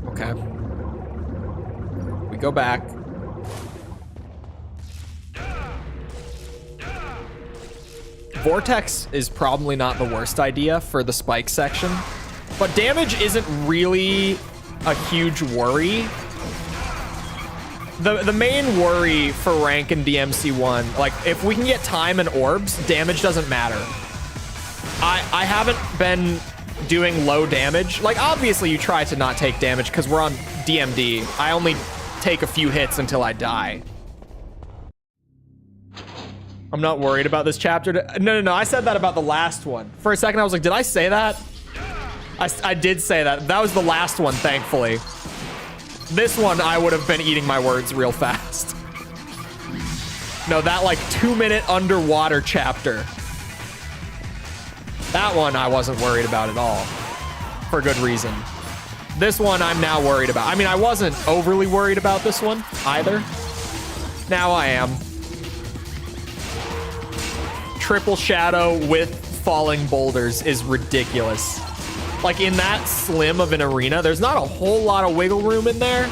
Okay. We go back. Vortex is probably not the worst idea for the spike section, but damage isn't really a huge worry. The main worry for rank in DMC1, like if we can get time and orbs, damage doesn't matter. I haven't been doing low damage. Like obviously you try to not take damage because we're on DMD. I only take a few hits until I die. I'm not worried about this chapter. No. I said that about the last one. For a second I was like, did I say that? I did say that. That was the last one, thankfully. This one, I would have been eating my words real fast. No, that like 2-minute underwater chapter. That one I wasn't worried about at all. For good reason. This one I'm now worried about. I mean, I wasn't overly worried about this one either. Now I am. Triple shadow with falling boulders is ridiculous. Like in that slim of an arena, there's not a whole lot of wiggle room in there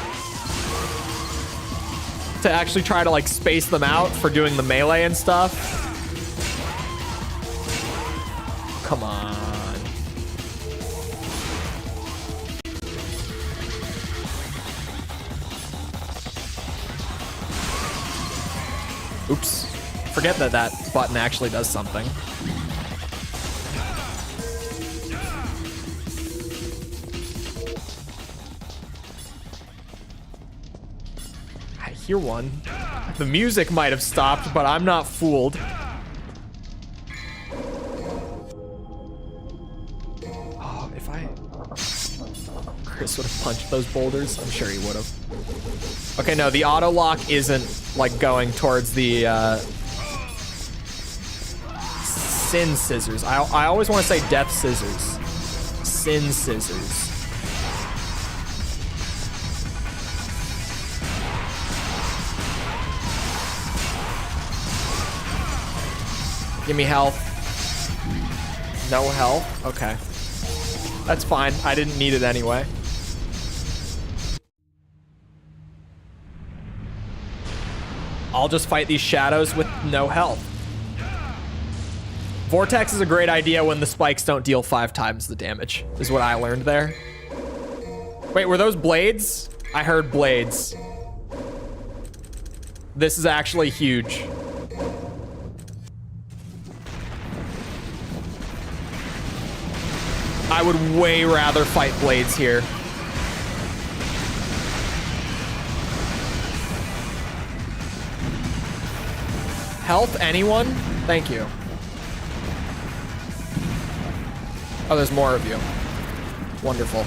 to actually try to like space them out for doing the melee and stuff. Come on. Oops. Forget that that button actually does something. I hear one. The music might have stopped, but I'm not fooled. Oh, if I... Chris would have punched those boulders. I'm sure he would have. Okay, no, the auto lock isn't like going towards the sin scissors. I always want to say death scissors. Sin scissors. Give me health. No health? Okay. That's fine. I didn't need it anyway. I'll just fight these shadows with no health. Vortex is a great idea when the spikes don't deal 5 times the damage, is what I learned there. Wait, were those blades? I heard blades. This is actually huge. I would way rather fight blades here. Health, anyone? Thank you. Oh, there's more of you. Wonderful.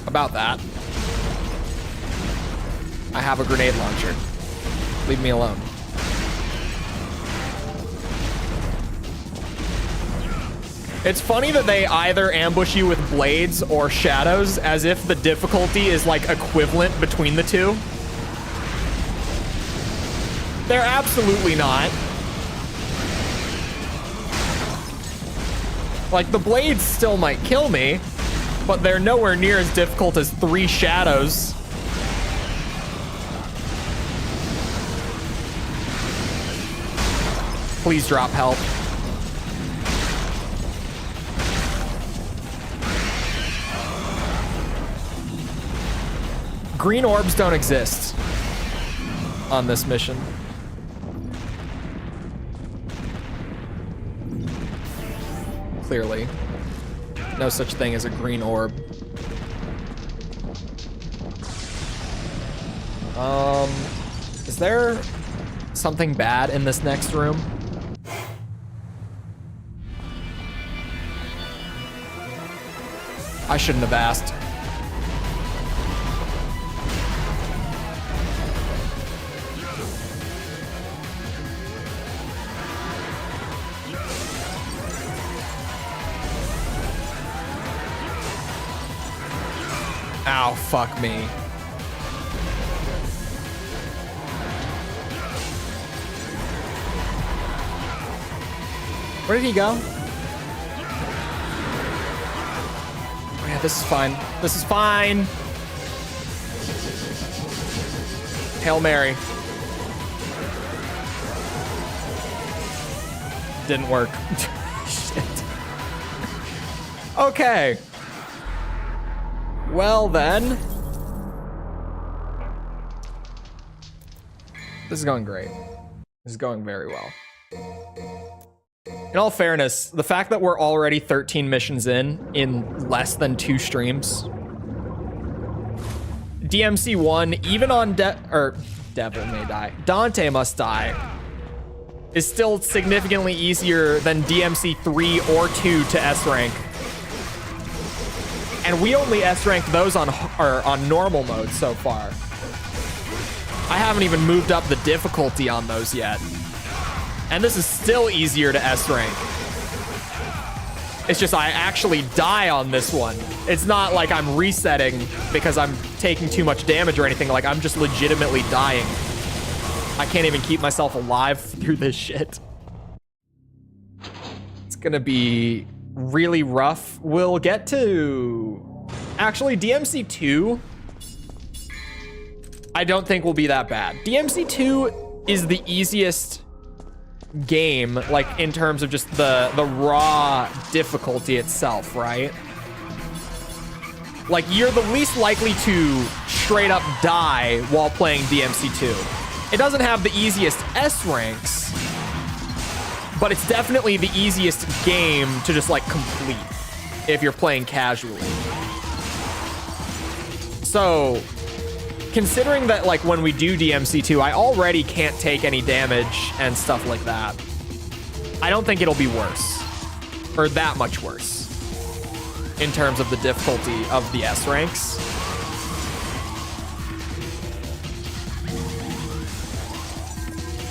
About that. I have a grenade launcher. Leave me alone. It's funny that they either ambush you with blades or shadows as if the difficulty is like equivalent between the two. They're absolutely not. Like, the blades still might kill me, but they're nowhere near as difficult as 3 shadows. Please drop help. Green orbs don't exist on this mission. Clearly. No such thing as a green orb. Is there something bad in this next room? I shouldn't have asked. Ow, fuck me. Where did he go? Oh yeah, this is fine. This is fine. Hail Mary. didn't work. Shit. Okay. Well then. This is going great. This is going very well. In all fairness, the fact that we're already 13 missions in less than 2 streams. DMC1, even on Devil May Die, Dante Must Die, is still significantly easier than DMC3 or 2 to S rank. And we only S ranked those on normal mode so far. I haven't even moved up the difficulty on those yet. And this is still easier to S rank. It's just I actually die on this one. It's not like I'm resetting because I'm taking too much damage or anything. Like, I'm just legitimately dying. I can't even keep myself alive through this shit. It's gonna be really rough. We'll get to... Actually, DMC2, I don't think will be that bad. DMC2 is the easiest game, like, in terms of just the raw difficulty itself, right? Like, you're the least likely to straight up die while playing DMC2. It doesn't have the easiest S ranks, but it's definitely the easiest game to just, like, complete if you're playing casually. So, considering that, like, when we do DMC2, I already can't take any damage and stuff like that, I don't think it'll be worse. Or that much worse. In terms of the difficulty of the S ranks.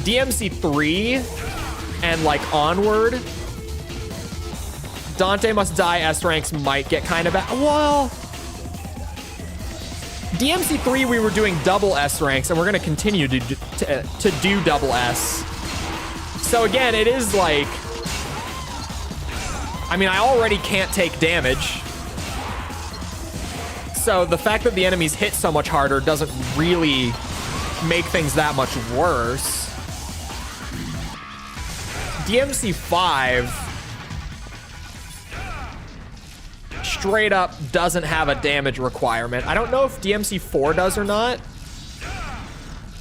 DMC3 and, like, onward, Dante Must Die S ranks might get kind of bad. Well, DMC3 we were doing double S ranks, and we're gonna continue to do double S. So again, it is like, I mean, I already can't take damage. So the fact that the enemies hit so much harder doesn't really make things that much worse. DMC5 straight up doesn't have a damage requirement. I don't know if DMC4 does or not,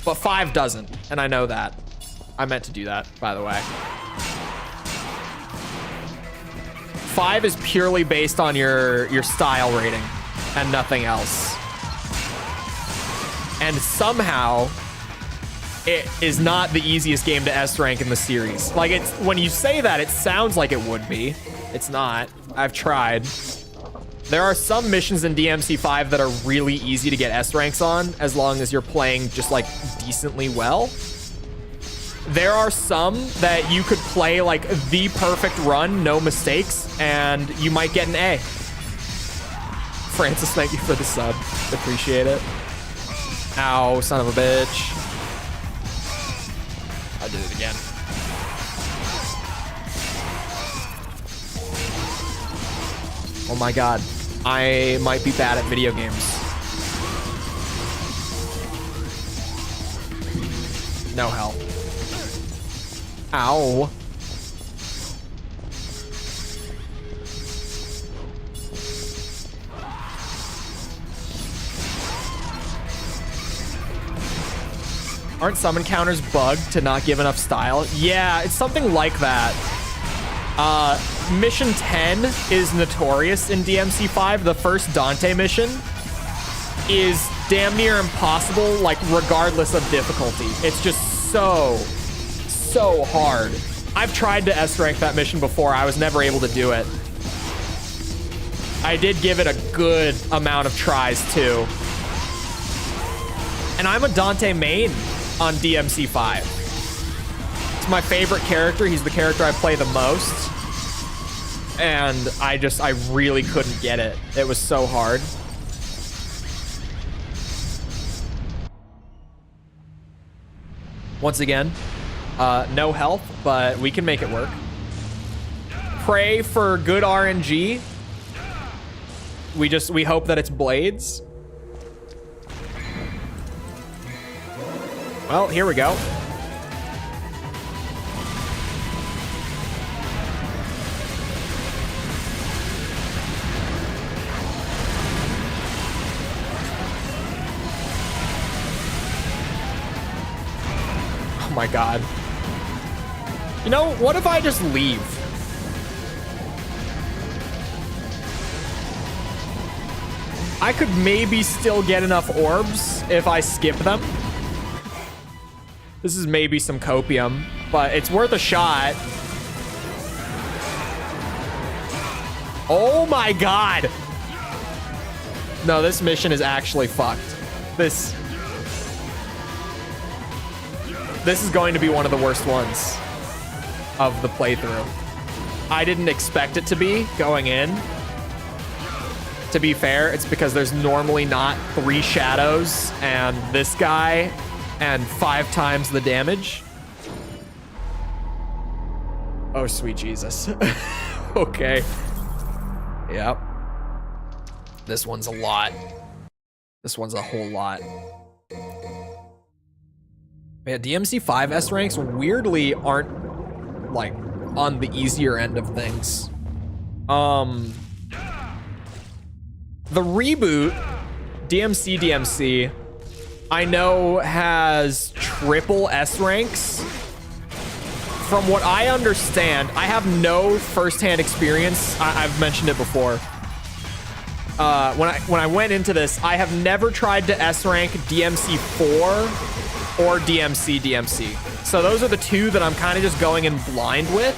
but 5 doesn't, and I know that. I meant to do that, by the way. 5 is purely based on your style rating and nothing else. And somehow it is not the easiest game to S rank in the series. Like, it's, when you say that, it sounds like it would be. It's not. I've tried. There are some missions in DMC5 that are really easy to get S ranks on, as long as you're playing just, like, decently well. There are some that you could play, like, the perfect run, no mistakes, and you might get an A. Francis, thank you for the sub. Appreciate it. Ow, son of a bitch. I did it again. Oh my god. I might be bad at video games. No help. Ow. Aren't some encounters bugged to not give enough style? Yeah, it's something like that. Mission 10 is notorious in DMC5. The first Dante mission is damn near impossible, like, regardless of difficulty. It's just so hard. I've tried to S rank that mission before. I was never able to do it. I did give it a good amount of tries too. And I'm a Dante main on DMC5. It's my favorite character. He's the character I play the most. And I really couldn't get it. It was so hard. Once again, no health, but we can make it work. Pray for good RNG. We hope that it's blades. Well, here we go. Oh my god. You know, what if I just leave? I could maybe still get enough orbs if I skip them. This is maybe some copium, but it's worth a shot. Oh my god. No, this mission is actually fucked. This is going to be one of the worst ones of the playthrough. I didn't expect it to be going in. To be fair, it's because there's normally not 3 shadows and this guy and 5 times the damage. Oh, sweet Jesus. Okay. Yep. This one's a lot. This one's a whole lot. Yeah, DMC 5 S ranks weirdly aren't like on the easier end of things. The reboot, DMC, I know has triple S ranks. From what I understand, I have no firsthand experience. I've mentioned it before. When I went into this, I have never tried to S rank DMC 4 or DMC. So those are the 2 that I'm kind of just going in blind with.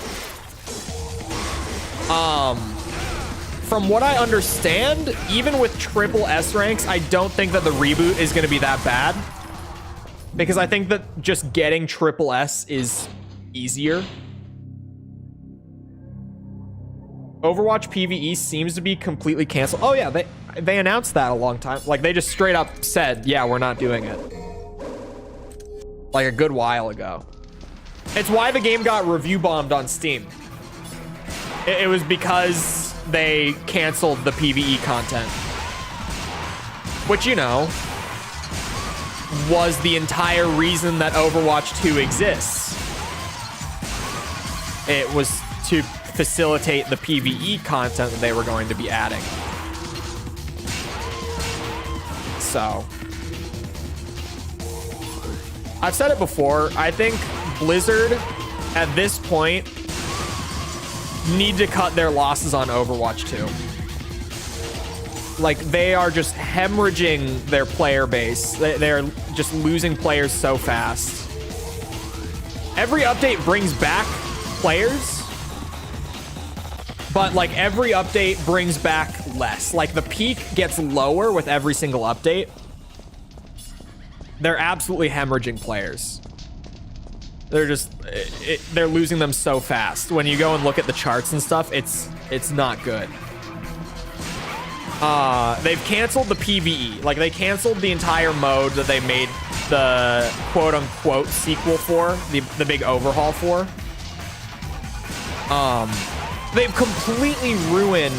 From what I understand, even with triple S ranks, I don't think that the reboot is going to be that bad. Because I think that just getting triple S is easier. Overwatch PvE seems to be completely canceled. Oh yeah, they announced that a long time. Like, they just straight up said, yeah, we're not doing it. Like a good while ago. It's why the game got review bombed on Steam. It was because they canceled the PvE content, which, you know, was the entire reason that Overwatch 2 exists. It was to facilitate the PvE content that they were going to be adding. So, I've said it before, I think Blizzard at this point need to cut their losses on Overwatch 2. Like, they are just hemorrhaging their player base. They're just losing players so fast. Every update brings back players, but like every update brings back less. Like, the peak gets lower with every single update. They're absolutely hemorrhaging players. They're just, they're losing them so fast. When you go and look at the charts and stuff, it's not good. They've canceled the PvE. Like, they canceled the entire mode that they made the quote-unquote sequel for, the big overhaul for. They've completely ruined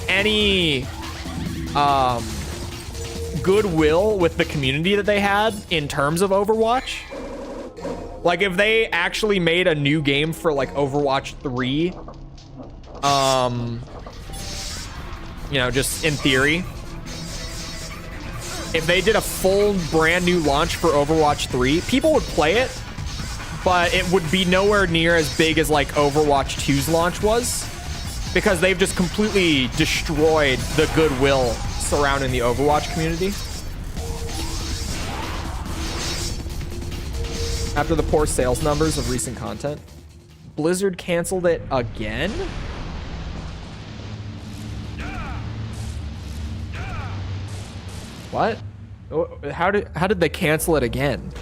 any goodwill with the community that they had in terms of Overwatch. Like, if they actually made a new game for, like, Overwatch 3, you know, just in theory, if they did a full brand new launch for Overwatch 3, people would play it, but it would be nowhere near as big as, like, Overwatch 2's launch was, because they've just completely destroyed the goodwill surrounding the Overwatch community. After the poor sales numbers of recent content, Blizzard canceled it again? What? How did they cancel it again?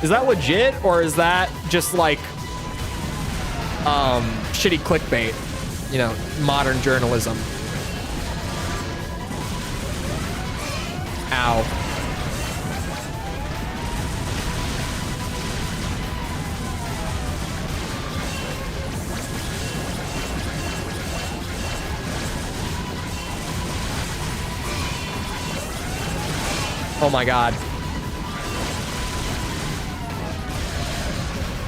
Is that legit, or is that just like shitty clickbait? You know, modern journalism. Ow. Oh my god.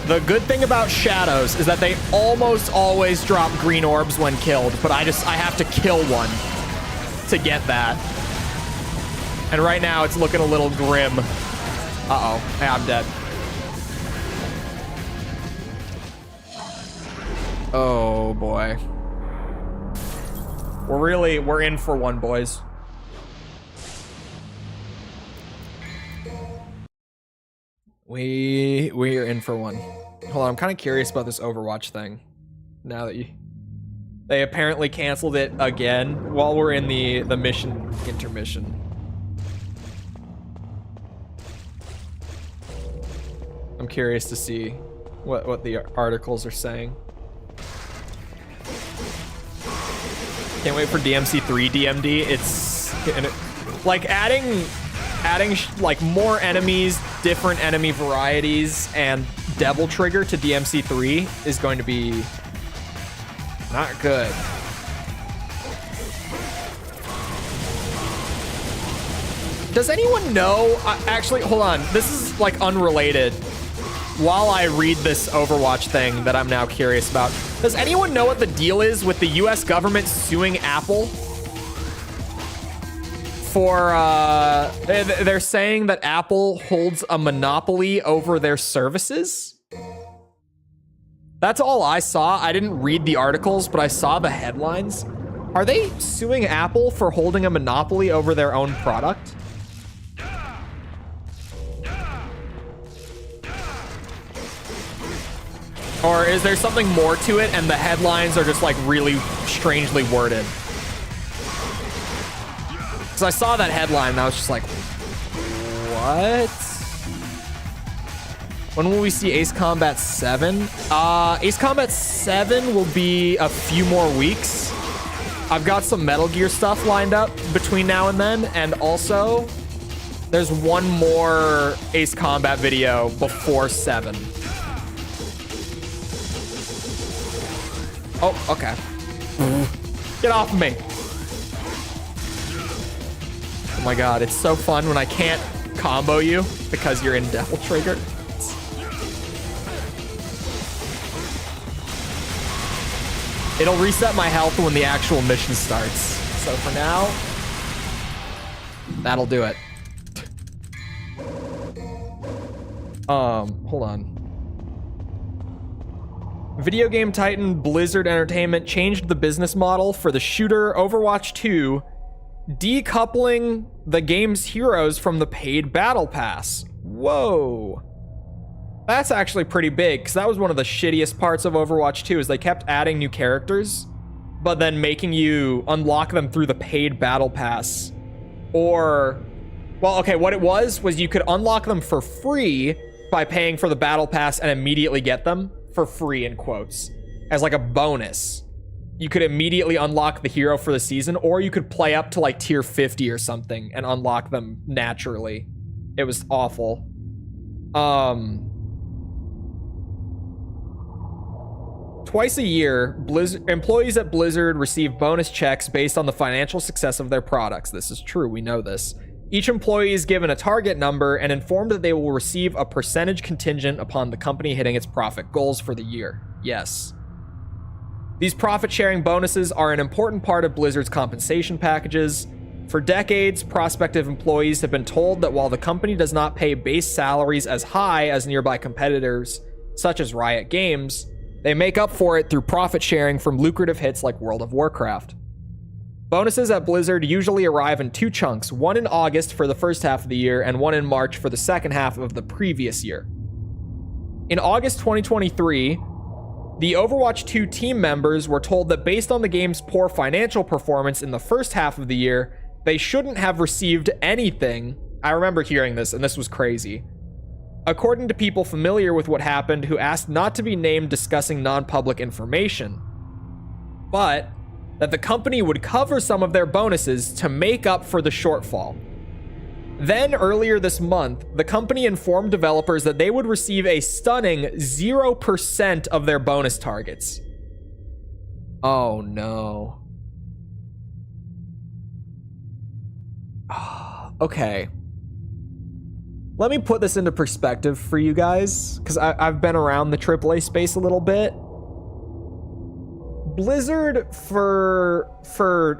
The good thing about shadows is that they almost always drop green orbs when killed, but I have to kill one to get that. And right now it's looking a little grim. Uh-oh. Yeah, I'm dead. Oh boy. We're in for one, boys. We're in for one. Hold on, I'm kind of curious about this Overwatch thing. Now that they apparently canceled it again while we're in the mission intermission. I'm curious to see what the articles are saying. Can't wait for DMC3 DMD. It's like adding like more enemies, different enemy varieties, and Devil Trigger to DMC3 is going to be not good. Does anyone know? Actually, hold on. This is like unrelated. While I read this Overwatch thing that I'm now curious about, does anyone know what the deal is with the US government suing Apple? For, they're saying that Apple holds a monopoly over their services? That's all I saw. I didn't read the articles, but I saw the headlines. Are they suing Apple for holding a monopoly over their own product? Or is there something more to it and the headlines are just like really strangely worded? Because I saw that headline and I was just like, what? When will we see Ace Combat 7? Ace Combat 7 will be a few more weeks. I've got some Metal Gear stuff lined up between now and then. And also, there's one more Ace Combat video before 7. Oh, okay. Get off of me. Oh my god, it's so fun when I can't combo you because you're in Devil Trigger. It'll reset my health when the actual mission starts. So for now, that'll do it. Hold on. Video game titan Blizzard Entertainment changed the business model for the shooter Overwatch 2, decoupling the game's heroes from the paid battle pass. Whoa. That's actually pretty big, because that was one of the shittiest parts of Overwatch 2, is they kept adding new characters, but then making you unlock them through the paid battle pass. Or, well, okay, what it was you could unlock them for free by paying for the battle pass and immediately get them. For free, in quotes, as like a bonus. You could immediately unlock the hero for the season, or you could play up to like tier 50 or something and unlock them naturally. It was awful. Twice a year, employees at Blizzard receive bonus checks based on the financial success of their products. This is true, we know this. Each employee is given a target number and informed that they will receive a percentage contingent upon the company hitting its profit goals for the year. Yes. These profit-sharing bonuses are an important part of Blizzard's compensation packages. For decades, prospective employees have been told that while the company does not pay base salaries as high as nearby competitors, such as Riot Games, they make up for it through profit-sharing from lucrative hits like World of Warcraft. Bonuses at Blizzard usually arrive in two chunks, one in August for the first half of the year and one in March for the second half of the previous year. In August 2023, the Overwatch 2 team members were told that based on the game's poor financial performance in the first half of the year, they shouldn't have received anything. I remember hearing this, and this was crazy. According to people familiar with what happened who asked not to be named discussing non-public information, but that the company would cover some of their bonuses to make up for the shortfall. Then, earlier this month, the company informed developers that they would receive a stunning 0% of their bonus targets. Oh no. Okay. Let me put this into perspective for you guys, because I've been around the AAA space a little bit. Blizzard for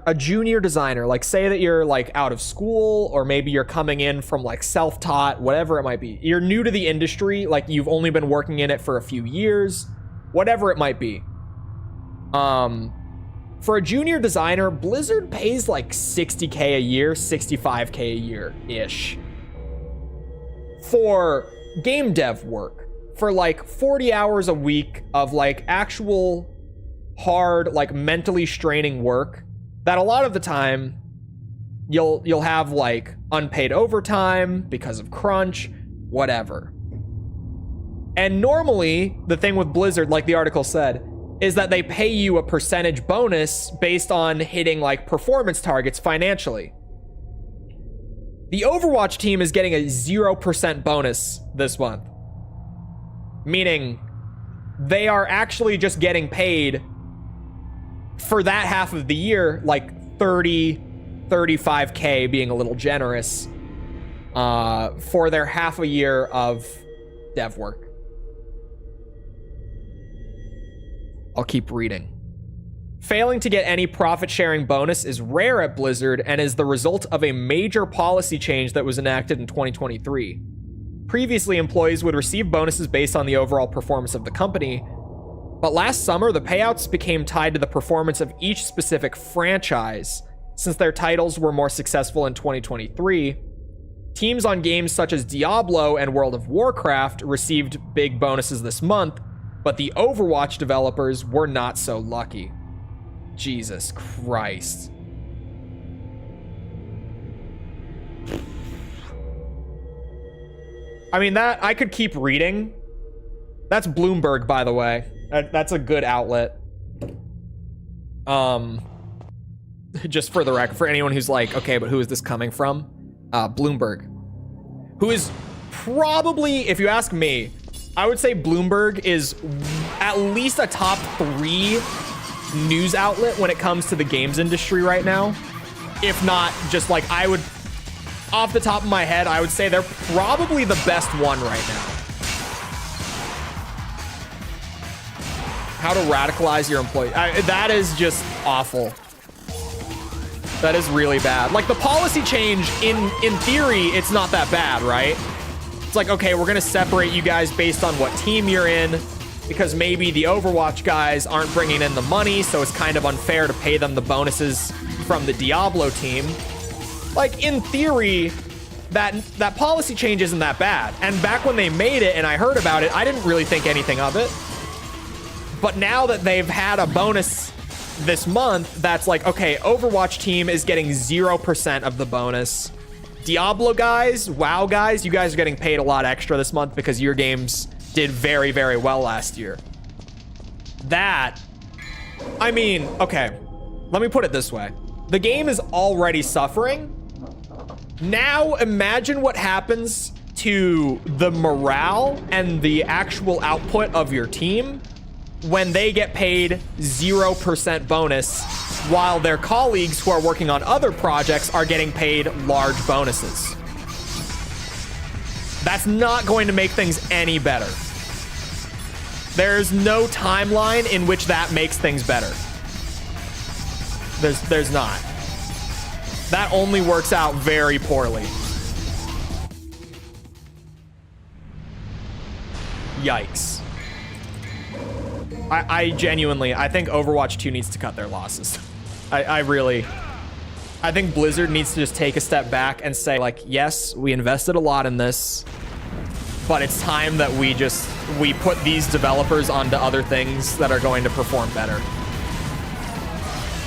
a junior designer, like say that you're like out of school, or maybe you're coming in from like self-taught, whatever it might be. You're new to the industry, like you've only been working in it for a few years, whatever it might be. For a junior designer, Blizzard pays like 60K a year, 65K a year-ish for game dev work, for like 40 hours a week of like actual hard, like mentally straining work that a lot of the time you'll have like unpaid overtime because of crunch, whatever. And normally the thing with Blizzard, like the article said, is that they pay you a percentage bonus based on hitting like performance targets financially. The Overwatch team is getting a 0% bonus this month, meaning they are actually just getting paid for that half of the year, like 35K, being a little generous, for their half a year of dev work. I'll keep reading. Failing to get any profit-sharing bonus is rare at Blizzard and is the result of a major policy change that was enacted in 2023. Previously, employees would receive bonuses based on the overall performance of the company, but last summer, the payouts became tied to the performance of each specific franchise. Since their titles were more successful in 2023, teams on games such as Diablo and World of Warcraft received big bonuses this month, but the Overwatch developers were not so lucky. Jesus Christ. I mean, that I could keep reading. That's Bloomberg, by the way. That's a good outlet. Just for the record, for anyone who's like, okay, but who is this coming from? Bloomberg, who is probably, if you ask me, I would say Bloomberg is at least a top 3 news outlet when it comes to the games industry right now. If not, just like, I would, off the top of my head, I would say they're probably the best one right now. How to radicalize your employee. That is just awful. That is really bad. Like, the policy change, in theory, it's not that bad, right? It's like, okay, we're gonna separate you guys based on what team you're in, because maybe the Overwatch guys aren't bringing in the money, so it's kind of unfair to pay them the bonuses from the Diablo team. Like, in theory, that policy change isn't that bad. And back when they made it and I heard about it, I didn't really think anything of it. But now that they've had a bonus this month, that's like, okay, Overwatch team is getting 0% of the bonus. Diablo guys, WoW guys, you guys are getting paid a lot extra this month because your games did very, very well last year. That, I mean, okay, let me put it this way. The game is already suffering. Now imagine what happens to the morale and the actual output of your team when they get paid 0% bonus while their colleagues who are working on other projects are getting paid large bonuses. That's not going to make things any better. There's no timeline in which that makes things better. There's not. That only works out very poorly. Yikes. I genuinely, I think Overwatch 2 needs to cut their losses. I think Blizzard needs to just take a step back and say, like, yes, we invested a lot in this, but it's time that we put these developers onto other things that are going to perform better.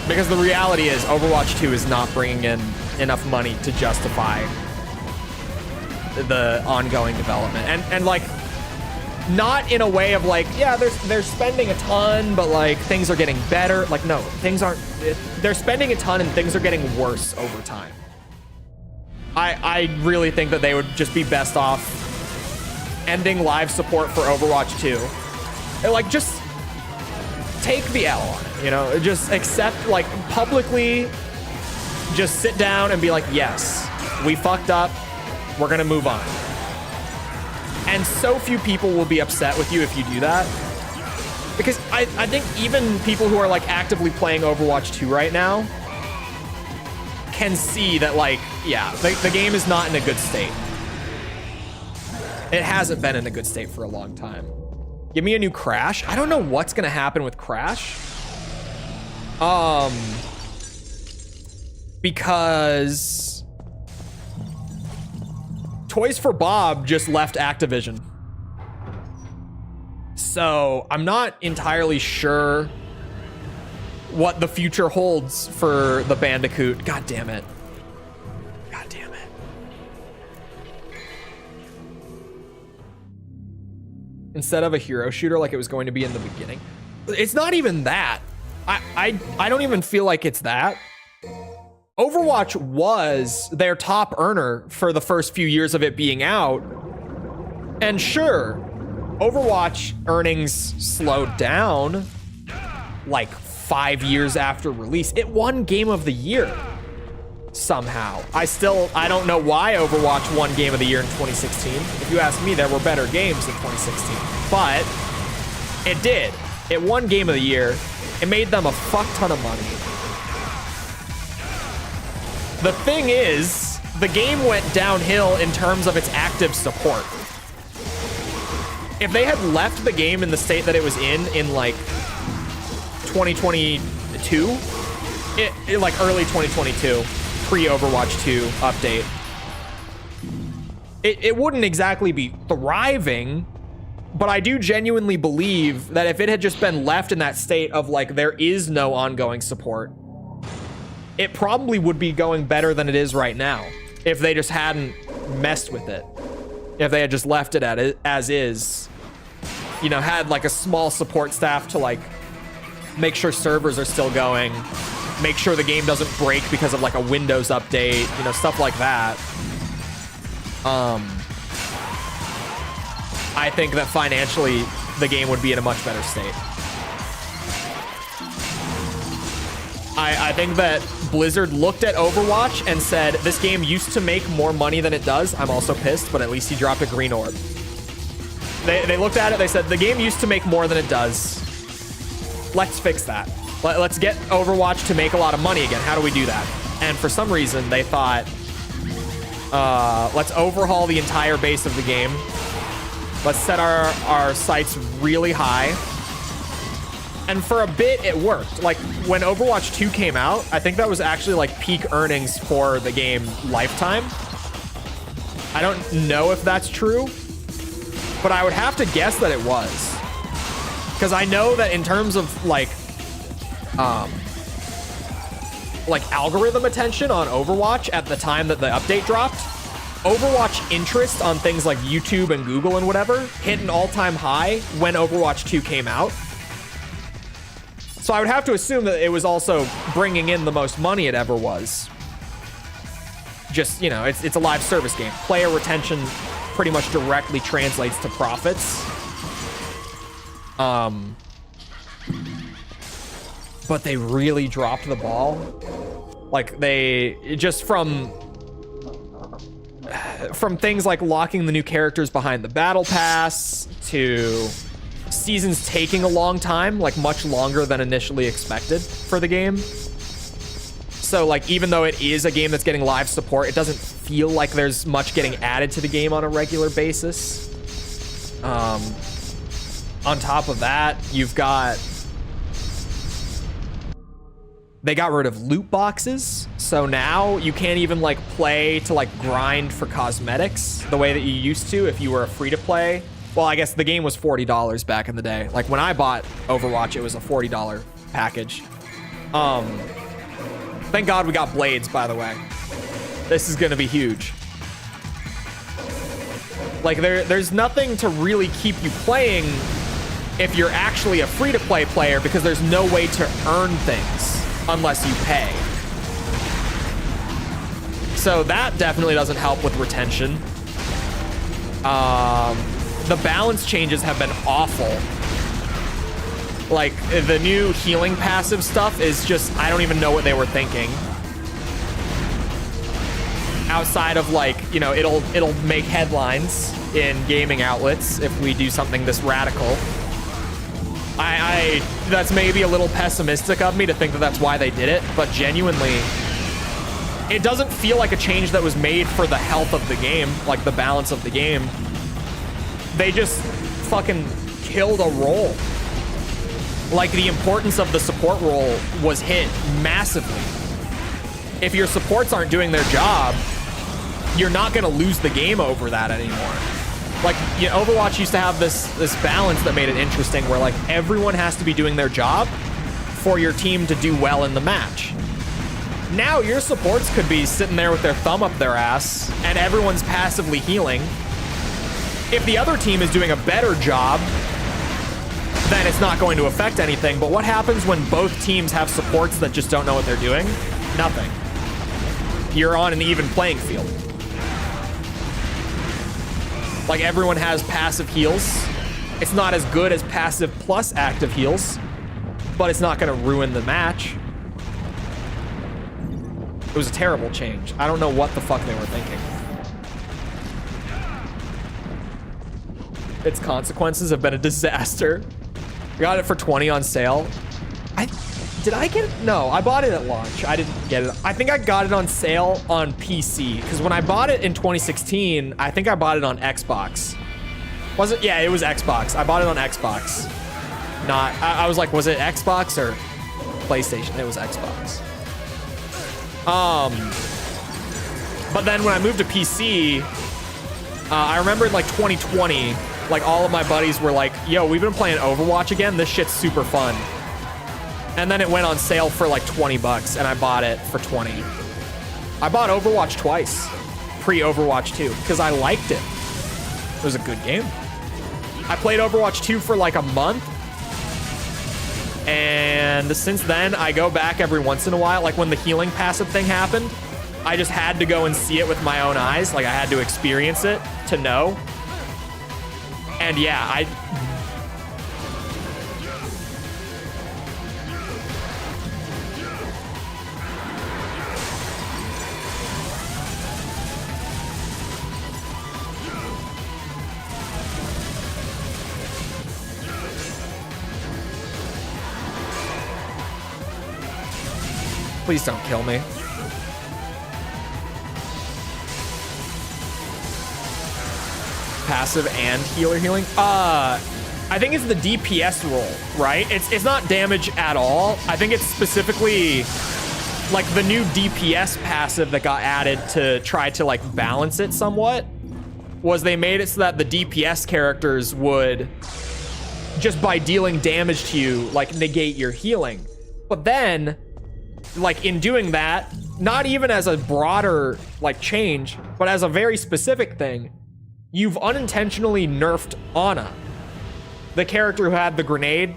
Because the reality is Overwatch 2 is not bringing in enough money to justify the ongoing development. And like, not in a way of like, yeah, they're spending a ton, but like things are getting better. Like, no, things aren't. They're spending a ton and things are getting worse over time. I really think that they would just be best off ending live support for Overwatch 2. And like, just take the L on it, you know? Just accept, like, publicly, just sit down and be like, yes, we fucked up. We're gonna move on. And so few people will be upset with you if you do that. Because I think even people who are like actively playing Overwatch 2 right now can see that, like, yeah, the game is not in a good state. It hasn't been in a good state for a long time. Give me a new Crash. I don't know what's gonna happen with Crash. Because Toys for Bob just left Activision. So I'm not entirely sure what the future holds for the Bandicoot. God damn it. God damn it. Instead of a hero shooter like it was going to be in the beginning. It's not even that. I don't even feel like it's that. Overwatch was their top earner for the first few years of it being out. And sure, Overwatch earnings slowed down like 5 years after release. It won Game of the Year somehow. I don't know why Overwatch won Game of the Year in 2016. If you ask me, there were better games in 2016, but it did. It won Game of the Year. It made them a fuck ton of money. The thing is, the game went downhill in terms of its active support. If they had left the game in the state that it was in like 2022, like early 2022, pre-Overwatch 2 update, it wouldn't exactly be thriving, but I do genuinely believe that if it had just been left in that state of like there is no ongoing support, it probably would be going better than it is right now if they just hadn't messed with it. If they had just left it as is, you know, had like a small support staff to like make sure servers are still going, make sure the game doesn't break because of like a Windows update, you know, stuff like that. I think that financially the game would be in a much better state. I think that Blizzard looked at Overwatch and said, this game used to make more money than it does. I'm also pissed, but at least he dropped a green orb. They looked at it, they said, the game used to make more than it does. Let's fix that. Let's get Overwatch to make a lot of money again. How do we do that? And for some reason, they thought, let's overhaul the entire base of the game. Let's set our sights really high. And for a bit, it worked. Like, when Overwatch 2 came out, I think that was actually, like, peak earnings for the game lifetime. I don't know if that's true, but I would have to guess that it was. Because I know that in terms of, like algorithm attention on Overwatch at the time that the update dropped, Overwatch interest on things like YouTube and Google and whatever hit an all-time high when Overwatch 2 came out. So I would have to assume that it was also bringing in the most money it ever was. Just, you know, it's a live service game. Player retention pretty much directly translates to profits. But they really dropped the ball. Like, they just from things like locking the new characters behind the battle pass to seasons taking a long time, like much longer than initially expected for the game. So like, even though it is a game that's getting live support, it doesn't feel like there's much getting added to the game on a regular basis. On top of that, you've got, they got rid of loot boxes. So now you can't even like play to like grind for cosmetics the way that you used to if you were a free to play. Well, I guess the game was $40 back in the day. Like when I bought Overwatch, it was a $40 package. Thank God we got blades, by the way. This is gonna be huge. Like there's nothing to really keep you playing if you're actually a free-to-play player, because there's no way to earn things unless you pay. So that definitely doesn't help with retention. The balance changes have been awful. Like, the new healing passive stuff is just, I don't even know what they were thinking. Outside of like, you know, it'll make headlines in gaming outlets if we do something this radical. That's maybe a little pessimistic of me to think that that's why they did it, but genuinely, it doesn't feel like a change that was made for the health of the game, like the balance of the game. They just fucking killed a role. Like, the importance of the support role was hit massively. If your supports aren't doing their job, you're not gonna lose the game over that anymore. Like, you know, Overwatch used to have this balance that made it interesting where, like, everyone has to be doing their job for your team to do well in the match. Now your supports could be sitting there with their thumb up their ass and everyone's passively healing. If the other team is doing a better job, then it's not going to affect anything. But what happens when both teams have supports that just don't know what they're doing? Nothing. You're on an even playing field. Like, everyone has passive heals. It's not as good as passive plus active heals, but it's not going to ruin the match. It was a terrible change. I don't know what the fuck they were thinking. Its consequences have been a disaster. Got it for 20 on sale. Did I get it? No, I bought it at launch. I didn't get it. I think I got it on sale on PC, because when I bought it in 2016, I think I bought it on Xbox. Was it? Yeah, it was Xbox. I bought it on Xbox. Not, I was like, was it Xbox or PlayStation? It was Xbox. But then when I moved to PC, I remember in like 2020, like all of my buddies were like, yo, we've been playing Overwatch again. This shit's super fun. And then it went on sale for like 20 bucks and I bought it for 20. I bought Overwatch twice, pre-Overwatch 2, because I liked it. It was a good game. I played Overwatch 2 for like a month. And since then, I go back every once in a while. Like when the healing passive thing happened, I just had to go and see it with my own eyes. Like I had to experience it to know. And yeah, please don't kill me. Passive and healer healing? I think it's the DPS role, right? It's not damage at all. I think it's specifically like the new DPS passive that got added to try to like balance it somewhat, was they made it so that the DPS characters would, just by dealing damage to you, like negate your healing. But then, like in doing that, not even as a broader like change, but as a very specific thing, you've unintentionally nerfed Ana, the character who had the grenade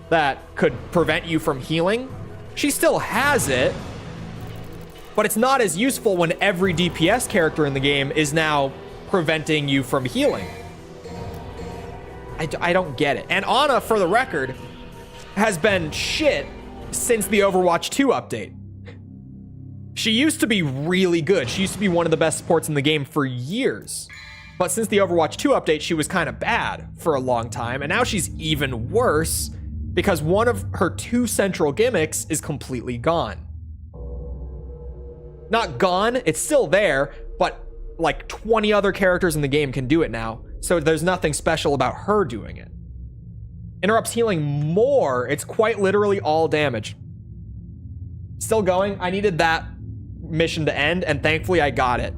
that could prevent you from healing. She still has it, but it's not as useful when every DPS character in the game is now preventing you from healing. I don't get it. And Ana, for the record, has been shit since the Overwatch 2 update. She used to be really good. She used to be one of the best supports in the game for years. But since the Overwatch 2 update, she was kind of bad for a long time. And now she's even worse because one of her 2 central gimmicks is completely gone. Not gone, it's still there, but like 20 other characters in the game can do it now. So there's nothing special about her doing it. Interrupts healing more. It's quite literally all damage. Still going. I needed that mission to end, and thankfully I got it.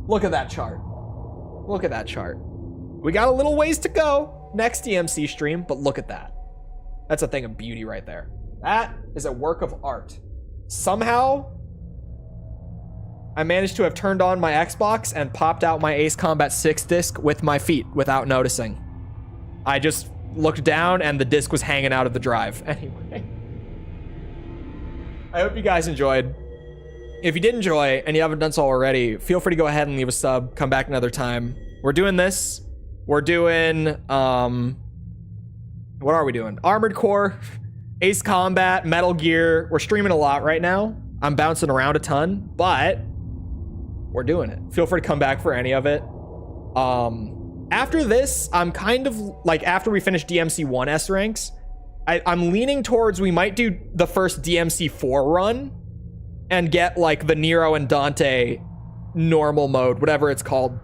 Look at that chart. Look at that chart. We got a little ways to go next DMC stream, but look at that. That's a thing of beauty right there. That is a work of art. Somehow, I managed to have turned on my Xbox and popped out my Ace Combat 6 disc with my feet without noticing. I just looked down and the disc was hanging out of the drive. Anyway. I hope you guys enjoyed. If you did enjoy and you haven't done so already, feel free to go ahead and leave a sub. Come back another time. We're doing this. We're doing, what are we doing? Armored Core, Ace Combat, Metal Gear. We're streaming a lot right now. I'm bouncing around a ton, but we're doing it. Feel free to come back for any of it. After this, I'm kind of like, after we finish DMC 1 S ranks, I'm leaning towards we might do the first DMC 4 run and get like the Nero and Dante normal mode, whatever it's called.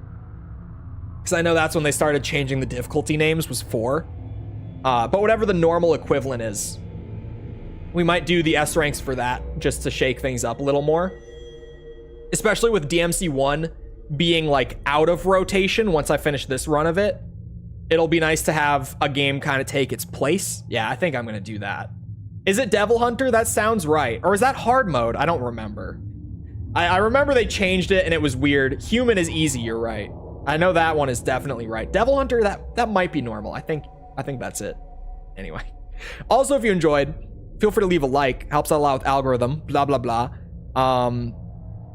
Because I know that's when they started changing the difficulty names, was 4. But whatever the normal equivalent is, we might do the S ranks for that just to shake things up a little more. Especially with DMC 1 being like out of rotation once I finish this run of it. It'll be nice to have a game kind of take its place. Yeah, I think I'm going to do that. Is it Devil Hunter? That sounds right. Or is that hard mode? I don't remember. I remember they changed it and it was weird. Human is easy, you're right. I know that one is definitely right. Devil Hunter, that might be normal. I think that's it. Anyway. Also, if you enjoyed, feel free to leave a like. Helps out a lot with algorithm. Blah, blah, blah.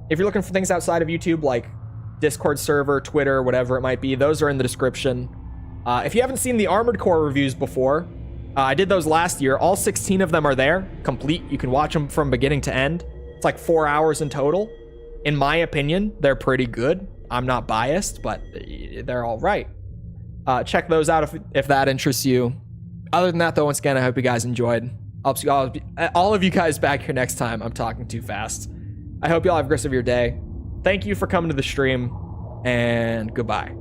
If you're looking for things outside of YouTube, like Discord server, Twitter, whatever it might be, those are in the description. If you haven't seen the Armored Core reviews before, I did those last year. All 16 of them are there, complete. You can watch them from beginning to end. It's like 4 hours in total. In my opinion, they're pretty good. I'm not biased, but they're all right. Check those out if that interests you. Other than that, though, once again, I hope you guys enjoyed. I'll see all of you guys back here next time. I'm talking too fast. I hope you all have a great rest of your day. Thank you for coming to the stream, and goodbye.